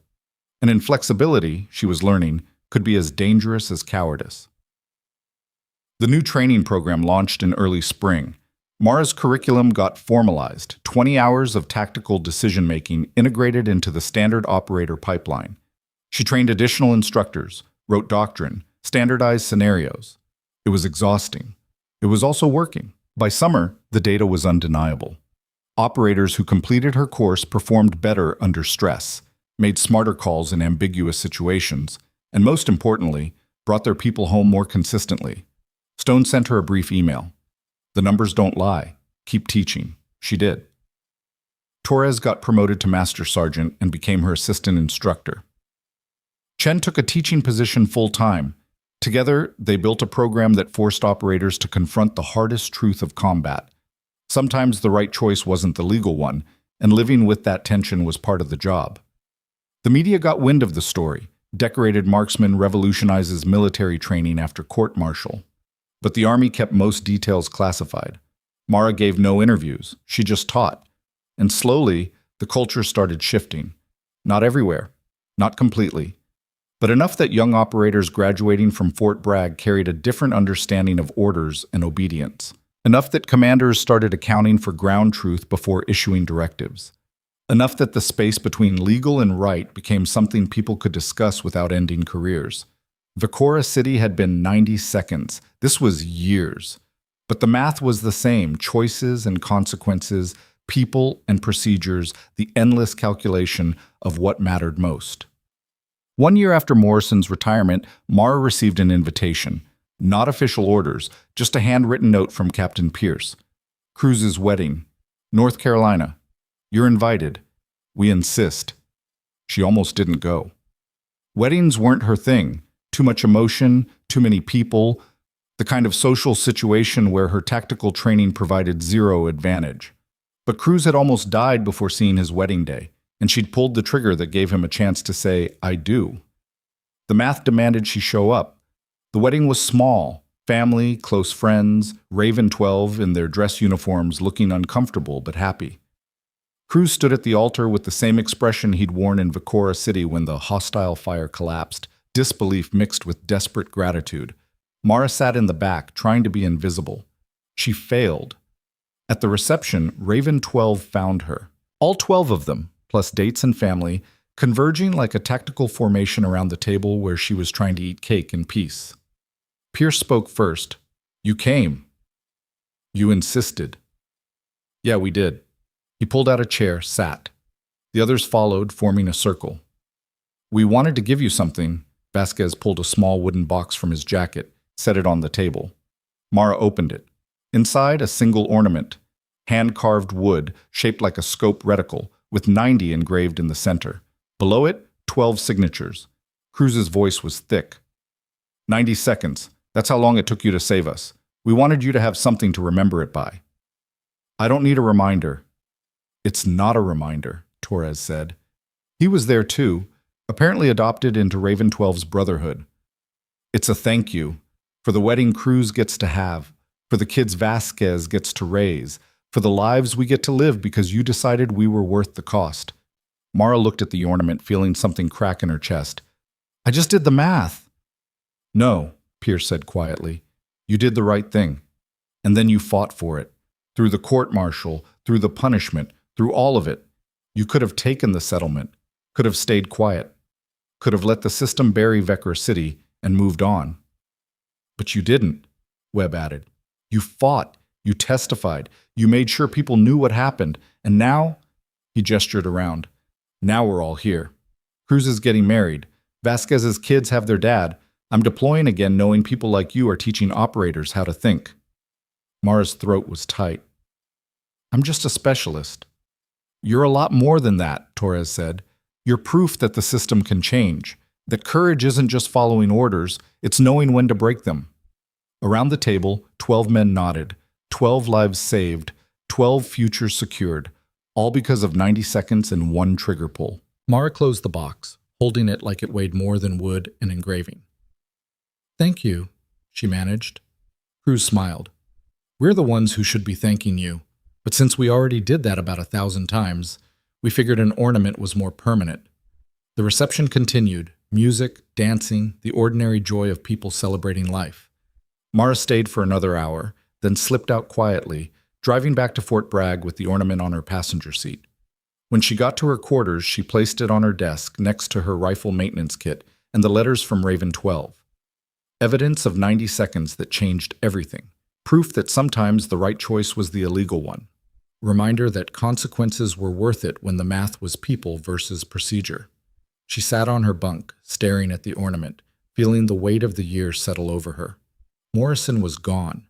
And inflexibility, she was learning, could be as dangerous as cowardice. The new training program launched in early spring. Mara's curriculum got formalized, 20 hours of tactical decision-making integrated into the standard operator pipeline. She trained additional instructors, wrote doctrine, standardized scenarios. It was exhausting. It was also working. By summer, the data was undeniable. Operators who completed her course performed better under stress, made smarter calls in ambiguous situations, and most importantly, brought their people home more consistently. Stone sent her a brief email. The numbers don't lie. Keep teaching. She did. Torres got promoted to Master Sergeant and became her assistant instructor. Chen took a teaching position full-time. Together, they built a program that forced operators to confront the hardest truth of combat. Sometimes the right choice wasn't the legal one, and living with that tension was part of the job. The media got wind of the story. Decorated marksman revolutionizes military training after court-martial. But the Army kept most details classified. Mara gave no interviews. She just taught. And slowly, the culture started shifting. Not everywhere. Not completely. But enough that young operators graduating from Fort Bragg carried a different understanding of orders and obedience. Enough that commanders started accounting for ground truth before issuing directives. Enough that the space between legal and right became something people could discuss without ending careers. Vicora City had been 90 seconds. This was years. But the math was the same: choices and consequences, people and procedures, the endless calculation of what mattered most. 1 year after Morrison's retirement, Mara received an invitation. Not official orders, just a handwritten note from Captain Pierce. Cruz's wedding. North Carolina. You're invited. We insist. She almost didn't go. Weddings weren't her thing. Too much emotion, too many people, the kind of social situation where her tactical training provided zero advantage. But Cruz had almost died before seeing his wedding day, and she'd pulled the trigger that gave him a chance to say, I do. The math demanded she show up. The wedding was small. Family, close friends, Raven 12 in their dress uniforms looking uncomfortable but happy. Cruz stood at the altar with the same expression he'd worn in Vicora City when the hostile fire collapsed, disbelief mixed with desperate gratitude. Mara sat in the back, trying to be invisible. She failed. At the reception, Raven 12 found her. All 12 of them, plus dates and family, converging like a tactical formation around the table where she was trying to eat cake in peace. Pierce spoke first. "You came. You insisted." "Yeah, we did." He pulled out a chair, sat. The others followed, forming a circle. "We wanted to give you something." Vasquez pulled a small wooden box from his jacket, set it on the table. Mara opened it. Inside, a single ornament, hand-carved wood shaped like a scope reticle, with 90 engraved in the center. Below it, 12 signatures. Cruz's voice was thick. 90 seconds. That's how long it took you to save us. We wanted you to have something to remember it by." "I don't need a reminder." "It's not a reminder," Torres said. He was there too, apparently adopted into Raven 12's brotherhood. "It's a thank you for the wedding Cruz gets to have, for the kids Vasquez gets to raise, for the lives we get to live because you decided we were worth the cost." Mara looked at the ornament, feeling something crack in her chest. "I just did the math." "No," Pierce said quietly. "You did the right thing. And then you fought for it. Through the court-martial, through the punishment, through all of it. You could have taken the settlement, could have stayed quiet, could have let the system bury Vecra City and moved on. But you didn't," Webb added. "You fought, you testified, you made sure people knew what happened, and now," he gestured around, "now we're all here. Cruz is getting married. Vasquez's kids have their dad. I'm deploying again knowing people like you are teaching operators how to think." Mara's throat was tight. "I'm just a specialist." "You're a lot more than that," Torres said. "You're proof that the system can change, that courage isn't just following orders, it's knowing when to break them." Around the table, 12 men nodded, 12 lives saved, 12 futures secured, all because of 90 seconds and one trigger pull. Mara closed the box, holding it like it weighed more than wood and engraving. "Thank you," she managed. Cruz smiled. "We're the ones who should be thanking you, but since we already did that about 1,000 times, we figured an ornament was more permanent." The reception continued, music, dancing, the ordinary joy of people celebrating life. Mara stayed for another hour, then slipped out quietly, driving back to Fort Bragg with the ornament on her passenger seat. When she got to her quarters, she placed it on her desk next to her rifle maintenance kit and the letters from Raven 12. Evidence of 90 seconds that changed everything. Proof that sometimes the right choice was the illegal one. Reminder that consequences were worth it when the math was people versus procedure. She sat on her bunk, staring at the ornament, feeling the weight of the years settle over her. Morrison was gone.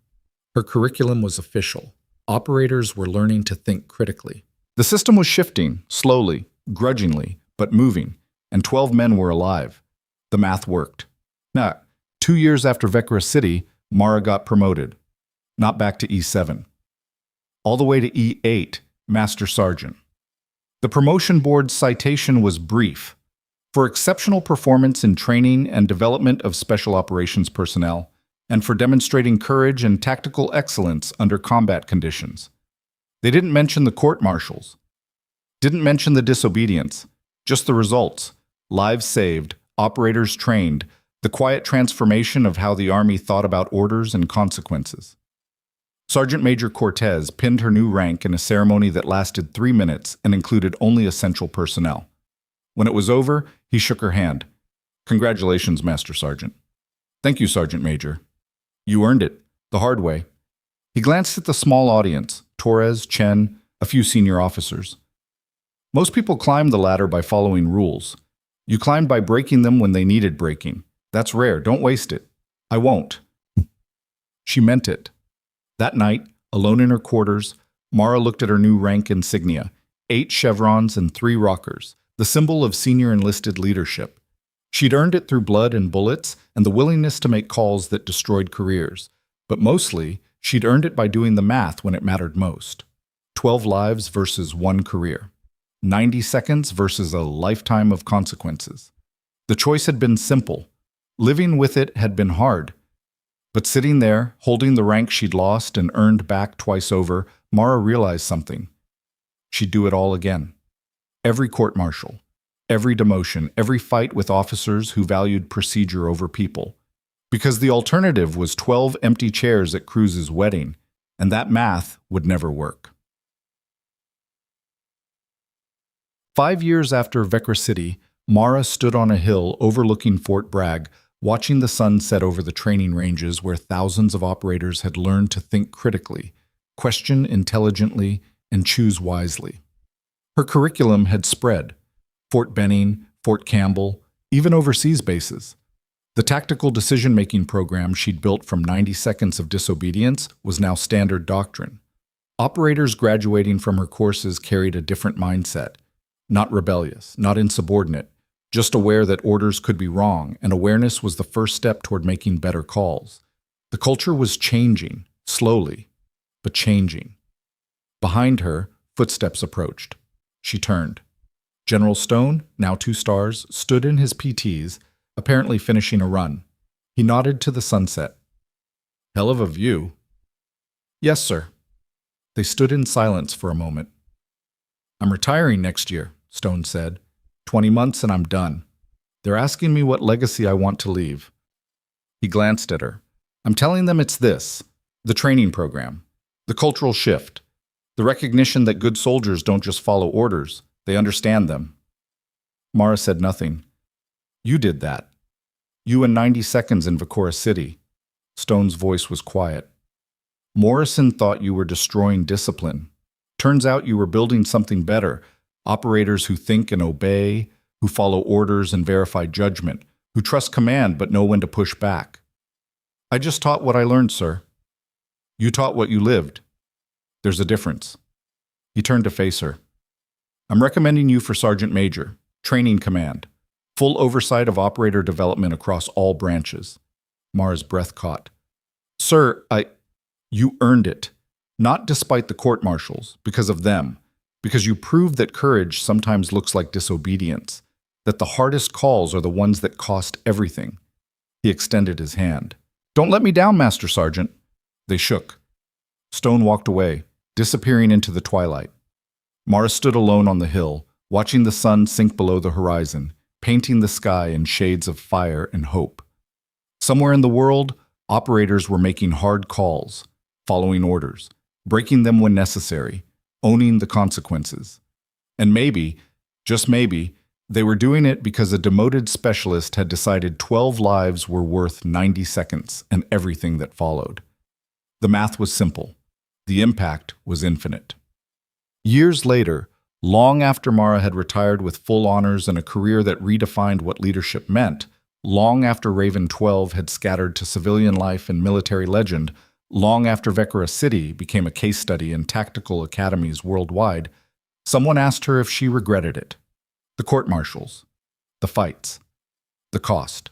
Her curriculum was official. Operators were learning to think critically. The system was shifting, slowly, grudgingly, but moving, and 12 men were alive. The math worked. Now, 2 years after Vecra City, Mara got promoted. Not back to E7. All the way to E8, Master Sergeant. The promotion board's citation was brief. For exceptional performance in training and development of special operations personnel, and for demonstrating courage and tactical excellence under combat conditions. They didn't mention the court-martials. Didn't mention the disobedience. Just the results. Lives saved, operators trained, the quiet transformation of how the Army thought about orders and consequences. Sergeant Major Cortez pinned her new rank in a ceremony that lasted 3 minutes and included only essential personnel. When it was over, he shook her hand. "Congratulations, Master Sergeant." "Thank you, Sergeant Major." "You earned it, the hard way." He glanced at the small audience, Torres, Chen, a few senior officers. "Most people climb the ladder by following rules. You climbed by breaking them when they needed breaking. That's rare, don't waste it." "I won't." She meant it. That night, alone in her quarters, Mara looked at her new rank insignia, 8 chevrons and 3 rockers, the symbol of senior enlisted leadership. She'd earned it through blood and bullets and the willingness to make calls that destroyed careers. But mostly, she'd earned it by doing the math when it mattered most. 12 lives versus 1 career. 90 seconds versus a lifetime of consequences. The choice had been simple. Living with it had been hard. But sitting there, holding the rank she'd lost and earned back twice over, Mara realized something. She'd do it all again. Every court-martial, every demotion, every fight with officers who valued procedure over people. Because the alternative was 12 empty chairs at Cruz's wedding, and that math would never work. 5 years after Vecra City, Mara stood on a hill overlooking Fort Bragg, watching the sun set over the training ranges where thousands of operators had learned to think critically, question intelligently, and choose wisely. Her curriculum had spread: Fort Benning, Fort Campbell, even overseas bases. The tactical decision-making program she'd built from 90 seconds of disobedience was now standard doctrine. Operators graduating from her courses carried a different mindset: not rebellious, not insubordinate, just aware that orders could be wrong, and awareness was the first step toward making better calls. The culture was changing, slowly, but changing. Behind her, footsteps approached. She turned. General Stone, now 2 stars, stood in his PTs, apparently finishing a run. He nodded to the sunset. "Hell of a view." "Yes, sir." They stood in silence for a moment. "I'm retiring next year," Stone said. 20 months and I'm done. They're asking me what legacy I want to leave." He glanced at her. "I'm telling them it's this: the training program, the cultural shift, the recognition that good soldiers don't just follow orders, they understand them." Mara said nothing. "You did that. You in 90 seconds in Vecra City." Stone's voice was quiet. "Morrison thought you were destroying discipline. Turns out you were building something better: operators who think and obey, who follow orders and verify judgment, who trust command but know when to push back." "I just taught what I learned, sir." "You taught what you lived. There's a difference." He turned to face her. "I'm recommending you for Sergeant Major, training command, full oversight of operator development across all branches." Mara's breath caught. "Sir, You earned it. Not despite the court-martials, because of them. Because you proved that courage sometimes looks like disobedience, that the hardest calls are the ones that cost everything." He extended his hand. "Don't let me down, Master Sergeant." They shook. Stone walked away, disappearing into the twilight. Mara stood alone on the hill, watching the sun sink below the horizon, painting the sky in shades of fire and hope. Somewhere in the world, operators were making hard calls, following orders, breaking them when necessary, owning the consequences. And maybe, just maybe, they were doing it because a demoted specialist had decided 12 lives were worth 90 seconds and everything that followed. The math was simple. The impact was infinite. Years later, long after Mara had retired with full honors and a career that redefined what leadership meant, long after Raven 12 had scattered to civilian life and military legend, long after Vecra City became a case study in tactical academies worldwide, someone asked her if she regretted it. The court-martials, the fights, the cost.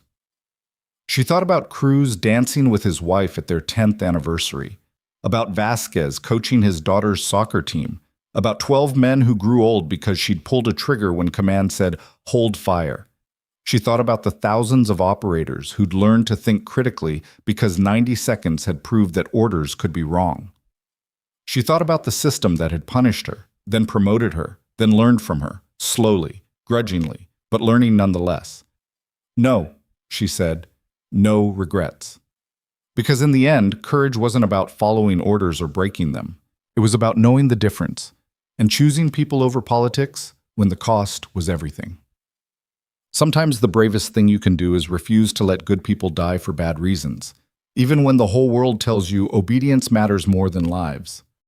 She thought about Cruz dancing with his wife at their 10th anniversary, about Vasquez coaching his daughter's soccer team, about 12 men who grew old because she'd pulled a trigger when command said, "Hold fire." She thought about the thousands of operators who'd learned to think critically because 90 seconds had proved that orders could be wrong. She thought about the system that had punished her, then promoted her, then learned from her, slowly, grudgingly, but learning nonetheless. "No," she said, "no regrets." Because in the end, courage wasn't about following orders or breaking them. It was about knowing the difference and choosing people over politics when the cost was everything. Sometimes the bravest thing you can do is refuse to let good people die for bad reasons, even when the whole world tells you obedience matters more than lives.